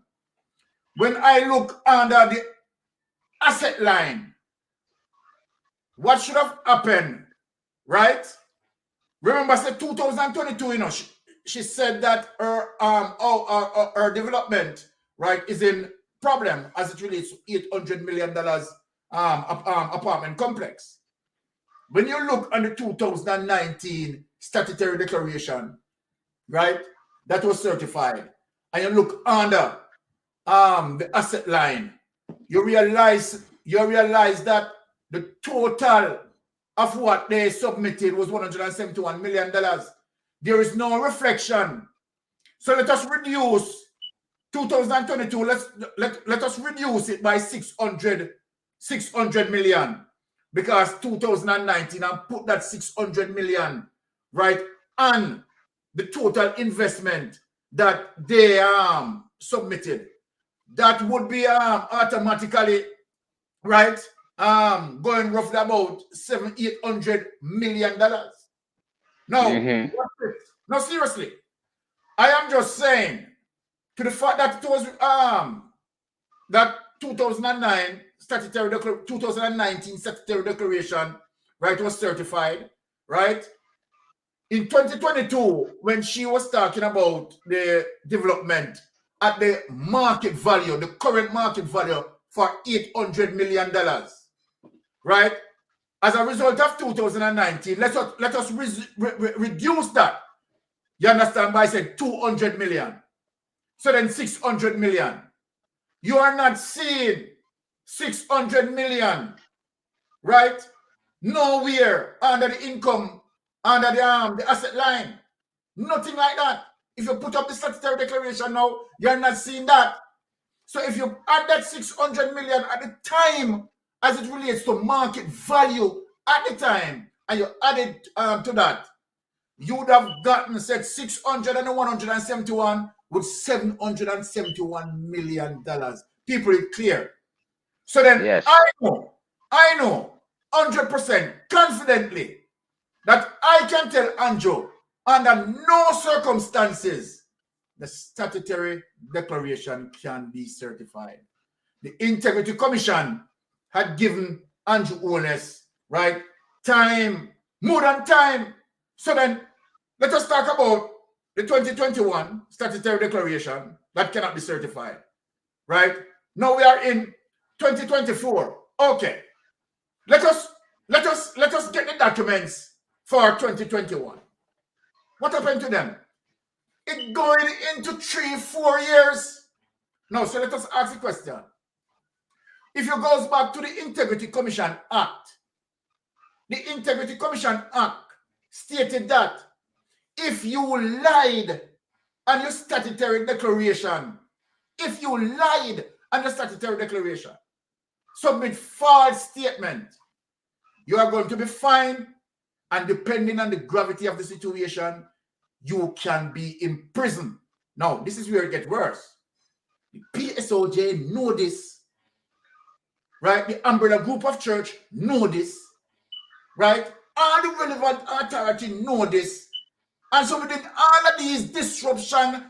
When I look under the asset line, what should have happened, right? Remember, I said 2022, you know, she said that her development, right, is in problem as it relates to $800 million apartment complex. When you look on the 2019 statutory declaration, right, that was certified, and you look under the asset line, you realize that the total of what they submitted was $171 million. There is no reflection. So let us reduce 2022. Let us reduce it by 600 million, because 2019 and put that 600 million right on the total investment that they submitted. That would be automatically right going roughly about $700-800 million. Now, no, seriously, I am just saying, to the fact that it was that 2019 statutory declaration, right, was certified, right? In 2022, when she was talking about the development at the market value, the current market value for $800 million, right? As a result of 2019, let us reduce that. You understand? By saying 200 million. So then 600 million. You are not seeing 600 million, right? Nowhere under the income, under the asset line. Nothing like that. If you put up the statutory declaration now, you're not seeing that. So if you add that 600 million at the time, as it relates to market value at the time, and you add it to that, you would have gotten, said 600 and 171 with $771 million. People, it's clear. So then yes. I know 100% confidently that I can tell Andrew under no circumstances the statutory declaration can be certified. The Integrity Commission had given Andrew Holness, right, time, more than time. So then let us talk about the 2021 statutory declaration that cannot be certified, right? Now we are in 2024. Okay, let us get the documents for 2021. What happened to them? It going into 3-4 years. No, so let us ask the question. If you goes back to the Integrity Commission Act, the Integrity Commission Act stated that if you lied on your statutory declaration, submit false statement, you are going to be fined, and depending on the gravity of the situation, you can be in prison. Now, this is where it gets worse. The PSOJ know this, right? The umbrella group of church know this, right? All the relevant authority know this. And so within all of these disruption,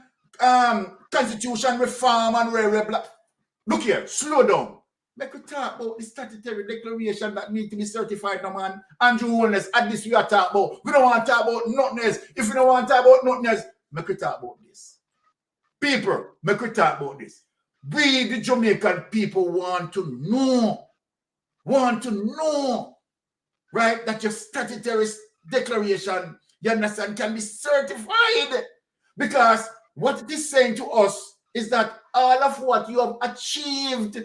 constitution reform and blah. Look here, slow down. Make we talk about the statutory declaration that need to be certified now, man. Andrew Holness, at this we are talking about. We don't want to talk about nothing else. If we don't want to talk about nothing else, make we talk about this. People, make we talk about this. We, the Jamaican people, want to know, right, that your statutory declaration, you understand, can be certified. Because what it is saying to us is that all of what you have achieved,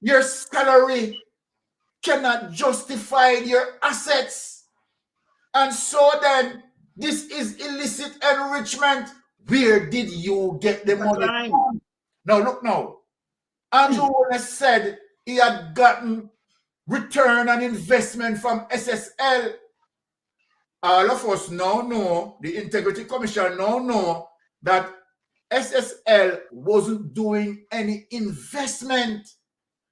your salary cannot justify your assets. And so then, this is illicit enrichment. Where did you get the money from? Now, look now. Andrew Holness said he had gotten return on investment from SSL. All of us now know, the Integrity Commission now know that SSL wasn't doing any investment.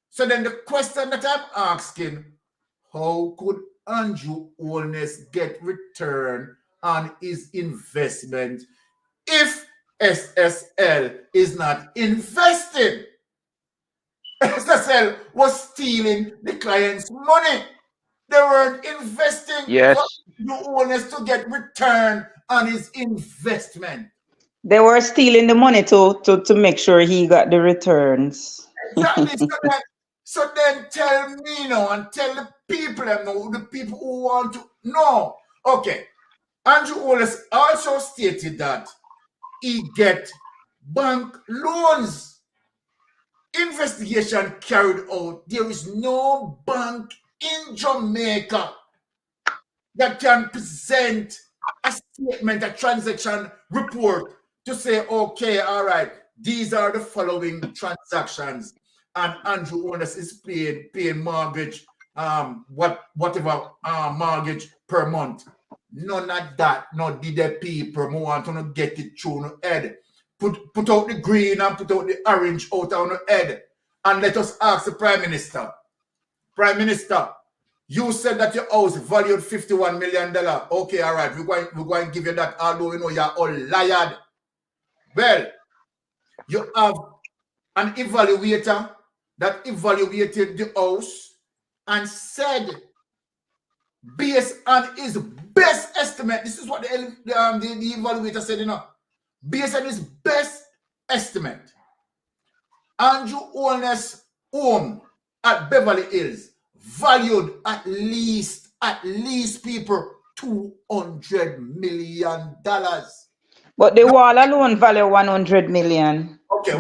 So then the question that I'm asking, how could Andrew Holness get return on his investment if SSL is not investing? SSL was stealing the client's money. They weren't investing. Yes. For Andrew Holness to get return on his investment. They were stealing the money to make sure he got the returns. Exactly. So then tell me now and tell the people the people who want to know. Okay. Andrew Holness also stated that he get bank loans. Investigation carried out. There is no bank in Jamaica that can present a statement, a transaction report to say, okay, all right, these are the following transactions. And Andrew Holness is paying mortgage, whatever mortgage per month. None of that. No, did the people who want to get it through no head. Put out the green and put out the orange out on the head. And let us ask the Prime Minister. Prime Minister, you said that your house valued $51 million. Okay, all right, we're going to give you that, although you know you're all lied. Well, you have an evaluator that evaluated the house and said, based on his best estimate, this is what the evaluator said, you know, based on his best estimate, Andrew Holness' home at Beverly Hills valued at least people $200 million. But the wall alone value 100 million. Okay,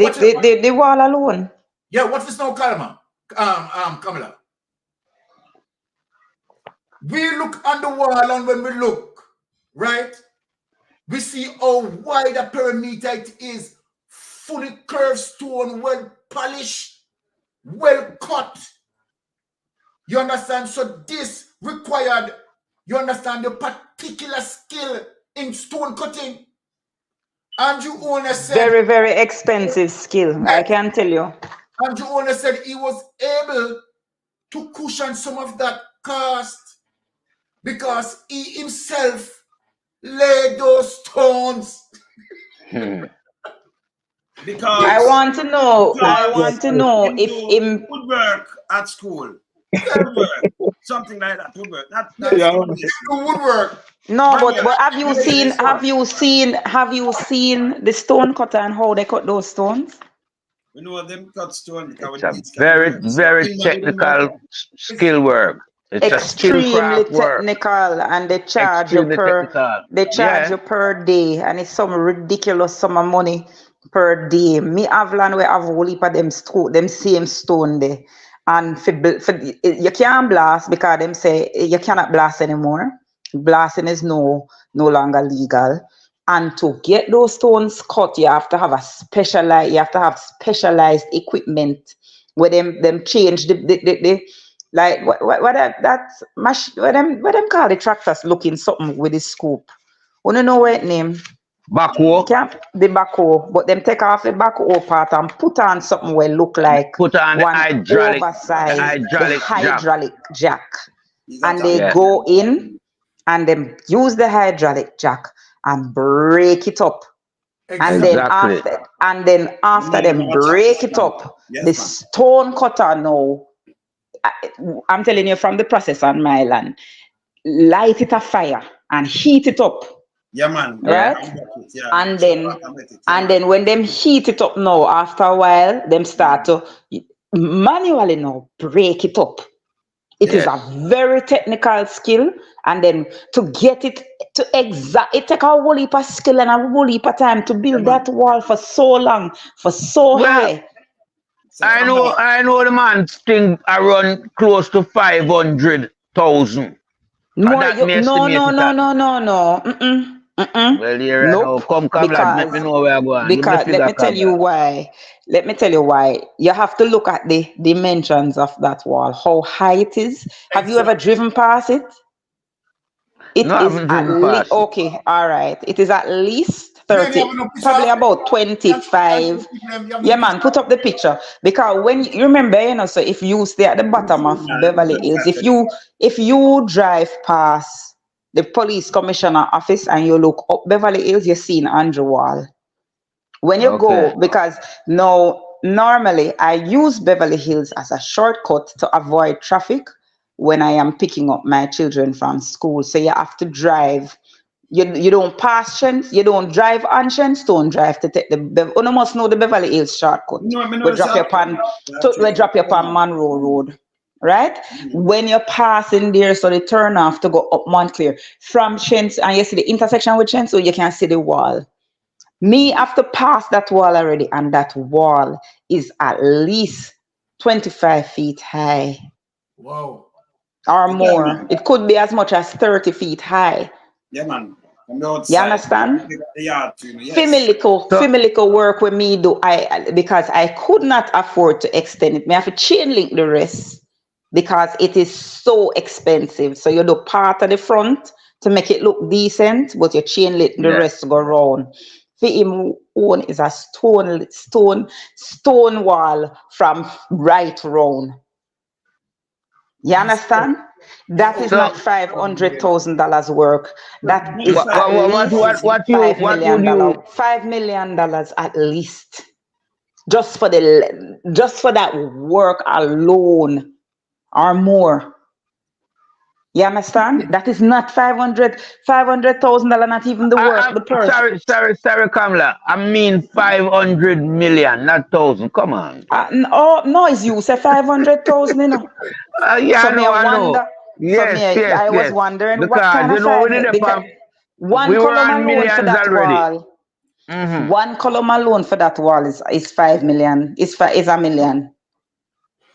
the wall alone. Yeah, what's this now, Kalma? Kamala. We look on the wall, and when we look, right, we see how wide a perimeter it is, fully curved stone, well polished, well cut. You understand? So this required, you understand, the particular skill in stone cutting. Andrew Holness said, very, very expensive skill, I can tell you. Andrew Holness said he was able to cushion some of that cost because he himself laid those stones. Because I want to know if him woodwork at school. Something like that. Woodwork. Woodwork. No, Bring it. but have you Bring it seen this one. have you seen the stone cutter and how they cut those stones? We know them cut stone because we It's do a this kind of very, work. So very in my room, technical skill work. It's a skill Extremely craft work. technical, and they charge you Extremely per technical. you per day, and it's some ridiculous sum of money per day. Me Avlan we have a whole heap of them same stone there, and for you can't blast because them say you cannot blast anymore. Blasting is no longer legal. And to get those stones cut, you have to have specialized equipment where them change the like what them call the tractors looking something with the scoop. Wanna know what it name? Backhoe. The backhoe, but them take off the backhoe part and put on something where look like Put on the one oversized hydraulic jack. And they go in and then use the hydraulic jack and break it up. And then after them break it up, the stone cutter now, I'm telling you from the process on my land, light it a fire and heat it up. Yeah, man. Right? Yeah. And then when them heat it up now, after a while, them start to manually now break it up. It is a very technical skill, and then to get it to it take a whole heap of skill and a whole heap of time to build that wall for so long, for so high. I know the man thing around close to 500,000. No. Well, here nope. Come, let me know where I'm going. Because let me tell you why. Let me tell you why. You have to look at the dimensions of that wall, how high it is. Have you ever driven past it? It is at least okay. All right. It is at least 30, probably about 25. Yeah, man. Put up the picture because when you remember, so if you stay at the bottom of Beverly Hills, if you drive past the police commissioner office and you look up Beverly Hills, you're seeing Andrew Wall. When you go, because now normally I use Beverly Hills as a shortcut to avoid traffic when I am picking up my children from school. So you have to drive. You don't pass Shens, you don't drive on Shenstone Drive to take you must know the Beverly Hills shortcut. We drop you upon Monroe Road. Right? When you're passing there, so they turn off to go up Montclair from Shens, and you see the intersection with Shens, so you can see the wall. Me have to pass that wall already, and that wall is at least 25 feet high. Wow. Or more. It could be as much as 30 feet high. Yeah, man. You understand? Femilical work with me do because I could not afford to extend it. I have to chain link the rest because it is so expensive. So you do part of the front to make it look decent, but you chain link the rest to go round. For him own is a stone wall from right round. You understand? That is not $500,000 work. That is $5 million at least. Just for that work alone or more. You understand? That is not $500,000, not even the work. The person. Sorry, Kamala. I mean 500 million, not thousand. Come on. No, it's you say 500,000, you know. Yeah, so I know. Yes. I was wondering because, what kind of one column alone for that wall. One column alone for that wall is 5 million. Is $1 million.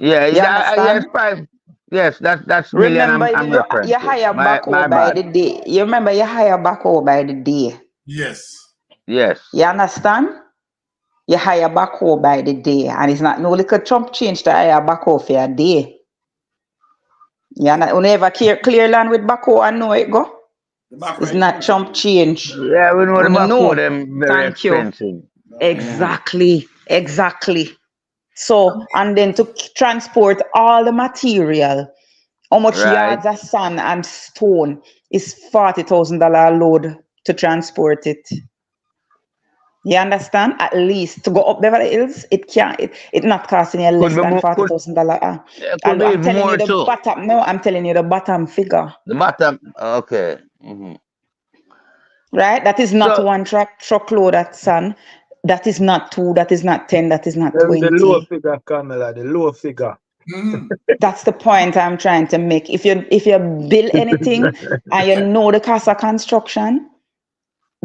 Yeah, yes, 5. Yes, that's million. Remember, you hire backhoe by the day. You remember you hire backhoe by the day. Yes. You understand? You hire backhoe by the day, and it's not no little chump change to hire backhoe for a day. You never clear land with backhoe and know it go. It's not chump change. Yeah, we know the backhoe them very expensive. Exactly. So, and then to transport all the material, how much yards of sand and stone is $40,000 load to transport it. You understand? At least to go up Beverly Hills, it not costing you less than $40,000. I'm telling you the bottom. No, I'm telling you the bottom figure. The bottom. Okay. Right? That is not So, one truckload at Sun. That is not 2, that is not 10, that is not The low 20. figure, Camilla, the low figure. That's the point I'm trying to make. If you build anything and you know the cost of construction,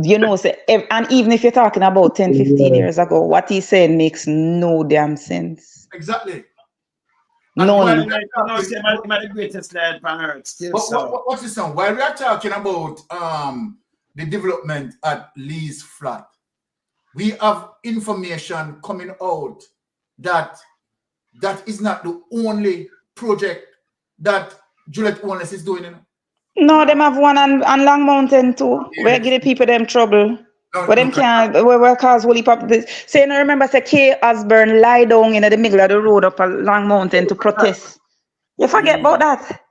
you know, and even if you're talking about 10, 15 years ago, what he's saying makes no damn sense. Exactly. None. The greatest land on earth still. What's this song? While we are talking about the development at Lee's flat, we have information coming out that is not the only project that Juliet Holness is doing. No, them have one on Long Mountain too. Yeah. Where give the people them trouble. But them can't, where cause holy pop this. Say, no, remember, say, Kay Osborne lie down in the middle of the road up a Long Mountain to protest. You forget about that.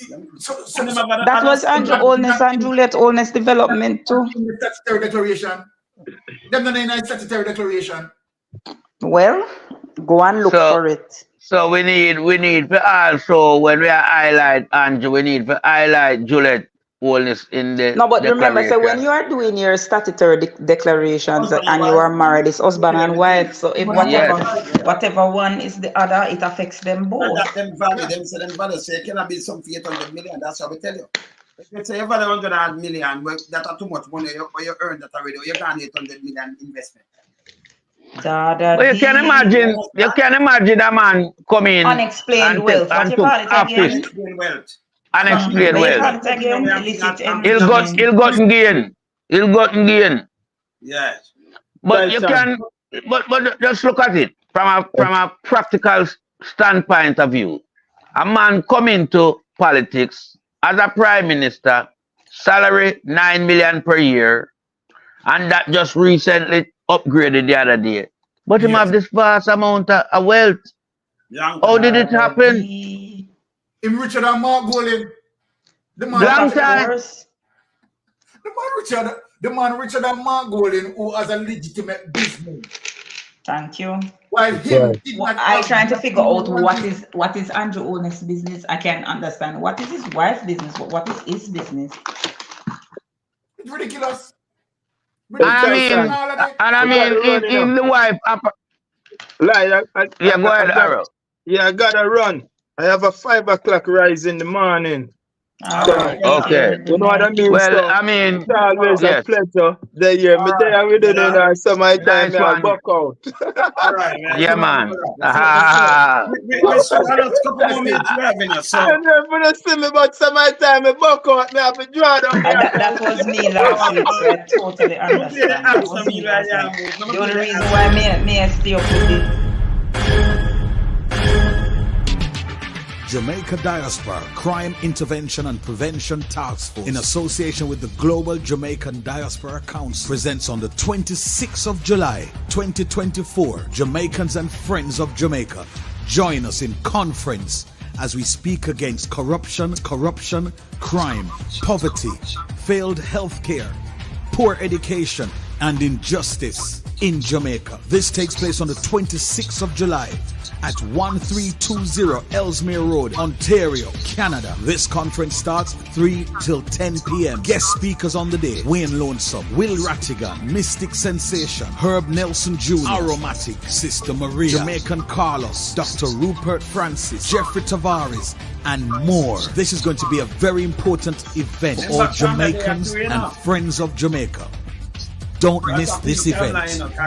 That was Andrew Holness and Juliet Holness development too. In the statutory declaration. Them not in the statutory declaration. Well, go and look for it. So we need to also, when we highlight Andrew, we need to highlight Juliet Holness in the No, but remember, so when you are doing your statutory declarations and you are married, it's husband and wife. So if whatever one is the other, it affects them both. Them value, so you cannot build something 800 million. That's what we tell you. Let's say you value 100 million, but that are too much money, you earn that already. You can't 800 million investment. Well, you can imagine a man coming unexplained wealth. What you call it again? Unexplained wealth. He'll gotten gain. Yes. But you can, but just look at it from a practical standpoint of view. A man coming to politics as a prime minister, salary 9 million per year, and that just recently upgraded the other day. But him have this vast amount of wealth. How did it happen? Him richer than Mark Golding. Long time. The man richer than Mark Golding, who has a legitimate business. Thank you. While him, I'm trying to figure out what is Andrew Holness' business. I can't understand. What is his wife's business? What is his business? It's ridiculous. I mean, if the wife. Yeah, go ahead, Arrow. Yeah, I gotta run. I have a 5 o'clock rise in the morning. Okay. You know what I mean? Well, so I mean, it's always a pleasure. The year me there with it in summertime, I buck out. All right, man. Yeah, man. And then when you see me about summertime, I buck out, I have to draw down. That was me last week, so I totally understand. That was me last week. The only reason why me I stay up with it. Jamaica Diaspora Crime Intervention and Prevention Task Force, in association with the Global Jamaican Diaspora Council, presents on the 26th of July 2024 Jamaicans and Friends of Jamaica. Join us in conference as we speak against corruption, crime, poverty, failed healthcare, poor education, and injustice in Jamaica. This takes place on the 26th of July at 1320 Ellesmere Road, Ontario, Canada. This conference starts 3 till 10 p.m. Guest speakers on the day: Wayne Lonesome, Will Rattigan, Mystic Sensation, Herb Nelson Jr., Aromatic, Sister Maria, Jamaican Carlos, Dr. Rupert Francis, Jeffrey Tavares, and more. This is going to be a very important event for Jamaicans and friends of Jamaica. Don't miss this event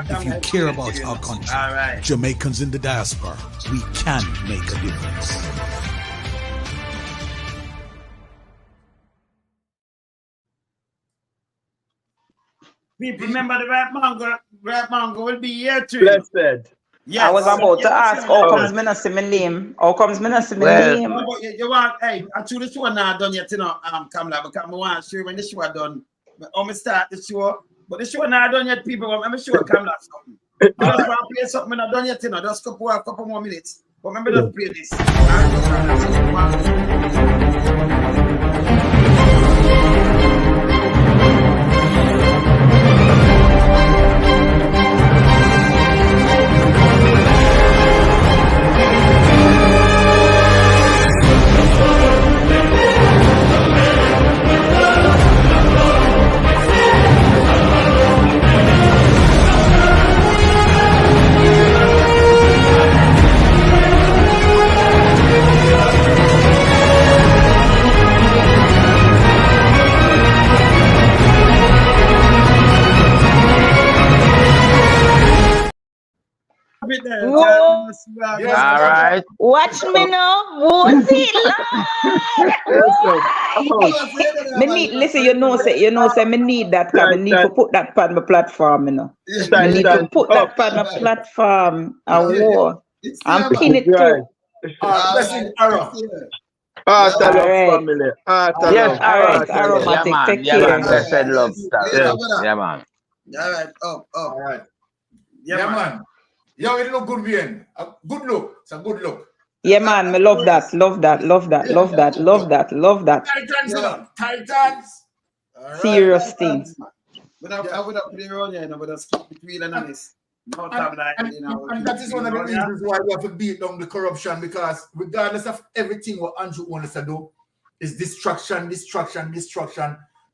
if you care about our country. Jamaicans in the diaspora, we can make a difference. People remember the Rap Mango will be here too. Blessed. Yes. I was about to ask, how comes me not see my name? How comes me not see my name? You want, hey, actually the show not done yet, you know, Kamala, because I want to show when the show done. I'm going to start the show. But the show not done yet, people. I'm sure come last something. I just want to play something not done yet, you know. Just a couple more minutes. But remember, just play this. Oh, Yes, All right. watch me now. Won't it, Lord? Me need, listen, you know, say, me need that, cause me need to put that on my platform, you know. Me need to put that on my platform. A war. And pin it too. blessing Arrow. Heart All love right. family. Heart Yes, love. All right, Heart love. Yeah, Aromatic, man. take Yeah, man. care. Blessed love. Yes. Yeah, man. All right, up. All right. Yeah, Yeah, man. man. Yo, it look good, bien. A good look. It's a good look. Yeah, man, me love that, love that, love that, love that, love that, love that. Titans, you know. Titans. All right. Serious thing. I would have played around here, but that's keep it real and honest. No time like And, you know. and that is one of the reasons why we have to beat down the corruption, because regardless of everything what Andrew wants to do, is distraction.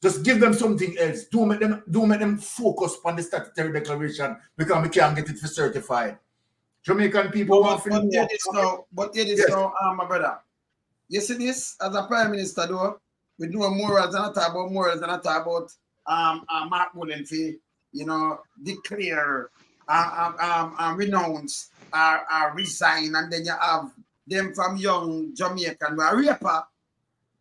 Just give them something else. Do make them focus on the statutory declaration, because we can't get it for certified. Jamaican people want to know. But hear this now, my brother. You see this as a prime minister though, we do morals and not talk about morals and not talk about Mark Mullen fee, you know, declare renounce resign, and then you have them from young Jamaican who are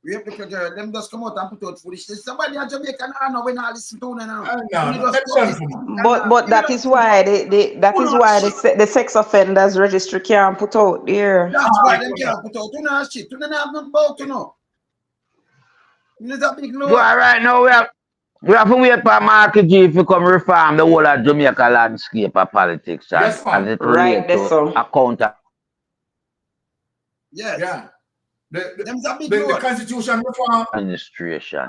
rape the girl, them just come out and put out foolishness. Somebody in Jamaican I know when I listen to them now. But that is why the sex offenders registry can't put out there. That's why them can't put out. You know shit. You don't have nothing about, you know. It's a big load. Well, right now we have to wait for Mark G to come reform the whole of Jamaica landscape of politics as it relates to account. Yes. Yeah. The constitution reform administration.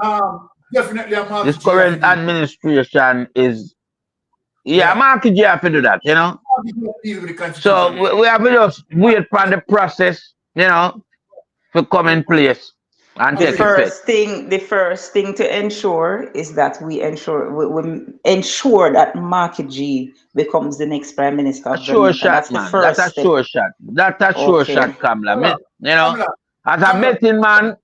Definitely a Mark This G current administration is Mark G have to do that, you know. So we have to just wait for the process, you know, to come in place and take effect. The first thing to ensure is that we ensure that Mark G becomes the next Prime Minister of Sure Jamaica. shot, That's man. the first That's a step. sure shot. That's a sure shot, Kamala. You know, as a betting man,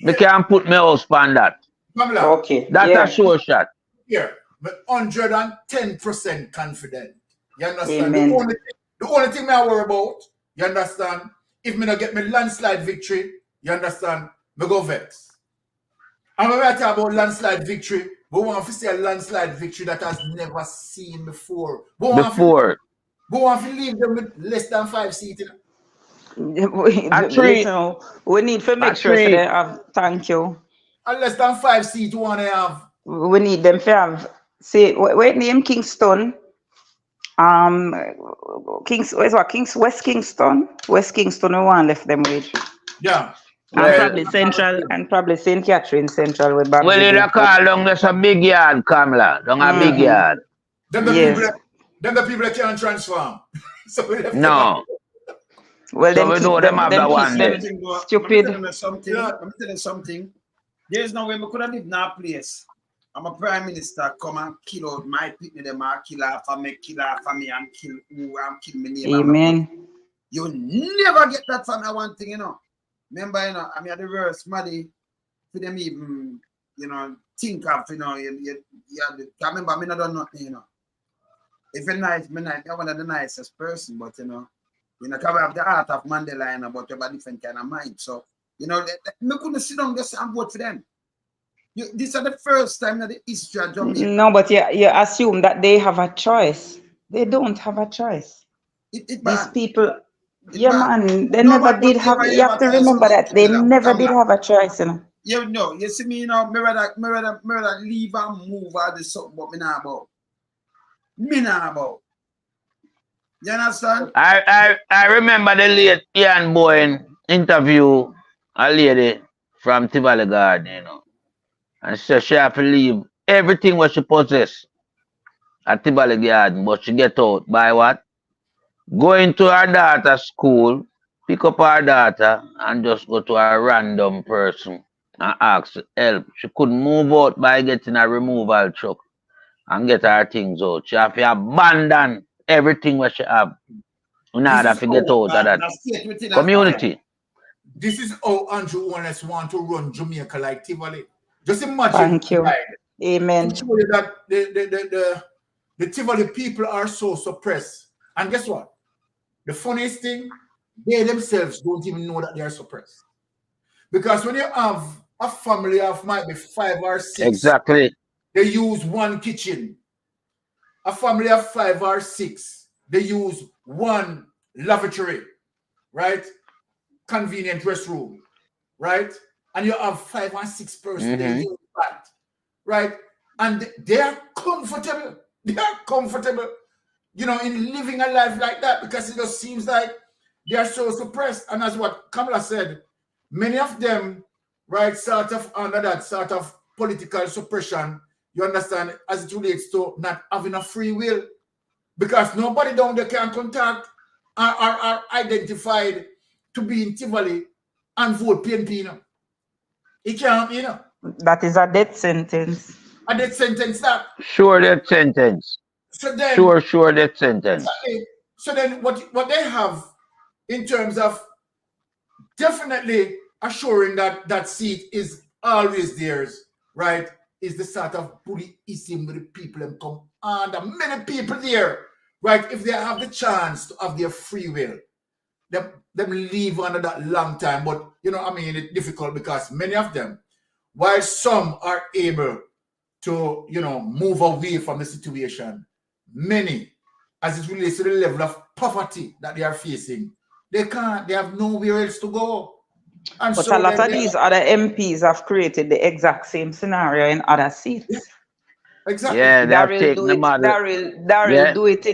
we can't put my house on that. Okay. That's a sure shot. Yeah, but 110% confident. You understand? Amen. The only thing I worry about, you understand? If me not get me landslide victory, you understand? Me go vex. And when I talk about landslide victory, we want to see a landslide victory that has never seen before. We want to leave them with less than 5 seats. Listen, we need to make sure they have. Thank you. And less than 5 seats, we want to have. We need them to have. See, wait, name Kingston. West Kingston. West Kingston, we want left them with. Yeah. And probably Central, and probably St. Catherine Central with Babs. Well, you call down there's a big yard, Kamala. Down a big yard. Them the people that can't transform. So we left no. Well, so we know them have that one stupid. Let me tell you something. There's no way we could have lived in our place. I'm a prime minister, come and kill out my people, them and kill off for me, and kill who and kill me name. Amen. You never get that from me one thing, you know. Remember, you know, I mean, the worst money for them even, you know, think of, you know, remember, I don't know nothing, you know. If you're nice, I'm one of the nicest person, but, you know, I have the heart of Mandela, you know, but you have a different kind of mind. So, you know, I couldn't sit down just and vote for them. This is the first time in the history of Jamaica. No, but you assume that they have a choice. They don't have a choice. These people, man, they never did have. You have to remember that they never did have a choice, you know. You know, you see me, you know, me rather leave and move out the something, but me not about. Me not about. You understand? I remember the late Ian Boyne interview a lady from Tivoli Garden, you know. And she have to leave everything what she possess at Tivoli Garden, but she get out by what? Going to her daughter's school, pick up her daughter, and just go to a random person and ask for help. She couldn't move out by getting a removal truck and get her things out. She have to abandon everything what she have in order to get out of that community. This is how Andrew Holness want to run Jamaica like Tivoli. Just imagine. Thank you. Amen. To show you that the Tivoli people are so suppressed. And guess what? The funniest thing, they themselves don't even know that they are suppressed. Because when you have a family of might be 5 or 6, Exactly. they use one kitchen. A family of 5 or 6, they use one lavatory, right? Convenient restroom, right? And you have 5 or 6 persons, they use that, right? And they are comfortable. They are comfortable, you know, in living a life like that because it just seems like they are so suppressed. And as what Kamala said, many of them, right, sort of under that sort of political suppression, you understand, as it relates to not having a free will. Because nobody down there can contact or are identified to be in Tivoli and vote PNP, you know. It can't, you know. That is a death sentence. A death sentence that. Sure death sentence. So then, Sure death sentence. exactly. So then what they have in terms of definitely assuring that that seat is always theirs, right, is the sort of bullyism with the people and come under many people there, right, if they have the chance to have their free will, them live under that long time. But, you know, I mean, it's difficult because many of them, while some are able to, you know, move away from the situation, many, as it relates to the level of poverty that they are facing, they can't, they have nowhere else to go. And But so a lot of these other MPs have created the exact same scenario in other seats. Yeah, exactly. Yeah, they have Daryl taken do the it. model. Daryl do it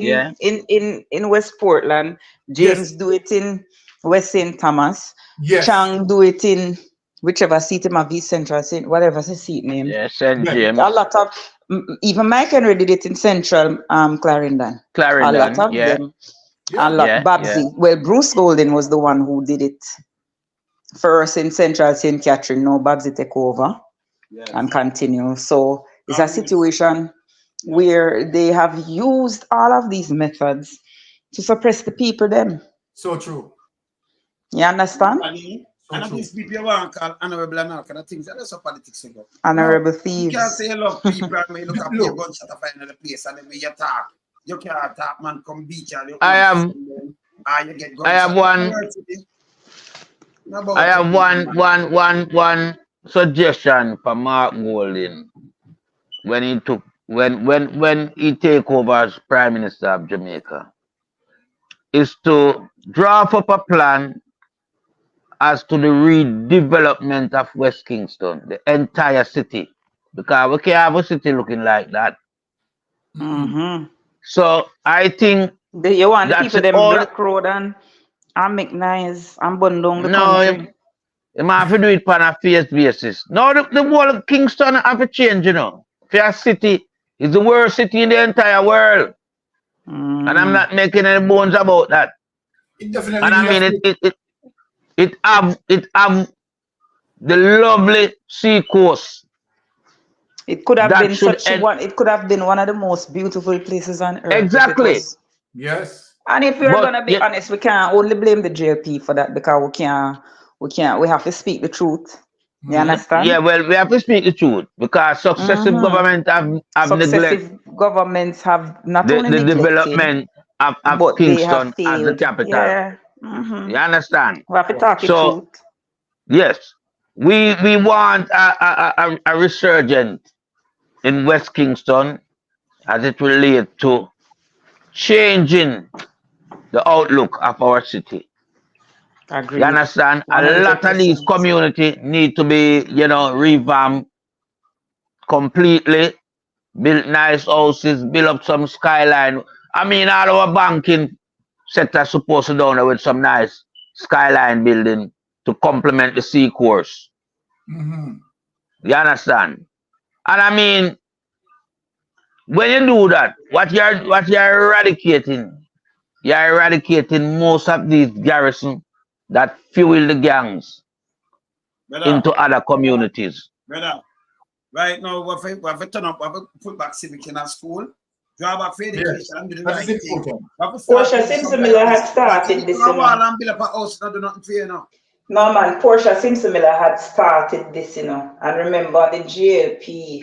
in West Portland. James do it in West St. Thomas. Yes. Chang do it in whichever seat him have, East Central, whatever the seat name. Yeah, St. James. A lot of even Mike Henry did it in Central Clarendon. A lot of them. A lot. Babsy. Well, Bruce Golden was the one who did it first in Central St. Catherine. Now Babsy take over and continue. So it's a situation where they have used all of these methods to suppress the people them. So true. You understand? And these people you want to call honorable and all kind of things, that's a politics ago. Honorable thieves. You can't say you love people and when you look up your gunshot to find another place and then when you talk, you can't talk, man, come beat you. I have one suggestion for Mark Golding when he take over as Prime Minister of Jamaica, is to draft up a plan as to the redevelopment of West Kingston, the entire city, because we can't have a city looking like that. So I think you want the people them Black Road and McNice and burn down the country. You might have to do it on a phase basis. No, the whole of Kingston have to change, you know. Fair City is the worst city in the entire world. And I'm not making any bones about that. It definitely and I mean it have the lovely sea coast. It could have been it could have been one of the most beautiful places on earth. Exactly. Yes. And if we're gonna be honest, we can't only blame the JLP for that because we have to speak the truth. You understand? Yeah, well, we have to speak the truth because successive governments have neglected. Governments have not only the development of Kingston as the capital. Yeah. You understand? We have to talk the truth. Yes, we want a resurgence in West Kingston as it relates to changing the outlook of our city. Agreed. You understand? 100%. A lot of these communities need to be, revamped completely, build nice houses, build up some skyline. I mean, all our banking sector is supposed to do down there with some nice skyline building to complement the sea course. You understand? And I mean, when you do that, what you're eradicating most of these garrisons that fuel the gangs into other communities. Brother, right now, we have to turn up, we have to put back civic in our school, draw back for education and do the right thing. Portia Simpson-Miller had started this. No man, Portia Simpson-Miller had started this, and remember the GLP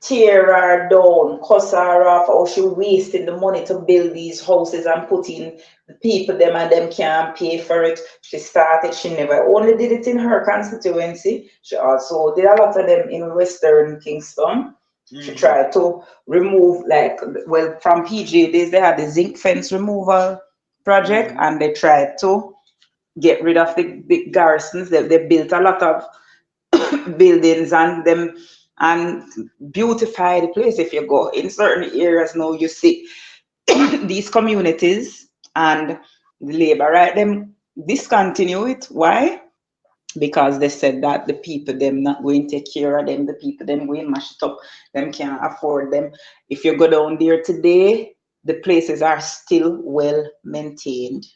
tear her down, cuss her off, how she wasting the money to build these houses and put in the people them and them can't pay for it. She never only did it in her constituency, she also did a lot of them in Western Kingston. She tried to remove, like, well, from PG days, they had the zinc fence removal project, and they tried to get rid of the big garrisons. They built a lot of buildings and beautify the place. If you go in certain areas now, you see these communities and the labor, right? Them discontinue it. Why? Because they said that the people them not going to take care of them, the people them going mash it up, them can't afford them. If you go down there today, the places are still well maintained.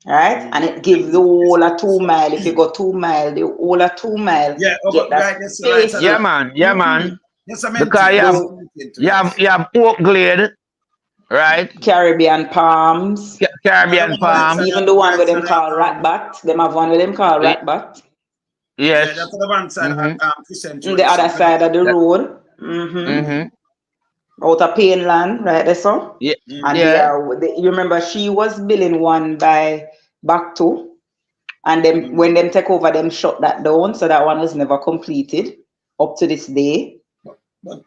Right? And it gives the whole a 2 mile. If you go 2 mile, the whole a 2 mile. Yeah, get that right, that's right. space. Yeah, man. Yeah, man. Yes, I Because you have Oak Glade, right? Caribbean Palms. Caribbean Palms. Even the one where them call Ratbat. Them have one where them call Ratbat. Yes. Yeah, that's the one side of the other side of the road. Out of Painland, right there, so. Yeah. And you remember she was building one by back to, and then when them take over, them shut that down, so that one was never completed up to this day. But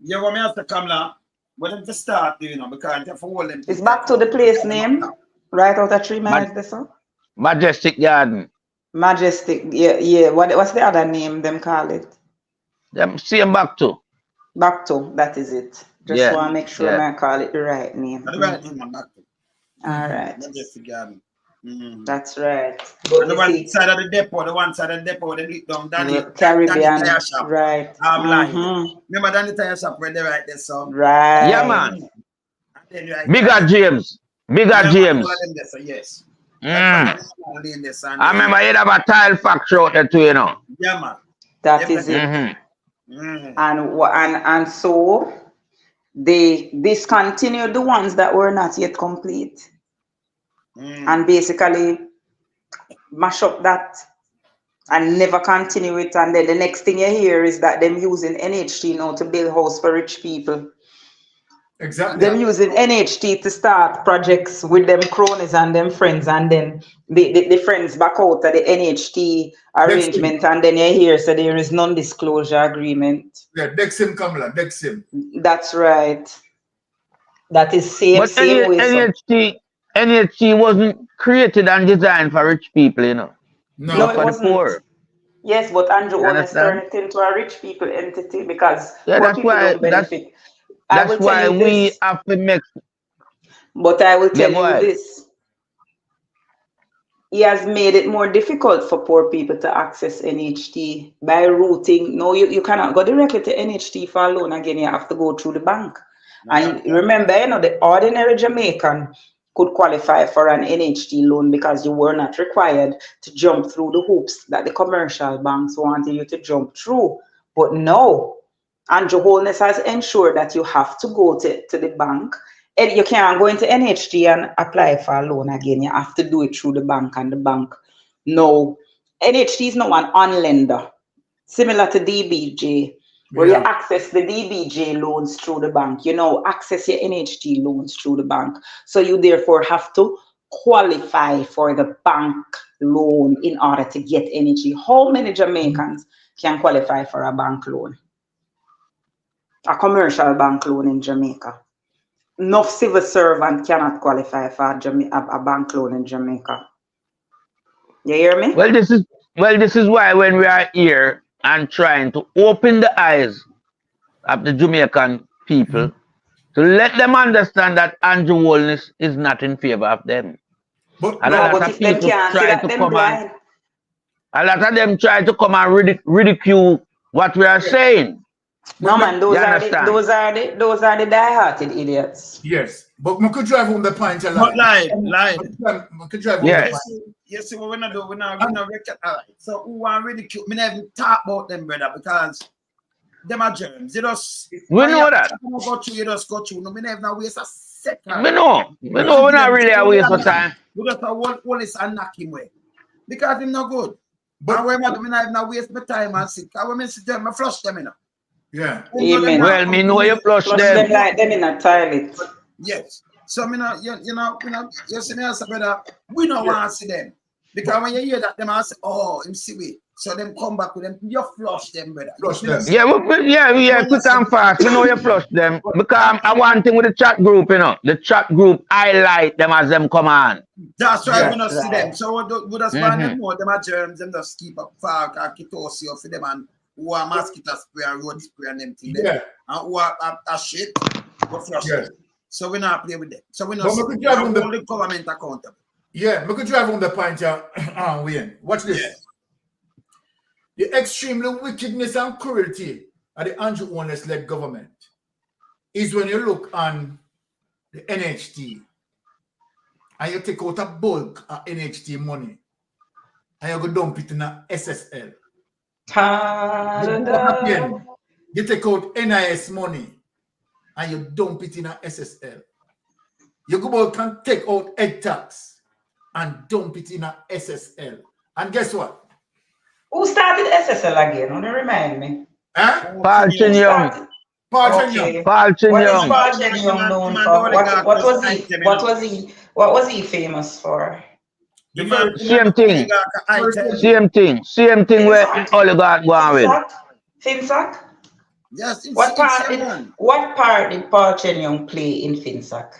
yeah, what me have to come now? When them to start, you know, because you have to hold them. It's back to the place name, right out of 3 miles there, so. Majestic Garden. Majestic, yeah. What's the other name them call it? Them same back to. Back to, that is it. Just want to make sure I call it the right name. The right name, back to. All right. Majestic Garden. That's right. But the one side of the depot, they lit down Danny. Caribbean, Tire shop. right. Remember Danny Tire Shop where they right there, so. Right. Yeah, man. Bigger James. James. Yes. I remember you have a tile factory out there too, you know. Yeah, man. That is it. And so they discontinued the ones that were not yet complete. And basically mash up that and never continue it. And then the next thing you hear is that them using NHT now to build house for rich people. Exactly. Them using NHT to start projects with them cronies and them friends, and then the friends back out of the NHT arrangement, and then you hear so there is non-disclosure agreement. Yeah, Dexim Kamala, Dexim. That's right. That is same way. NHT wasn't created and designed for rich people, you know. No, it wasn't. Poor. Yes, but Andrew Holness turned it into a rich people entity because that's why benefit. That's why we have to make. But I will tell you this. He has made it more difficult for poor people to access NHT by routing. No, you cannot go directly to NHT for a loan again. You have to go through the bank. And remember, you know, the ordinary Jamaican could qualify for an NHT loan because you were not required to jump through the hoops that the commercial banks wanted you to jump through. But no. Andrew Holness has ensured that you have to go to the bank. And you can't go into NHT and apply for a loan again. You have to do it through the bank, and the bank. No. NHT is not an on-lender. Similar to DBJ, where you access the DBJ loans through the bank. You know, access your NHT loans through the bank. So you therefore have to qualify for the bank loan in order to get NHT. How many Jamaicans can qualify for a bank loan? A commercial bank loan in Jamaica. No civil servant cannot qualify for a bank loan in Jamaica. You hear me? Well, this is why when we are here and trying to open the eyes of the Jamaican people to let them understand that Andrew Holness is not in favor of them. But a lot of people try to come and a lot of them try to come and ridicule what we are saying. No man, those are the die-hearted idiots. Yes, but we could drive on the point a lot. Live. We could drive yes. You see what we're not doing? We're not So who are ridicule? We never talk about them, brother, because them are germs. You just we know that. You just go through. No, we never waste a second. We know. We're not really a waste of time. We just hold this and knock him away because him not good. But we're not waste my time and sick. I want me to sit there, I flush them, you know. Yeah. Amen. Well, me know you flush Flush them. them like them in a toilet. Yes. So me know, you see me as a brother, we don't want to see them. Because when you hear that, them I say, oh, him see we. So them come back with them, you flush them, brother. Flush them. Yeah, yeah, quick and fast. Me know you flush them. Because I want thing with the chat group, you know. The chat group highlight them as them come on. That's why Yeah. we don't see them. So we just find them more, them are germs, them just keep up far, ketosio for them and who are mosquito spray and road spray and them thing. Yeah. And who are shit, we flush Yeah. them. So we not play with them. So we But not we see could them. drive on We the- hold the government accountable. Yeah, we could drive on the point here. Wayne. Watch this. Yeah. The extremely wickedness and cruelty of the Andrew Holness-led government is when you look on the NHT and you take out a bulk of NHT money and you go dump it in a SSL. Ta-da-da. You take out NIS money and you dump it in a SSL. You go back and take out egg tax and dump it in a SSL. And guess what? Who started SSL again? Want to remind me? Huh? Paul Chin Young. Paul Chin Okay. Young. Paul Chin What is Young. Paul Chin Young known for? What was he famous for? Same thing. Same thing where oligarch go on with. Finsack? Yes, What part did Paul Chin Young play in Finsack?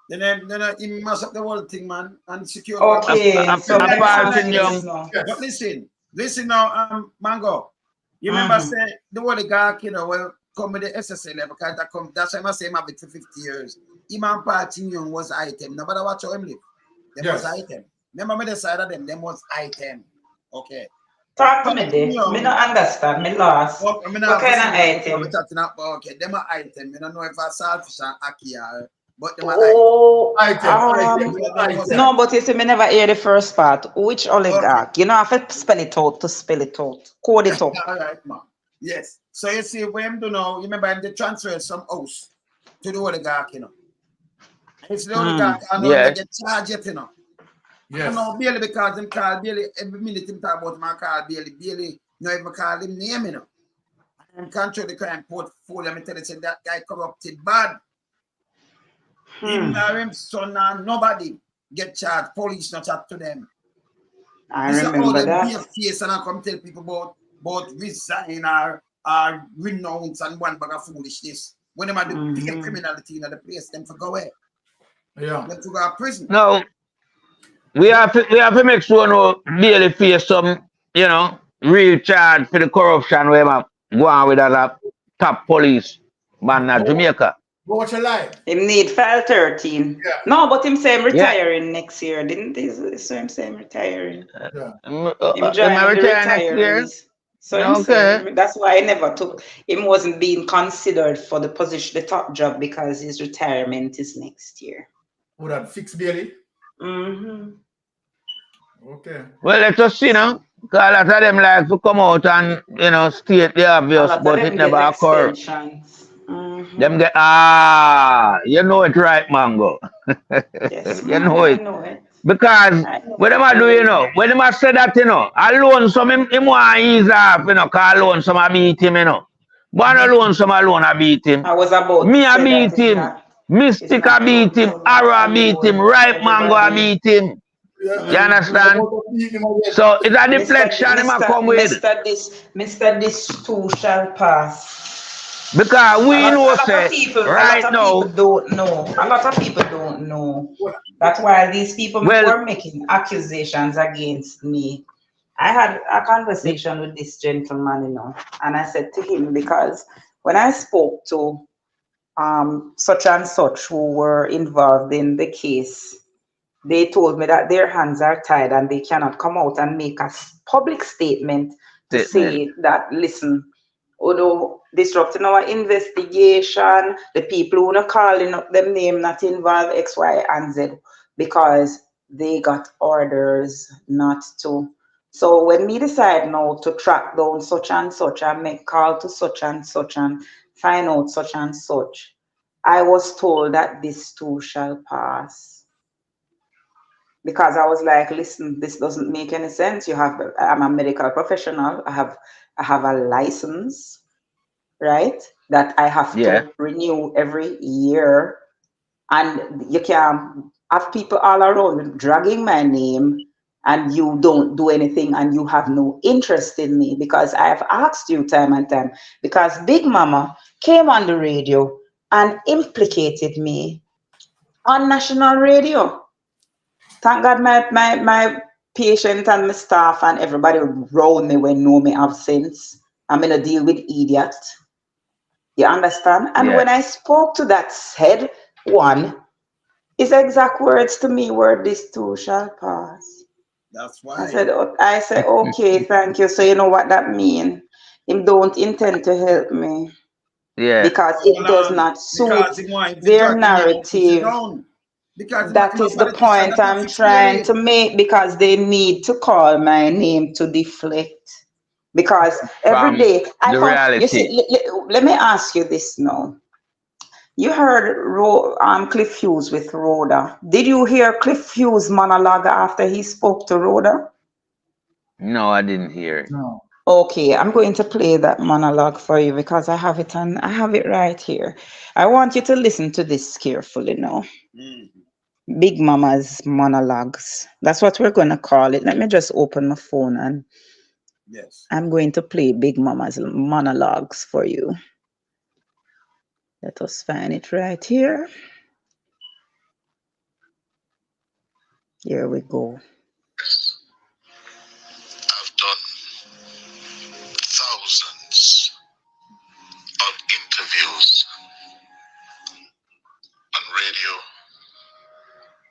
Then he mess up the whole thing, man, and secure. Okay, so Paul Chin Young. But listen now, Mango. You remember say the oligarch, you know, well, come with the SSL because that come. That's why I say my bit for 50 years. Imam Paul Chin Young was item. Nobody watch how him live. Them was item. Remember me the side of them. Them was item. Okay. Talk to me, Dave. Me not understand. Me lost. What kind of item? Okay, them are item. You don't know if I saltfish and aki are, but them are item. No, but you see, me never hear the first part. Which oligarch? You know, I have to spell it out to spell it out. Code it up. All right, man. Yes. So you see, when I'm doing now, you remember they transfer some house to the oligarch, you know. It's the oligarch, I know they get charged yet, you know. Yes. I know Bailey because them call Bailey every minute him talk about him, I call Bailey. Bailey, no even call him name, you know. And control the crime portfolio, I tell you, say that guy corrupted bad. Him or him son and nobody get charged. Police not chat to them. I remember that. Be a face and I come tell people about resign or renounce and one bag of foolishness. When them are the big criminality in the place, them for go away. Yeah. Them to go to prison. No. We have to make sure no Bailey face some, you know, real charge for the corruption where I'm going with a top police man in Jamaica. Watch a lie. Him need file 13. Yeah. No, but him say him retiring next year, didn't he? So him say him retiring. Yeah. Him joining the retirees. So him say, that's why I never took him. Wasn't being considered for the position, the top job, because his retirement is next year. Would that fix Bailey? Okay. Well, let us see now. Because a lot of them like to come out and, you know, state the obvious, but it never occurs. Them get, you know it right, Mango. Yes, you know it. I know it. Because what am I doing, you know? When them I say that, you know, alone some him want ease off, you know, because alone some I beat him, you know. But alone some alone I beat him. I was about me I beat him. Mystic I beat him. Arrow I beat him. Right Mango I beat him. Yeah. You understand? So it's a deflection him I come with. Mr. This too shall pass. Because we know say right now. A lot of people don't know. That's why these people were making accusations against me. I had a conversation with this gentleman, you know, and I said to him, because when I spoke to such and such who were involved in the case, they told me that their hands are tied and they cannot come out and make a public statement to say that, listen, although disrupting our investigation, the people who are calling up them name not involve X, Y, and Z, because they got orders not to. So when we decide now to track down such and such and make call to such and find out such and such, I was told that this too shall pass. Because I was like, listen, this doesn't make any sense. I'm a medical professional. I have a license. right? That I have Yeah. to renew every year. And you can have people all around dragging my name, and you don't do anything, and you have no interest in me, because I have asked you time and time, because Big Mama came on the radio and implicated me on national radio. Thank God my patient and my staff and everybody around me will know me have sense. I'm gonna deal with idiot. You understand? And Yeah. when I spoke to that said one, his exact words to me were, "This too shall pass." That's I why. said, I said, okay, thank you. So you know what that means? Him don't intend to help me, Yeah. because it does not Because suit he wants to their drag your name and push you narrative. down. Because That him a is the politician point that have I'm fix their trying to name. make, because they need to call my name to deflect. Because every From day I the come, you reality. see, let me ask you this now. You heard Cliff Hughes with Rhoda. Did you hear Cliff Hughes' monologue after he spoke to Rhoda? No, I didn't hear it. No. Okay, I'm going to play that monologue for you, because I have it right here. I want you to listen to this carefully now. Big Mama's monologues. That's what we're going to call it. Let me just open my phone, and yes, I'm going to play Big Mama's monologues for you. Let us find it right here. Here we go. I've done thousands of interviews on radio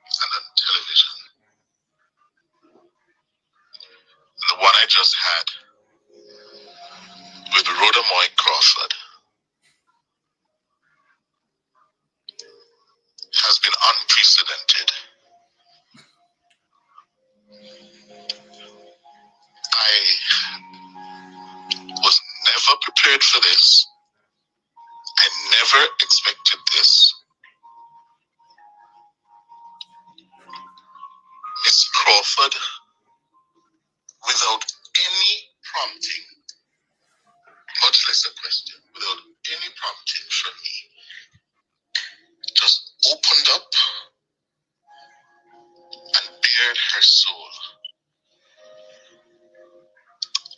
and on television. And the one I just had with Rhoda Moy Crawford has been unprecedented. I was never prepared for this. I never expected this. Miss Crawford, without any prompting, much less a question, without any prompting from me, just opened up and bared her soul.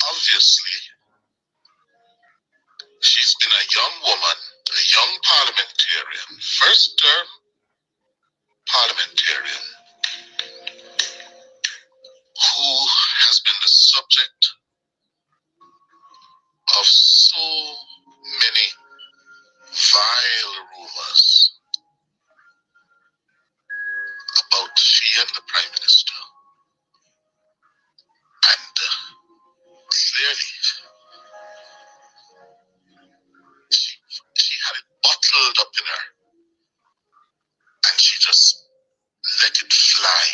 Obviously, she's been a young woman, a young parliamentarian, first term parliamentarian, who has been the subject of so many vile rumors about she and the Prime Minister. And clearly, she had it bottled up in her, and she just let it fly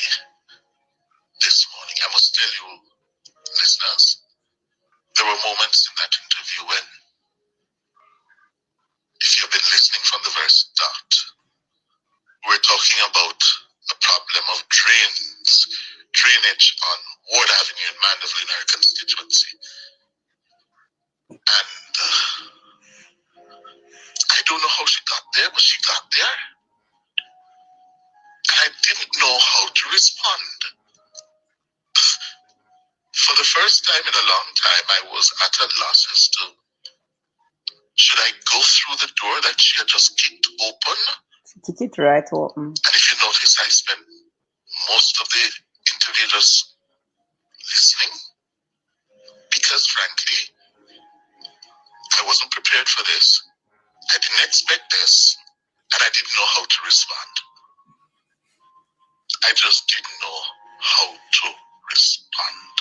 this morning. I must tell you, listeners, there were moments in that interview when, if you've been listening from the very start, we're talking about a problem of drainage on Ward Avenue in Mandeville in our constituency. And I don't know how she got there, but she got there. And I didn't know how to respond. For the first time in a long time, I was at a loss as to, should I go through the door that she had just kicked open? Kick it right open. And if you notice, I spent most of the interview just listening, because frankly, I wasn't prepared for this. I didn't expect this, and I didn't know how to respond. I just didn't know how to respond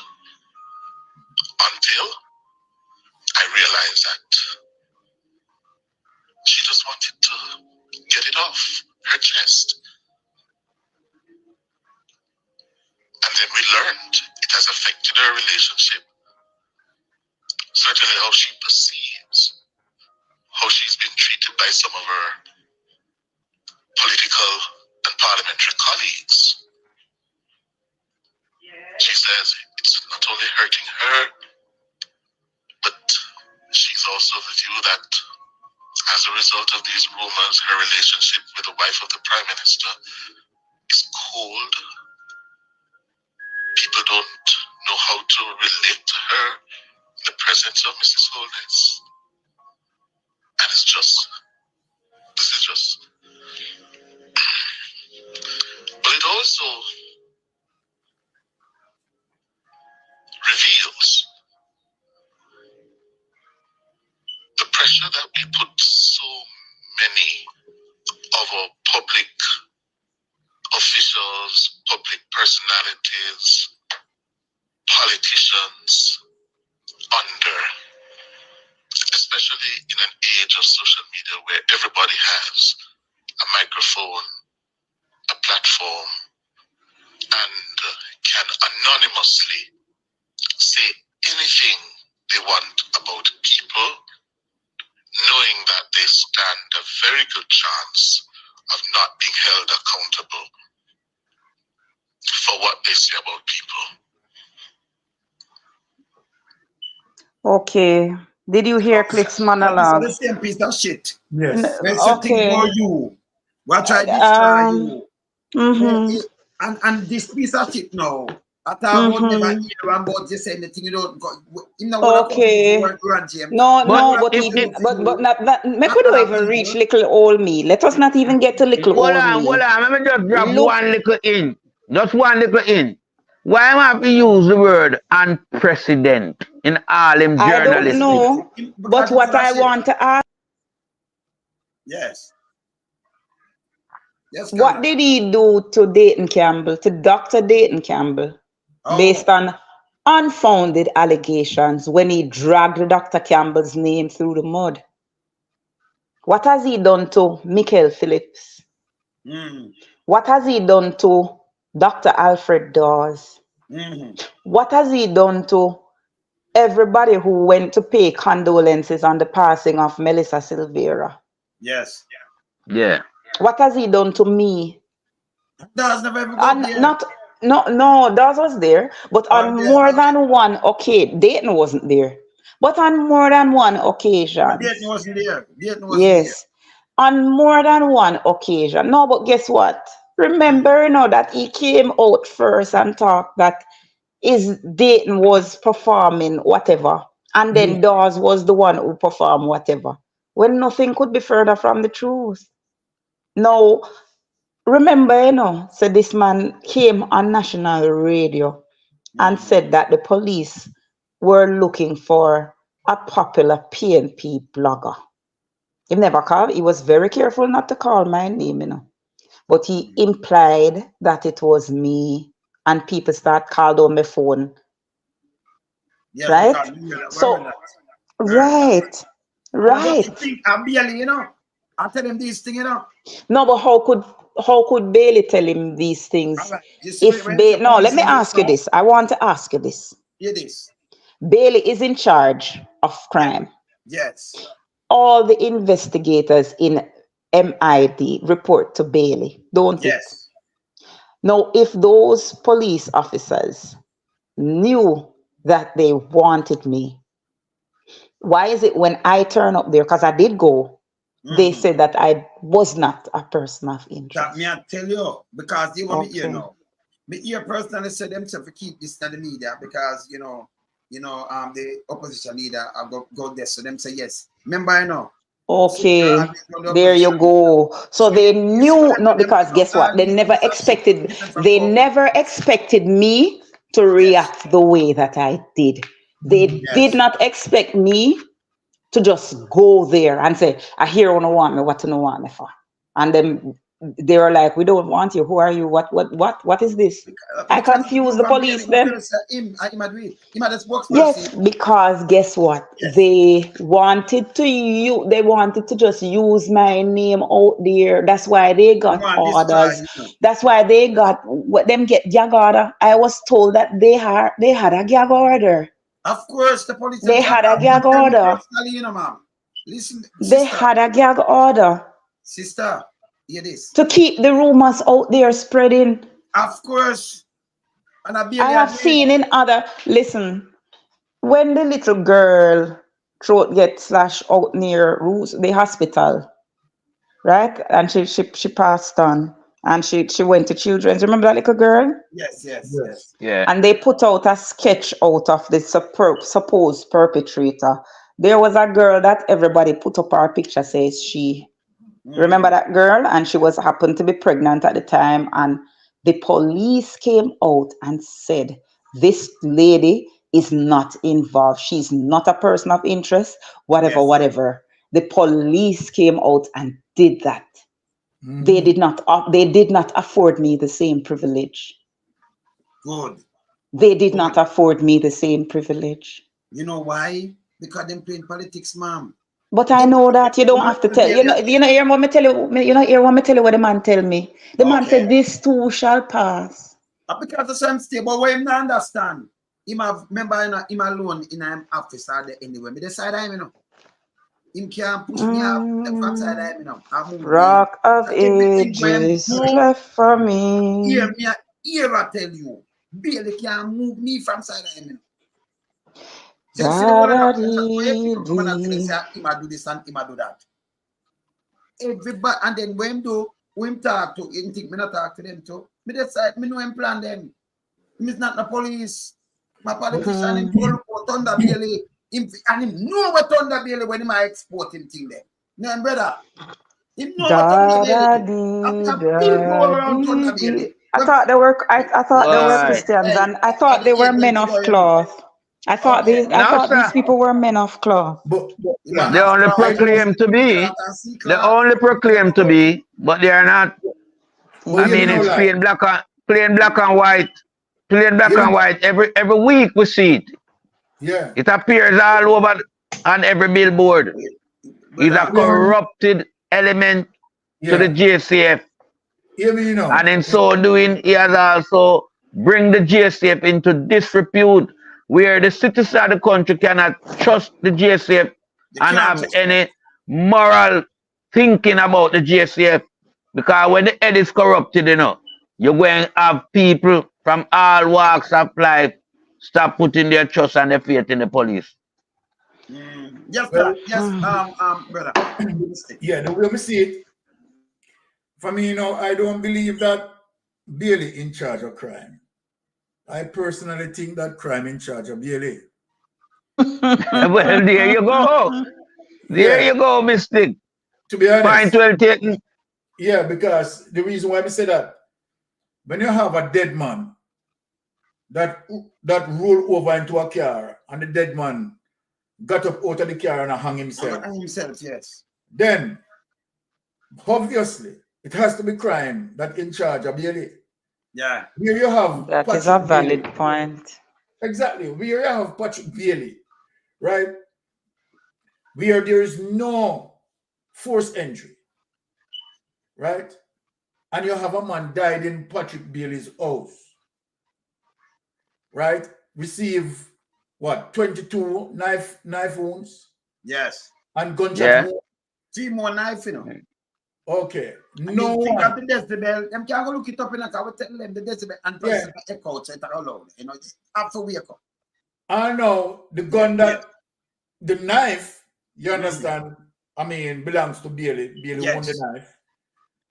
until I realized that she just wanted to get it off her chest. And then we learned it has affected her relationship. Certainly how she perceives, how she's been treated by some of her political and parliamentary colleagues. She says it's not only hurting her, but she's also of the view that result of these rumors, her relationship with the wife of the Prime Minister is cold. People don't know how to relate to her in the presence of Mrs. Holness. And this is just. But it also reveals the pressure that we put so many of our public officials, public personalities, politicians under, especially in an age of social media where everybody has a microphone, a platform, and can anonymously say anything they want about people, knowing that they stand a very good chance of not being held accountable for what they say about people. Okay. Did you hear Cliff's That is monologue? the same piece of shit. Yes. When something Okay. for you, what try to destroy you. Mm-hmm. And this piece of shit now, I thought about never Mm-hmm. hear about just anything you don't go. You know what Okay. James? No, But but if, he, if but not make we don't even reach little old me. Let us not even get to little hold old on, me. let me just drop Look, one little in. Just one little in. Why am I have to use the word unprecedented in all him I don't journalistic? know, Because but you what full of I shit. want to ask, Yes. Yes, what Carla. did he do to Dayton Campbell, to Dr. Dayton Campbell, based on unfounded allegations when he dragged Dr. Campbell's name through the mud? What has he done to Michael Phillips? Mm. What has he done to Dr. Alfred Dawes? Mm-hmm. What has he done to everybody who went to pay condolences on the passing of Melissa Silvera? Yes. Yeah. What has he done to me? Does never ever go And there. no, Dawes was there, but on Yes, more than one occasion, Dayton wasn't there. But on more than one occasion, Dayton wasn't there. Dayton wasn't yes, on more than one occasion. No, but guess what? Remember, you know, that he came out first and talked that his Dayton was performing whatever, and then Dawes was the one who performed whatever. When nothing could be further from the truth. Now, remember, you know, so this man came on national radio and said that the police were looking for a popular PNP blogger. He never called, he was very careful not to call my name, you know. But he implied that it was me, and people start called on my phone. Yes, Right? because we were So, that. right. But you think I'm barely, you know. I tell him these things, you know. No, but how could Bailey tell him these things? All right. You see, If no, let me ask you this. I want to ask you this. Hear this. Bailey is in charge of crime. Yes. All the investigators in MID report to Bailey, don't it? Yes. Now, if those police officers knew that they wanted me, why is it when I turn up there, because I did go, they said that I was not a person of interest? That me I tell you, because you want me here Okay. now. Me here personally said themselves to keep this to the media because the opposition leader I go there, so them say yes. Remember, you know. Okay, there you go. So they knew, not because guess what? They never expected me to react the way that I did. They did not expect me to just go there and say, I hear you don't want me, what you don't want me for? And then they were like, we don't want you. Who are you? What is this? I confused the police then. Yes, because guess what? Yes. They wanted to just use my name out there. That's why they got orders. That's why they got them get gag order. I was told that they had a gag order. Of course, the police. They had a gag order. You know, ma'am. Listen, they had a gag order. Sister, hear this. To keep the rumors out there spreading. Of course. And I have seen in other, listen, when the little girl throat gets slashed out near the hospital, right? And she passed on, and she went to Children's. Remember that little girl? Yes. Yeah. And they put out a sketch out of the supposed perpetrator. There was a girl that everybody put up her picture, says she. Remember that girl? And she was happened to be pregnant at the time. And the police came out and said, this lady is not involved. She's not a person of interest, whatever, Yes. whatever. The police came out and did that. They did not afford me the same privilege. Good. They did not afford me the same privilege. You know why? Because them playing politics, ma'am. But I know that you don't have to tell. You know, hear what me tell you. You know, hear what me tell you. What the man tell me. The man said, "This too shall pass." Because the same stay, but what him not understand? Him have member him alone in him office or there anyway. Me decide him, you know. Him can't push me out from side him, you know. Rock of Ages left for me. Hear me, hear I tell you. Bailey can't move me from side him, you know. Just see the one of them come and say, him do this and him do that. Everybody, and then when him talk to him, think me not talk to them too. Me decide, me know him plan them. Him is not the police. My politician him told about Thunder Bailey. And him know what Thunder Bailey when him export him thing there. No, brother. Him know what Thunder Bailey. I thought they were Christians, and I thought they were men of cloth. I thought these people were men of cloth. They only proclaim to be. They only proclaim to be, but they are not. I mean, it's plain black and white. Plain black and white. Every week we see it. Yeah. It appears all over on every billboard. It's a corrupted element to the JCF. And in so doing, he has also bring the JCF into disrepute, where the citizens of the country cannot trust the JCF and have any moral thinking about the JCF. Because when the head is corrupted, you know, you're going to have people from all walks of life stop putting their trust and their faith in the police. Yes, brother. Yeah, the way we see it, for me, you know, I don't believe that Bailey in charge of crime. I personally think that crime in charge of Bailey. Well, there you go. There you go, Mystic. To be honest. Point well taken. Yeah, because the reason why we say that, when you have a dead man that roll over into a car and the dead man got up out of the car and hung himself. Yes. Then, obviously, it has to be crime that in charge of Bailey. Yeah. Here you have that Patrick is a valid Bailey. Point. Exactly. Where you have Patrick Bailey, right? Where there is no forced entry, right? And you have a man died in Patrick Bailey's house, right? Receive what? 22 knife wounds? Yes. And gunshot wounds? 3 more knife, you know. Okay. And no think of the decibel. Them can't go look it up in a car. We tell them the decibel and press the echo outside alone. You know, it's have to wake up. I know the gun that the knife, you understand, I mean, belongs to Bailey. Bailey won the knife.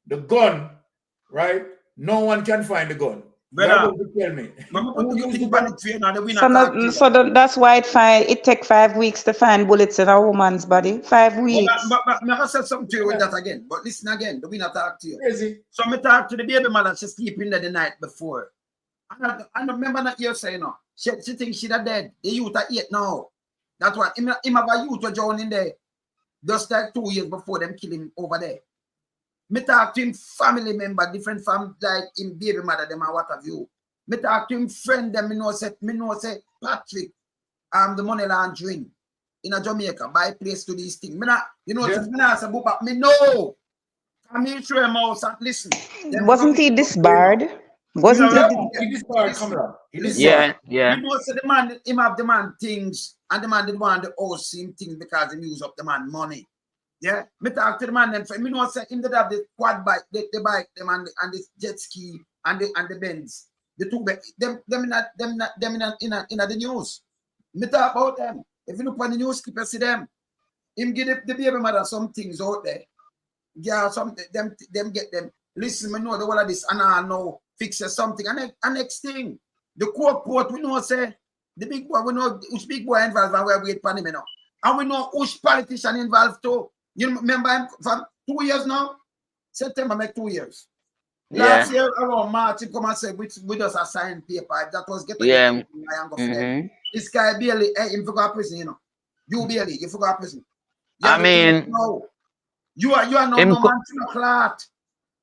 The gun, right? No one can find the gun. Tell me. That's why it take 5 weeks to find bullets in a woman's body. 5 weeks. But I said something to you with that again. But listen again, the winner talk to you. Crazy. So I talk to the baby mother, she sleeping there the night before. I remember that you saying, no, she thinks she's dead. The youth are 8 now. That's why him have a youth John in there. Just like 2 years before them kill him over there. Me talk to him family member, different family, like him baby mother, them and what have you. Me talk to him friend, them, me know say Patrick, the money laundering in a Jamaica, buy place to these things. Me not, you know, me not say, but me know. Come here through him house and listen. Wasn't he disbarred? Wasn't he disbarred? Yeah. You know, say the man, him have the man things, and the man did want the house same thing because he use up the man money. Yeah, me talk to the man them. Me know say him did have the quad bike, the bike, them and the jet ski and the Benz. The two them in the news. Me talk about them. If you look on the news, keep see them. Him give the baby mother some things out there. Yeah, some them get them. Listen, we know the whole of this, and I know fix something. And next thing, the court port, we know say the big boy, we know which big boy involved and we wait for him now. And we know which politician involved too. You remember him for 2 years now? September make 2 years. Last year around March, he come and say we just assign paper. That was getting This guy barely him forgot prison, you know. You barely, you forgot prison. I mean, no. You are no man to the clot.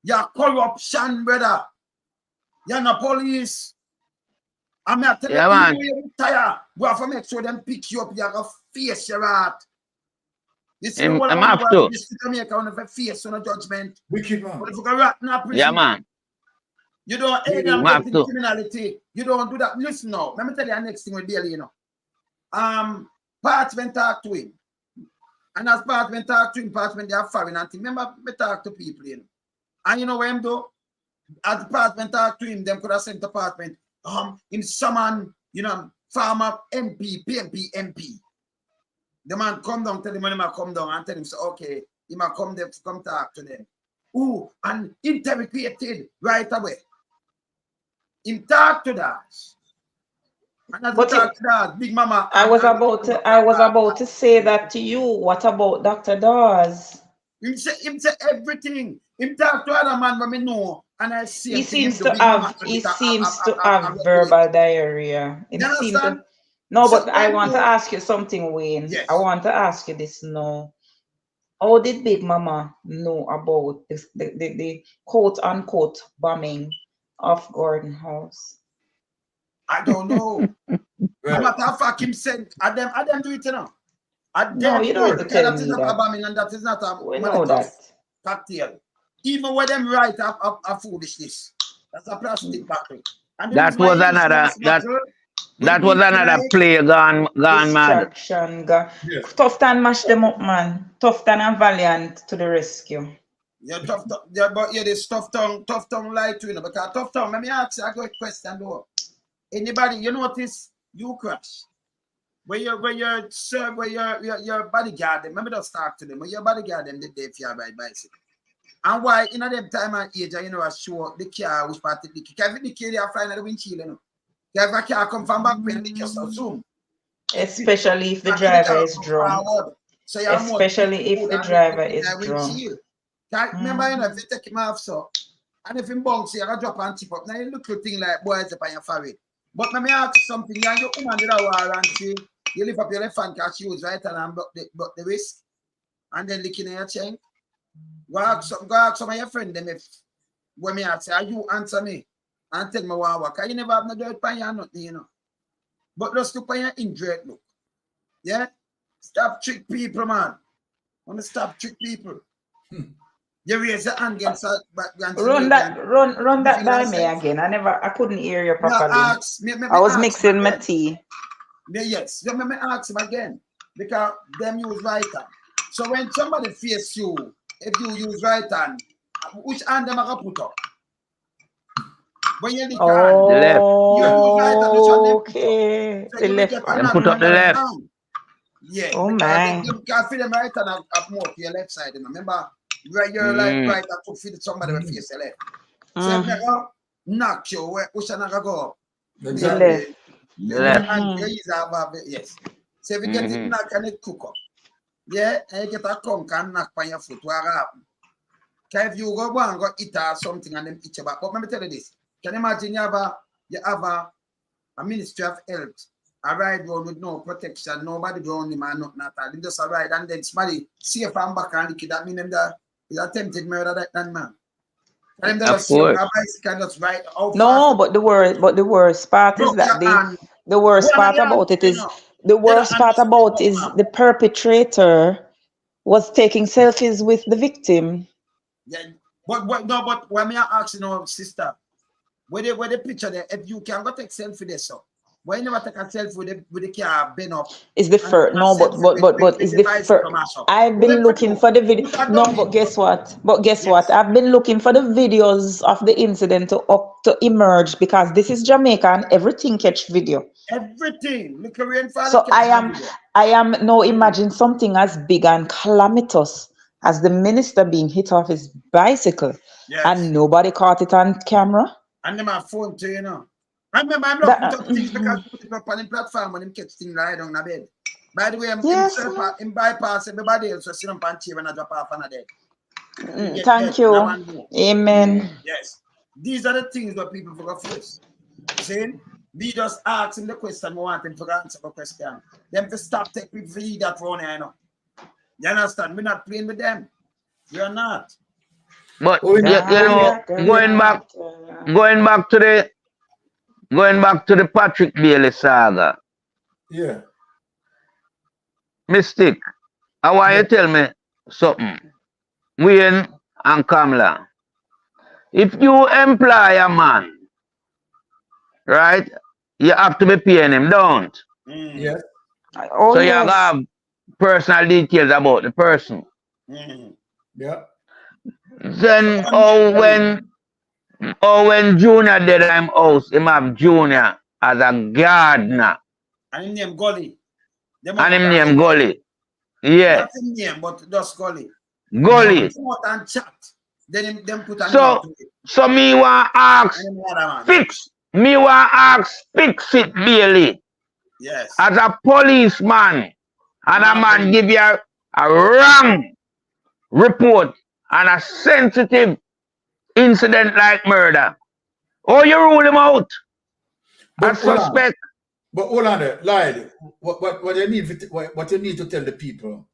You're corruption, brother. You're not police. I'm not telling you retire. We have to make sure them pick you up. You have to face your heart. This is what I'm have to. This is Jamaica on the face on a judgment. Wicked man. But if you go rat in a prison, yeah, man. You don't aid and abet in criminality. You don't do that. Listen now. Let me tell you the next thing with Bailey, you know. Parchment talk to him. And as Parchment talk to him, Parchment they are foreign and thing. Remember, me talk to people, you know. And you know what him do? As Parchment talk to him, them could have sent the Parchment. In someone, you know, farmer MP, PMP, MP. The man come down, tell him when he might come down and tell him, so okay, he might come there to come talk to them. Ooh, and interrogated right away. Him talk to that. And as he talk to that, Big Mama. I was about to say that to you. What about Dr. Dawes? Him say everything. Him talk to other man when me know, and I see he seems to have verbal diarrhea. No, but I want to ask you something, Wayne. Yes. I want to ask you this now. How did Big Mama know about this, the quote unquote bombing of Gordon House? I don't know. Matter of fact, him said, I them do it, you know. No, you don't have to tell that me is not that. a bombing and that is not a We know that. cocktail. Even when them write a foolishness. That's a plastic bottle. And that was another play gone mad. Yes. Tufton mash them up, man. Tufton and Valiant to the rescue. Yeah, but yeah, this tough tongue lie to you know, because tough tongue, let me ask you a good question though. Anybody, you notice you crash. Where your bodyguard them, let me just talk to them. When your bodyguard them did they fear by bicycle. And why in them time and age, you know, I show the car which part of the car. If the car they are flying at the windshield, you know. If a car come from back when the car zoom. Especially if the driver is drunk. So especially if the driver is drunk. Remember, you know, if you take him off so, and if him bounce, you drop and tip up. Now you look thing like boys up on your forehead. But let me ask you something. You and your woman did a war and she, you lift up your left hand because she was right and block the wrist, and then licking in your chain. Go ask some of your friends them if when me ask you answer me and tell me what work. You never have no dirt pan you nothing, you know. But just look on your injured look. Yeah? Stop trick people, man. Want to stop trick people. You raise your hand against run that by me again. I couldn't hear you properly. I was mixing my tea. Yes, let me ask him again. Because them use right hand. So when somebody face you, if you use right hand, which hand them are put up? When you the left. You use right hand, which hand them put up? Okay. So the left hand. Put up the left. Yeah. Oh man. You can feel them right hand up more to your left side. You know? Remember, where you're like right hand to feel somebody will face your left. So if they go knock you, which hand go up? The left. Yes. So if you get it knock and it cook up. Yeah, and you get a conk and knock on your foot. What happen? If you go and go eat or something and then eat your back. But let me tell you this. Can you imagine you have a Ministry of Health, a ride road with no protection, nobody around him and nothing at all. They just a ride and then somebody see if I'm back and lick it. That means that is attempted murder that man. And them just just ride out. No, but the worst part is that the worst part about it is the perpetrator was taking selfies with the victim. Yeah, but when me ask you know, sister, where the picture there, if you can go take selfie there, so why you never take a selfie with the car bent up? Is the first no, but is the first? I've been looking for the video. No, but guess what? I've been looking for the videos of the incident to emerge because this is Jamaica and everything catch video. Everything. Look at so I am now imagine something as big and calamitous as the minister being hit off his bicycle, Yes. and nobody caught it on camera. And them have phone too, you know. I remember I'm That- not put up things because he put it up on the platform when him catch things lie down the bed. By the way, Yes, him bypass everybody else, so sit on pan chair when I drop off on a dead. Thank you. Amen. Yes. These are the things that people forgot first. See? We just ask him the question, we want him to answer the question. Them to stop take people for you that round here, you know. You understand? We're not playing with them. We are not. But you know, going back to the Patrick Bailey saga. Yeah. Mystic, I want you to tell me something. Wayne and Kamala. If you employ a man, right, you have to be paying him, don't? Yes. Oh, So you yes. have personal details about the person. Yeah. Then when Junior did him house, him have Junior as a gardener. And him name Gully. And him name Gully. Yes. Not him name, but just Gully. Gully. Come out and chat. Then them put a name So to it. so me want ask And them other man. fix it Bailey. Yes. As a policeman, and a man give you a wrong report on a sensitive incident like murder. Or you rule him out as suspect. But hold on there, Lyle. What you need to tell the people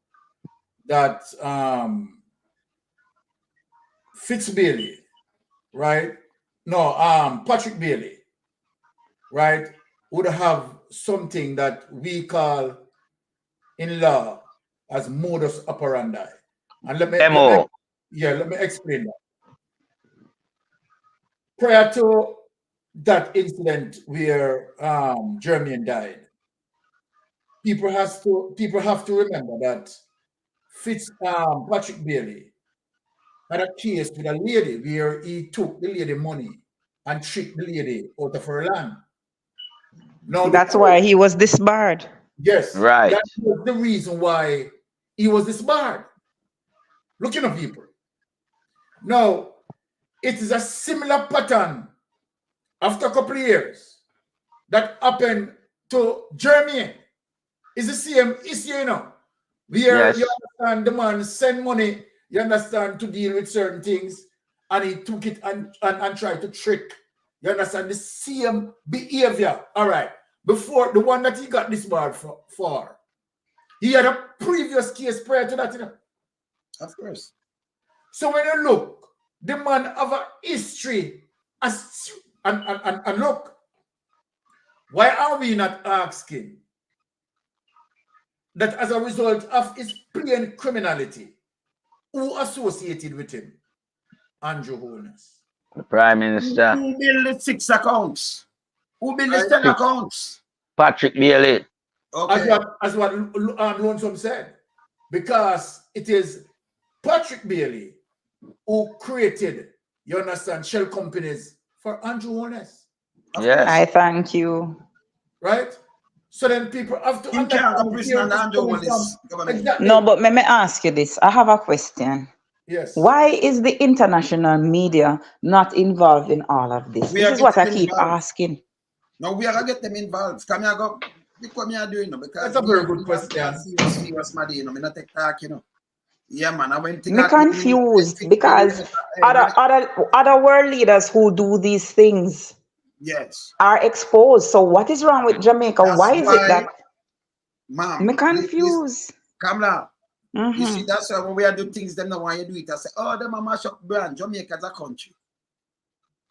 that Fitz Bailey, right? No, Patrick Bailey, right, would have something that we call in law as modus operandi. And let me explain that. Prior to that incident where Jermaine died, people have to remember that Patrick Bailey had a case with a lady where he took the lady money and tricked the lady out of her land. Now That's why he was disbarred. Yes, right. That was the reason why he was disbarred. Looking at people. Now, it is a similar pattern after a couple of years that happened to Jermaine. It's the same issue, you know. Where you understand the man send money, you understand, to deal with certain things, and he took it and tried to trick. You understand the same behavior. All right. Before the one that he got disbarred for, he had a previous case prior to that, you know. Of course. So when you look, the man have a history and look, why are we not asking that as a result of his plain criminality, who associated with him? Andrew Holness. The Prime Minister. Who built the 6 accounts? Who built the 10 accounts? Patrick Bailey. Okay. As what Lonesome said. Because it is Patrick Bailey who created, you understand, shell companies for Andrew Holness. Yes. I thank you. Right? So then people have to understand. Exactly. No, but let me ask you this. I have a question. Yes. Why is the international media not involved in all of this? This is what I keep asking. No, we are going to get them involved. Come here, go. Look what we are doing, because that's a very good question. Serious, man, you know, me not take talk, you know. Yeah, man, I went to. Me confused because other world leaders who do these things, yes, are exposed. So what is wrong with Jamaica? Why is it that? Ma'am, me confused. Kamala, you see, that's why when we are doing things, them not want you do it. I say, oh, them a mash up brand. Jamaica as a country.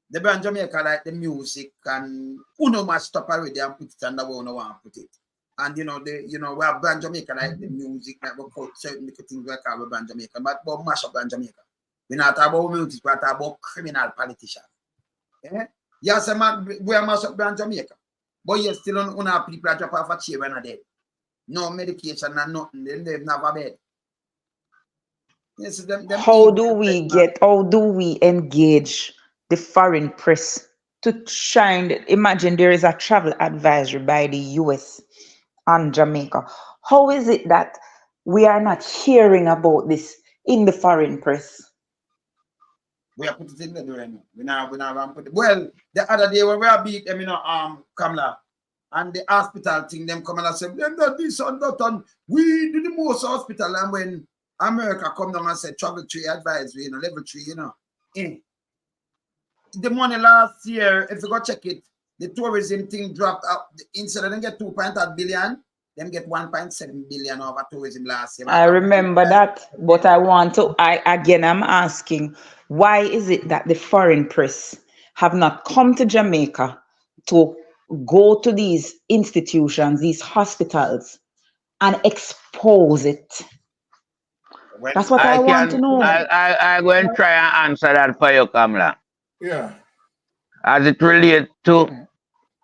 The brand Jamaica like the music and uno must stop already and put it under where uno want to put it. And we have brand Jamaica like the music, like we call certain little things we call brand Jamaica, but mash up brand Jamaica. We not talk about music, we talk about criminal politicians. Yes, man, we are mash up brand Jamaica. But you still on people drop off a chair when they're dead. No medication and nothing, they never bed. Yes, how do we engage the foreign press to shine? Imagine there is a travel advisory by the US on Jamaica. How is it that we are not hearing about this in the foreign press. We have put it in the door. We now put it. Well, the other day when we are beat them, Kamala, and the hospital thing, them come and say, them done this and that, and we do the most hospital. And when America come down and say travel 3 advisory, level 3, the money last year, if you go check it, the tourism thing dropped out. Instead of them get 2.8 billion, them get 1.7 billion over tourism last year. I remember that, but I'm asking, why is it that the foreign press have not come to Jamaica to go to these institutions, these hospitals, and expose it? Well, that's what I want to know. I go and try and answer that for you, Kamala. Yeah. As it relates to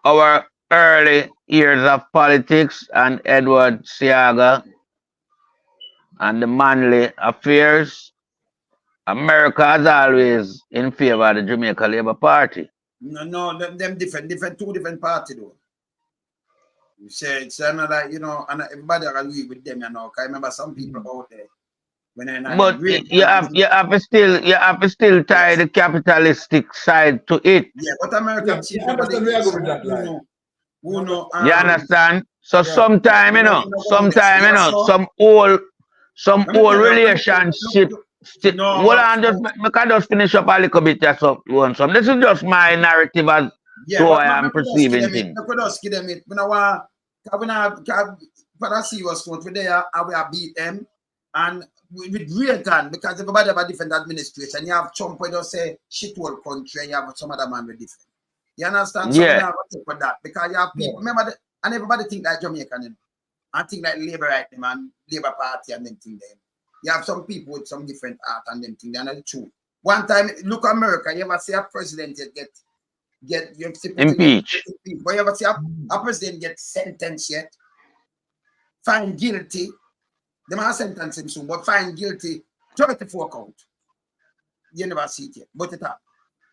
our early years of politics and Edward Seaga and the Manley affairs, America is always in favor of the Jamaica Labour Party. No, them different, two different parties though. You say it's another, and everybody agree with them, I remember some people out there. But you have to still tie the capitalistic side to it. Yeah, but America you understand? So sometime, some old relationship. Well, I can just finish up a little bit. This is just my narrative as to how I am perceiving things. But I see what's going on there, and we have beat them, and with Reagan, because everybody have a different administration. You have Trump who just say shit whole country, and you have some other man with different. You understand? So we have to take for that, because you have people, remember, and everybody think like Jamaican, and think like Labour right them and Labour Party and them thing them. You have some people with some different art and them thing, they're not true. One time, look America, you ever see a president get impeached? But you ever see a president get sentenced yet? Found guilty. They might sentence him soon, but find guilty, 34 count. You never see it yet, but it up.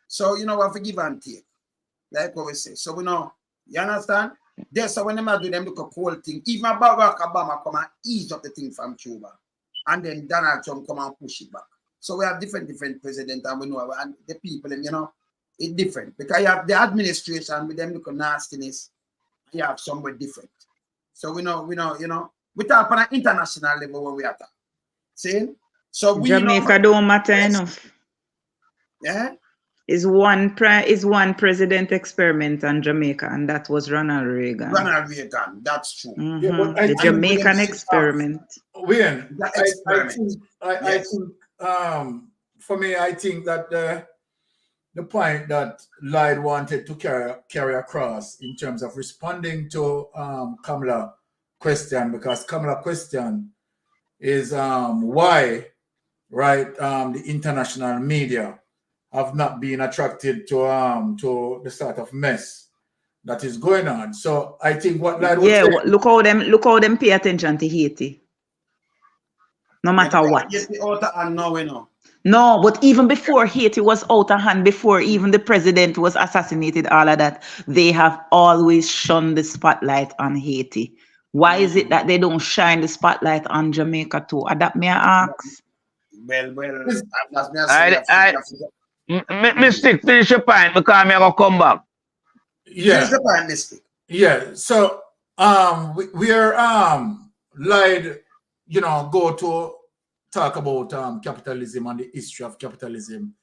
So, we have to give and take, like what we say. So, you understand? That's how when they do them look a cool thing. Even Barack Obama come and ease up the thing from Cuba. And then Donald Trump come and push it back. So, we have different presidents, and we know, and the people, it's different. Because you have the administration with them look at nastiness, you have somewhere different. So, we know, we talk on an international level where we are. See? So Jamaica don't matter enough. Yeah? Is one president experiment on Jamaica, and that was Ronald Reagan. Ronald Reagan, that's true. Mm-hmm. Yeah, but the Jamaican experiment. For me, I think that the point that Lloyd wanted to carry across in terms of responding to Kamala question, because Kamala question is why, right, the international media have not been attracted to the sort of mess that is going on. So I think what Lloyd was saying, look how them pay attention to Haiti. No matter what. No, but even before Haiti was out of hand, before even the president was assassinated, all of that, they have always shunned the spotlight on Haiti. Why is it that they don't shine the spotlight on Jamaica too? That may I ask? Well, Mystic, finish your point because I'm going to come back. Yeah. Finish the point, Mystic. Yeah. So we're Lloyd, go to talk about capitalism and the history of capitalism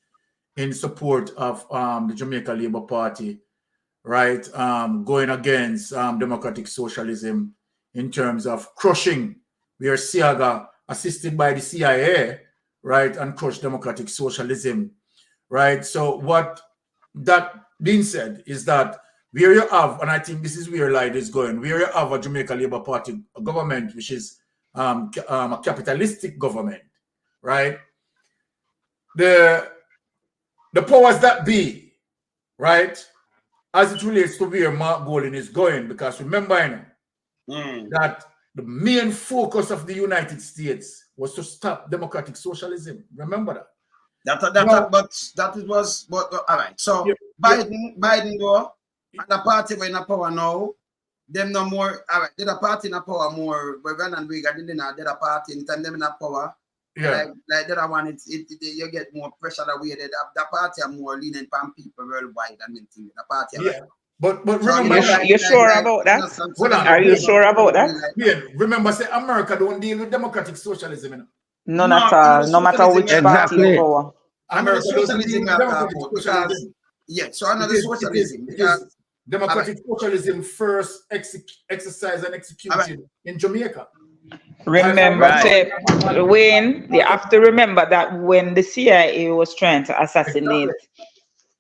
in support of the Jamaica Labour Party, right? Going against democratic socialism in terms of crushing, where Seaga, assisted by the CIA, right, and crushed democratic socialism, right? So what that being said is that where you have, and I think this is where Lloyd is going, where you have a Jamaica Labour Party government, which is a capitalistic government, right? The powers that be, right, as it relates to where Mark Golding is going, because remember that the main focus of the United States was to stop democratic socialism. Remember that. All right. So Biden though, and the party were in power now. Them no more. All right, did a party in power more. But Ronald Reagan didn't have. Did a party in time them in power. Yeah. Like the other one, you get more pressure that way. The party are more lenient on people worldwide than anything. The party, Yeah. But So, remember, You sure about that? hold on. Are you sure about that? Yeah. Remember, say America don't deal with democratic socialism. You know? None No, at all. No matter socialism which is party in Exactly. power. Another America doesn't deal socialism with we are talking democratic about because socialism. so another socialism It because is democratic socialism first exercised and executed in Jamaica. Remember, Right. say, Wayne, you have to remember that when the CIA was trying to assassinate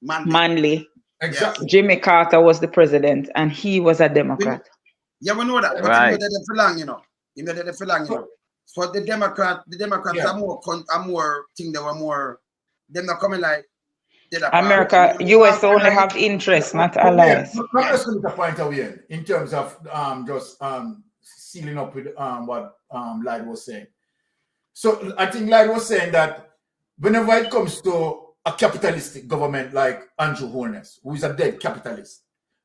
Manley, Exactly. Jimmy Carter was the president and he was a Democrat. Yeah, we know that, but Right. you know that for long, you know. You know that for long, you know. For the Democrats Yeah. are more thing that were more them not coming like America, US only have interests, not allies. Let's look at the point of view in terms of just sealing up with what Lyd was saying. So I think Lyd was saying that whenever it comes to a capitalistic government like Andrew Holness, who is a dead capitalist,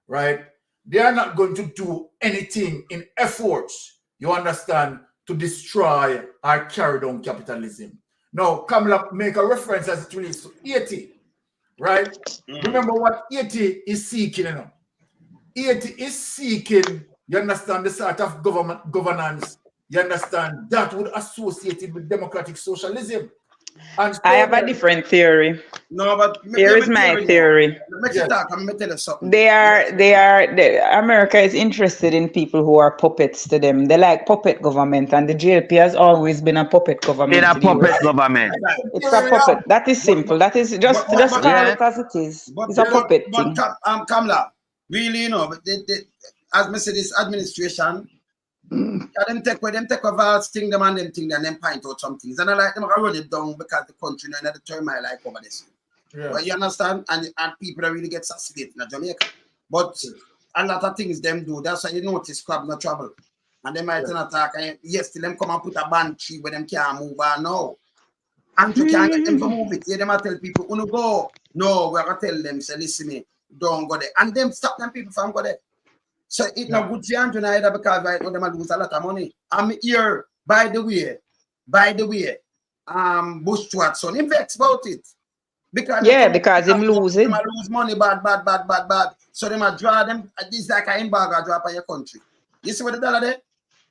right? They are not going to do anything in efforts, you understand, to destroy or carry down capitalism. Now, Kamala make a reference as it relates to Haiti, right? Remember what Haiti is seeking, you know. Haiti is seeking, you understand, the sort of governance, you understand, that would associate it with democratic socialism. And I have a different theory. No, but here is my theory. Let me talk. I'm gonna tell you something. America is interested in people who are puppets to them. They like puppet government, and the JLP has always been a puppet government. In a puppet government. It's a puppet. That is simple. That is just call it as it is. It's a puppet thing. Kamala, really, you know, as I said, this administration, them take a vast thing, them and them thing, and then point out some things. And I like them I run it down because the country now the term I like over this. Yeah. Well, you understand? And people that really get assassinated in Jamaica. But a lot of things them do. That's why you notice crab no trouble. And they might not attack. And yes, till them come and put a ban tree where them can't move on now. And you can't get them to move it. Yeah, them tell people, "Uno go." No, we're gonna tell them, say, listen me, don't go there. And them stop them people from go there. So it's not good for Andrew either because right now them lose a lot of money. I'm here, by the way, Bush Watson, he vex about it. Because him losing. Them lose money bad. So them draw them, this like an embargo drop on your country. You see what the dollar there?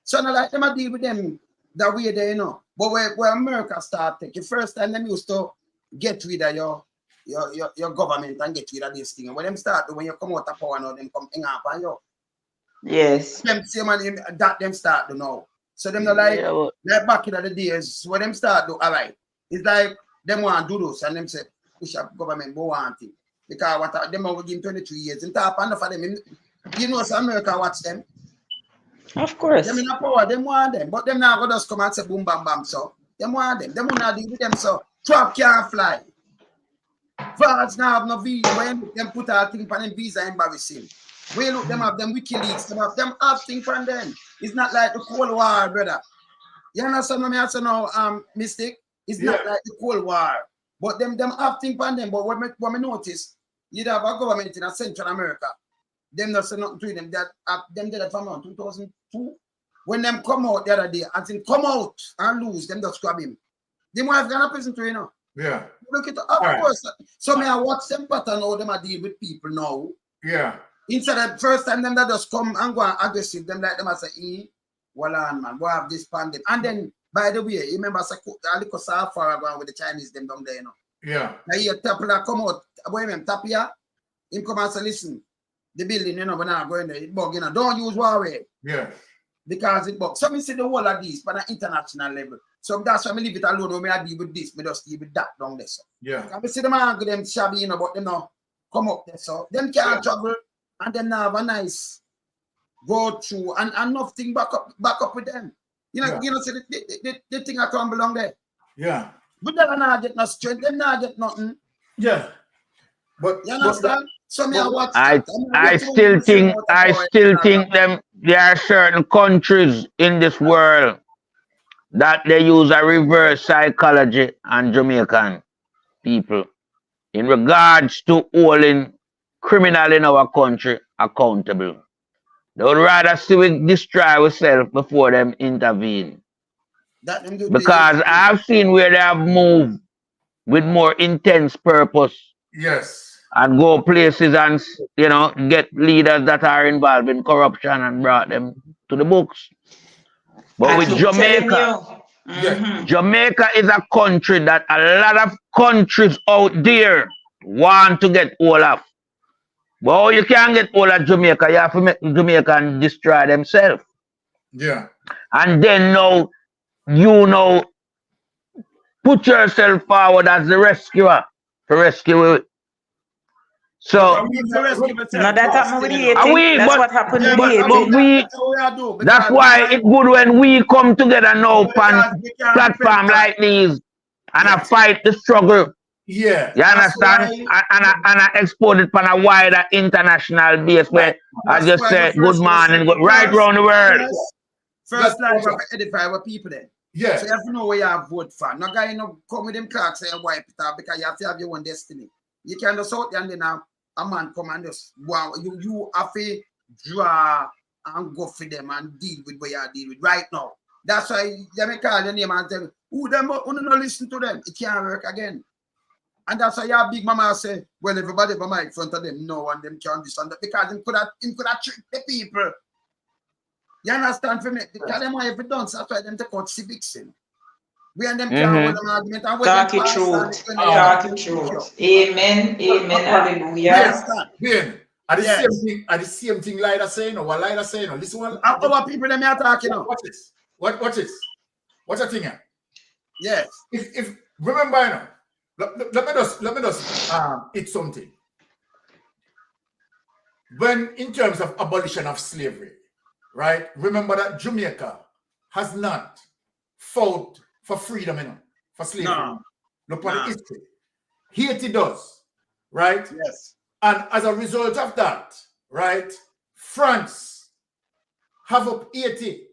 So now like them deal with them that way there, you know. But where America started, the first time them used to get rid of your government and get rid of this thing. And when them start, when you come out of power now, them come hang up on you. Yes. Them same man that them start to know. So them not like back in the days when them start to all right. It's like them want to do this and them say push up government go want it. Because what them will give 23 years. And top enough for them. You know so America watch them. Of course. Them in the power, them want them. But them now go just come and say boom bam bam so. Them want them. Them will not deal with them so. Trump can't fly. France now have no visa. When them put a thing on them visa embarrassing. We look them have them WikiLeaks, them have things from them. It's not like the Cold War, brother. You understand what I say now, Mystic? It's not like the Cold War. But them have things from them. But what me notice, you have a government in Central America. Them not say nothing to them. Them did that from 2002. When them come out the other day, I think come out and lose, them just grab him. Them wife gonna prison to you know. Yeah. Look at of course. So me I watch them pattern how them a deal with people now. Yeah. Instead of first time them that just come and go and aggressive, them like them I say, well on man, go have this pandemic. And then by the way, you remember I look so far ago with the Chinese them down there, you know. Yeah. Now here Tapia come out, boy him Tapia, him come and say, listen, the building, you know, we're not going there, it bug, you know, don't use Huawei. Yeah. Because it bug. So me see the whole of this but an international level. So that's why I leave it alone when I deal with this, me just deal with that down there. So. Yeah. I see them angle them shabby, you know, but them now come up there. So them can't travel. And then have a nice go through and nothing back up with them. You know, so the thing I come along there. Yeah. But they're not get no strength, they're not get nothing. Yeah. But you understand? I still think them there are certain countries in this world that they use a reverse psychology on Jamaican people in regards to holding criminal in our country accountable. They would rather see we destroy ourselves before them intervene. That them do Because I've seen where they have moved with more intense purpose Yes. and go places and, you know, get leaders that are involved in corruption and brought them to the books. But I with keep telling Jamaica, you. Yeah. Jamaica is a country that a lot of countries out there want to get hold of. But how you can't get hold of Jamaica, you have to make Jamaican destroy themselves. Yeah. And then now, you know, put yourself forward as the rescuer to rescue it. So, No, that happened with Haiti. That's what happened with Haiti. That's why it's good when we come together now on platform like these and I fight the struggle. Yeah. You understand? And I export it on a wider international base where I just say good morning, go right around the world. First line we have to edify our people then. Yeah. So you have to know where you have vote for. No guy, you know, come with them clocks and wipe it out because you have to have your own destiny. You can't just out there and then a man come and just wow, you have to draw and go for them and deal with what you deal with right now. That's why they may call your name and tell you, who don't listen to them. It can't work again. And that's why your big mama say, well, everybody mama in front of them, no one them can understand that because him could have tricked the people. You understand for me? Because them have ever done, so that's why them take out civics in. We and them can't hold them argument and talk it truth. Talk it truth. Amen. Amen. Hallelujah. Are the same thing Lyda saying or what Lyda saying? Listen what our people them are talking now. Watch this. Watch this. What's the thing here? Yes. If remember, you know, let me just eat something. When in terms of abolition of slavery, right? Remember that Jamaica has not fought for freedom, you know, for slavery. No. Look at the history. Haiti does, right? Yes. And as a result of that, right, France have up Haiti.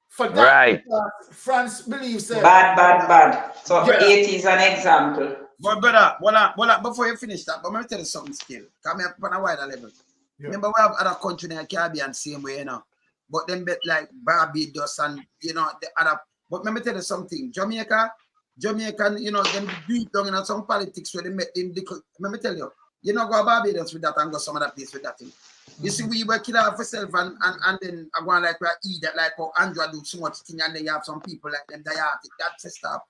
For that, right. France believes bad. So Haiti is an example. But brother, before you finish that, but let me tell you something still. Come here on a wider level. Yeah. Remember we have other countries in the Caribbean same way, you know. But them bet like Barbados and you know the other. But let me tell you something. Jamaican, you know, them deep down in some politics where they met them. Let me tell you, you know, go Barbados with that and go some other place with that thing. You see, we were killing ourselves and then I go on like we eat that like how Andrew do so much thing and then you have some people like them diatic. That's a stop.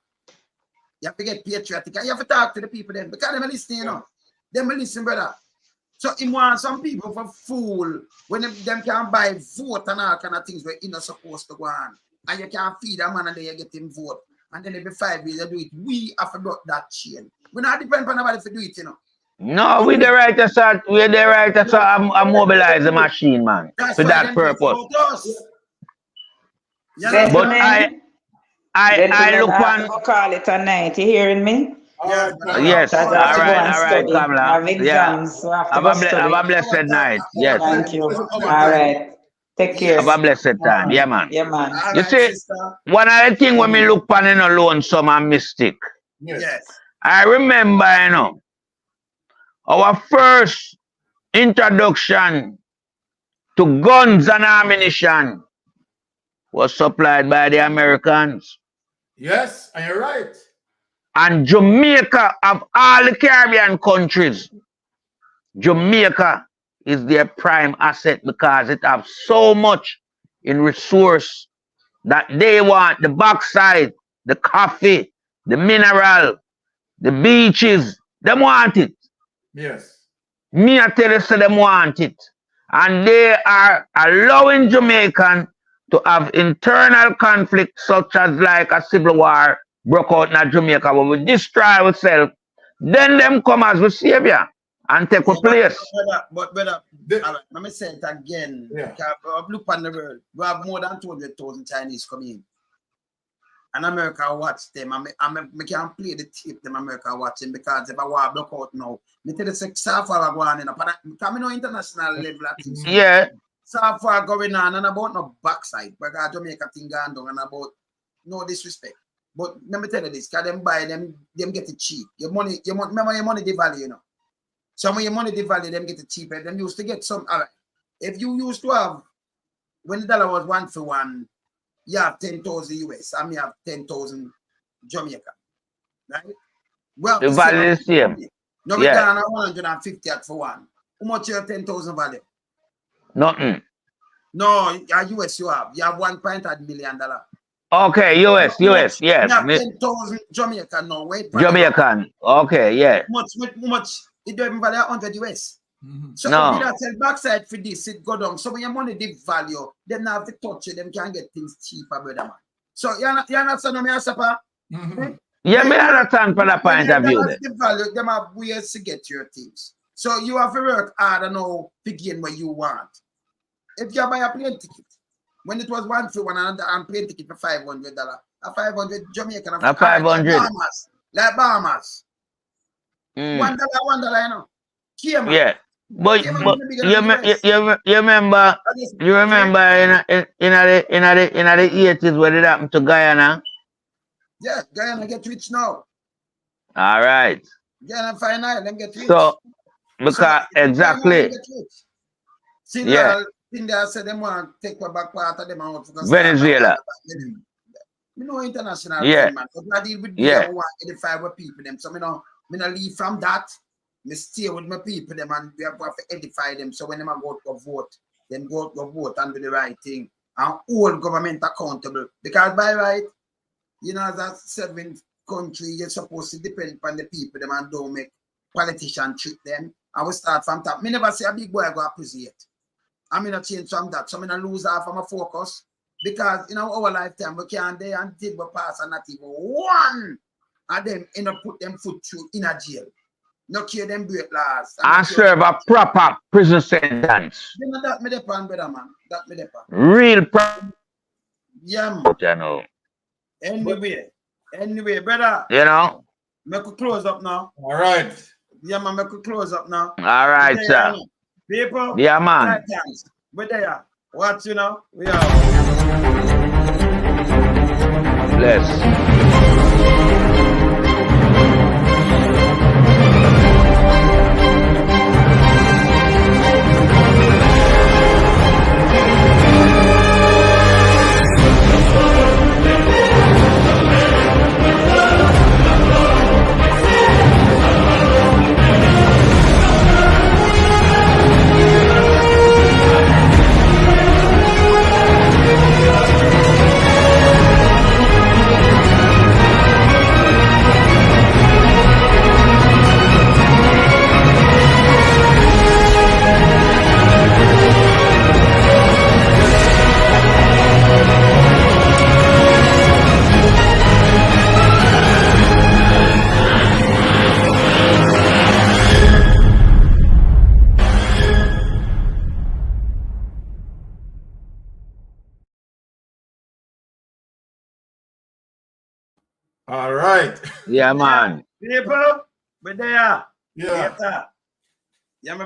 You have to get patriotic and you have to talk to the people then because them listening, you know. Them listen, brother. So he want some people for fool when them can buy vote and all kind of things where you're not supposed to go on. And you can't feed a man and then you get him vote. And then every 5 years you do it. We have to block that chain. We not depend on nobody to do it, you know. No, we're the right to start. We're the right to start. Mobilize the machine, man, for that purpose. But I look on. Call it a night. You hearing me? Yes. All right, Kamala. Have exams. Yeah. Have a blessed night. Yes. Thank you. All right. Take care. Have a blessed time. Yeah, man. Yeah, man. You see, one of the things when we look on in alone, some are mystic. Yes. I remember, you know, our first introduction to guns and ammunition was supplied by the Americans. Yes, and you're right. And Jamaica, of all the Caribbean countries, Jamaica is their prime asset because it has so much in resource that they want the backside, the coffee, the mineral, the beaches. They want it. Yes. Me, I tell you, so them want it. And they are allowing Jamaican to have internal conflict such as like a civil war broke out in Jamaica where we destroy ourselves. Then them come as we savior and take a place. But brother, let me say it again. Yeah. Look on the world. We have more than 200,000 Chinese coming in. And America watch them. I can't play the tape them America watching because if I want to block out now, me tell you so far going on, because I know international level at things. Yeah. So far going on and about no backside, because Jamaica thing going down and about no disrespect. But let me tell you this, because them buy them get it cheap. Remember your money devalue, you know. Some of your money devalue, them get it cheaper. Them used to get some, all right. If you used to have, when the dollar was 1 for 1, you have 10,000 US, and me have 10,000 Jamaica. Right? Well, The value is the same. No, we got 150 at for one. How much your 10,000 value? Nothing. No, US you have. You have $1.8 million. Okay, US, yes. You have 10,000 Jamaican now. Wait, Jamaican. Okay, yeah. How much? It don't even value 100 US. So no. if you don't sell backside for this, it go down. So when your money deep value, them not have to touch it, them can get things cheaper, brother man. So you're not saying me as a Yeah, me understand from that point of view. The value, them have ways to get your things. So you have to work hard and know to gain what you want. If you buy a plane ticket, when it was one for one and plane ticket for $500, a 500 Jamaican, a 500 like Bahamas. $1, you know. Cayman. Yeah. But you remember in the 80s what did happen to Guyana? Yeah, Guyana get rich now. All right. Guyana final, them get rich. So because exactly. See, yeah. India said them want to take the back part of them out. Venezuela. You know international yeah. man. But I deal with yeah. 85 people them. So me no leave from that. Me stay with my people them and we have to edify them. So when them go to vote, then go to vote and do the right thing. And hold government accountable. Because by right, you know, that 7th country, you're supposed to depend on the people them and don't make politicians treat them. And we start from top. Me never say a big boy go appreciate. I'm gonna change from that. So I'm gonna lose half of my focus. Because in our lifetime, we can't there until we pass and not even one of them end up put them foot through in a jail. No care them break laws. And serve a proper prison sentence. You know that me depend, brother man. That me depend. Real proper. Yeah, man. You know. Anyway, brother. You know. Make we close up now. All right. Yeah, man, make we close up now. All right, sir. People. Yeah, man. We're there. What you know? We are. Bless. All right. Yeah, man. People, we're there. Yeah.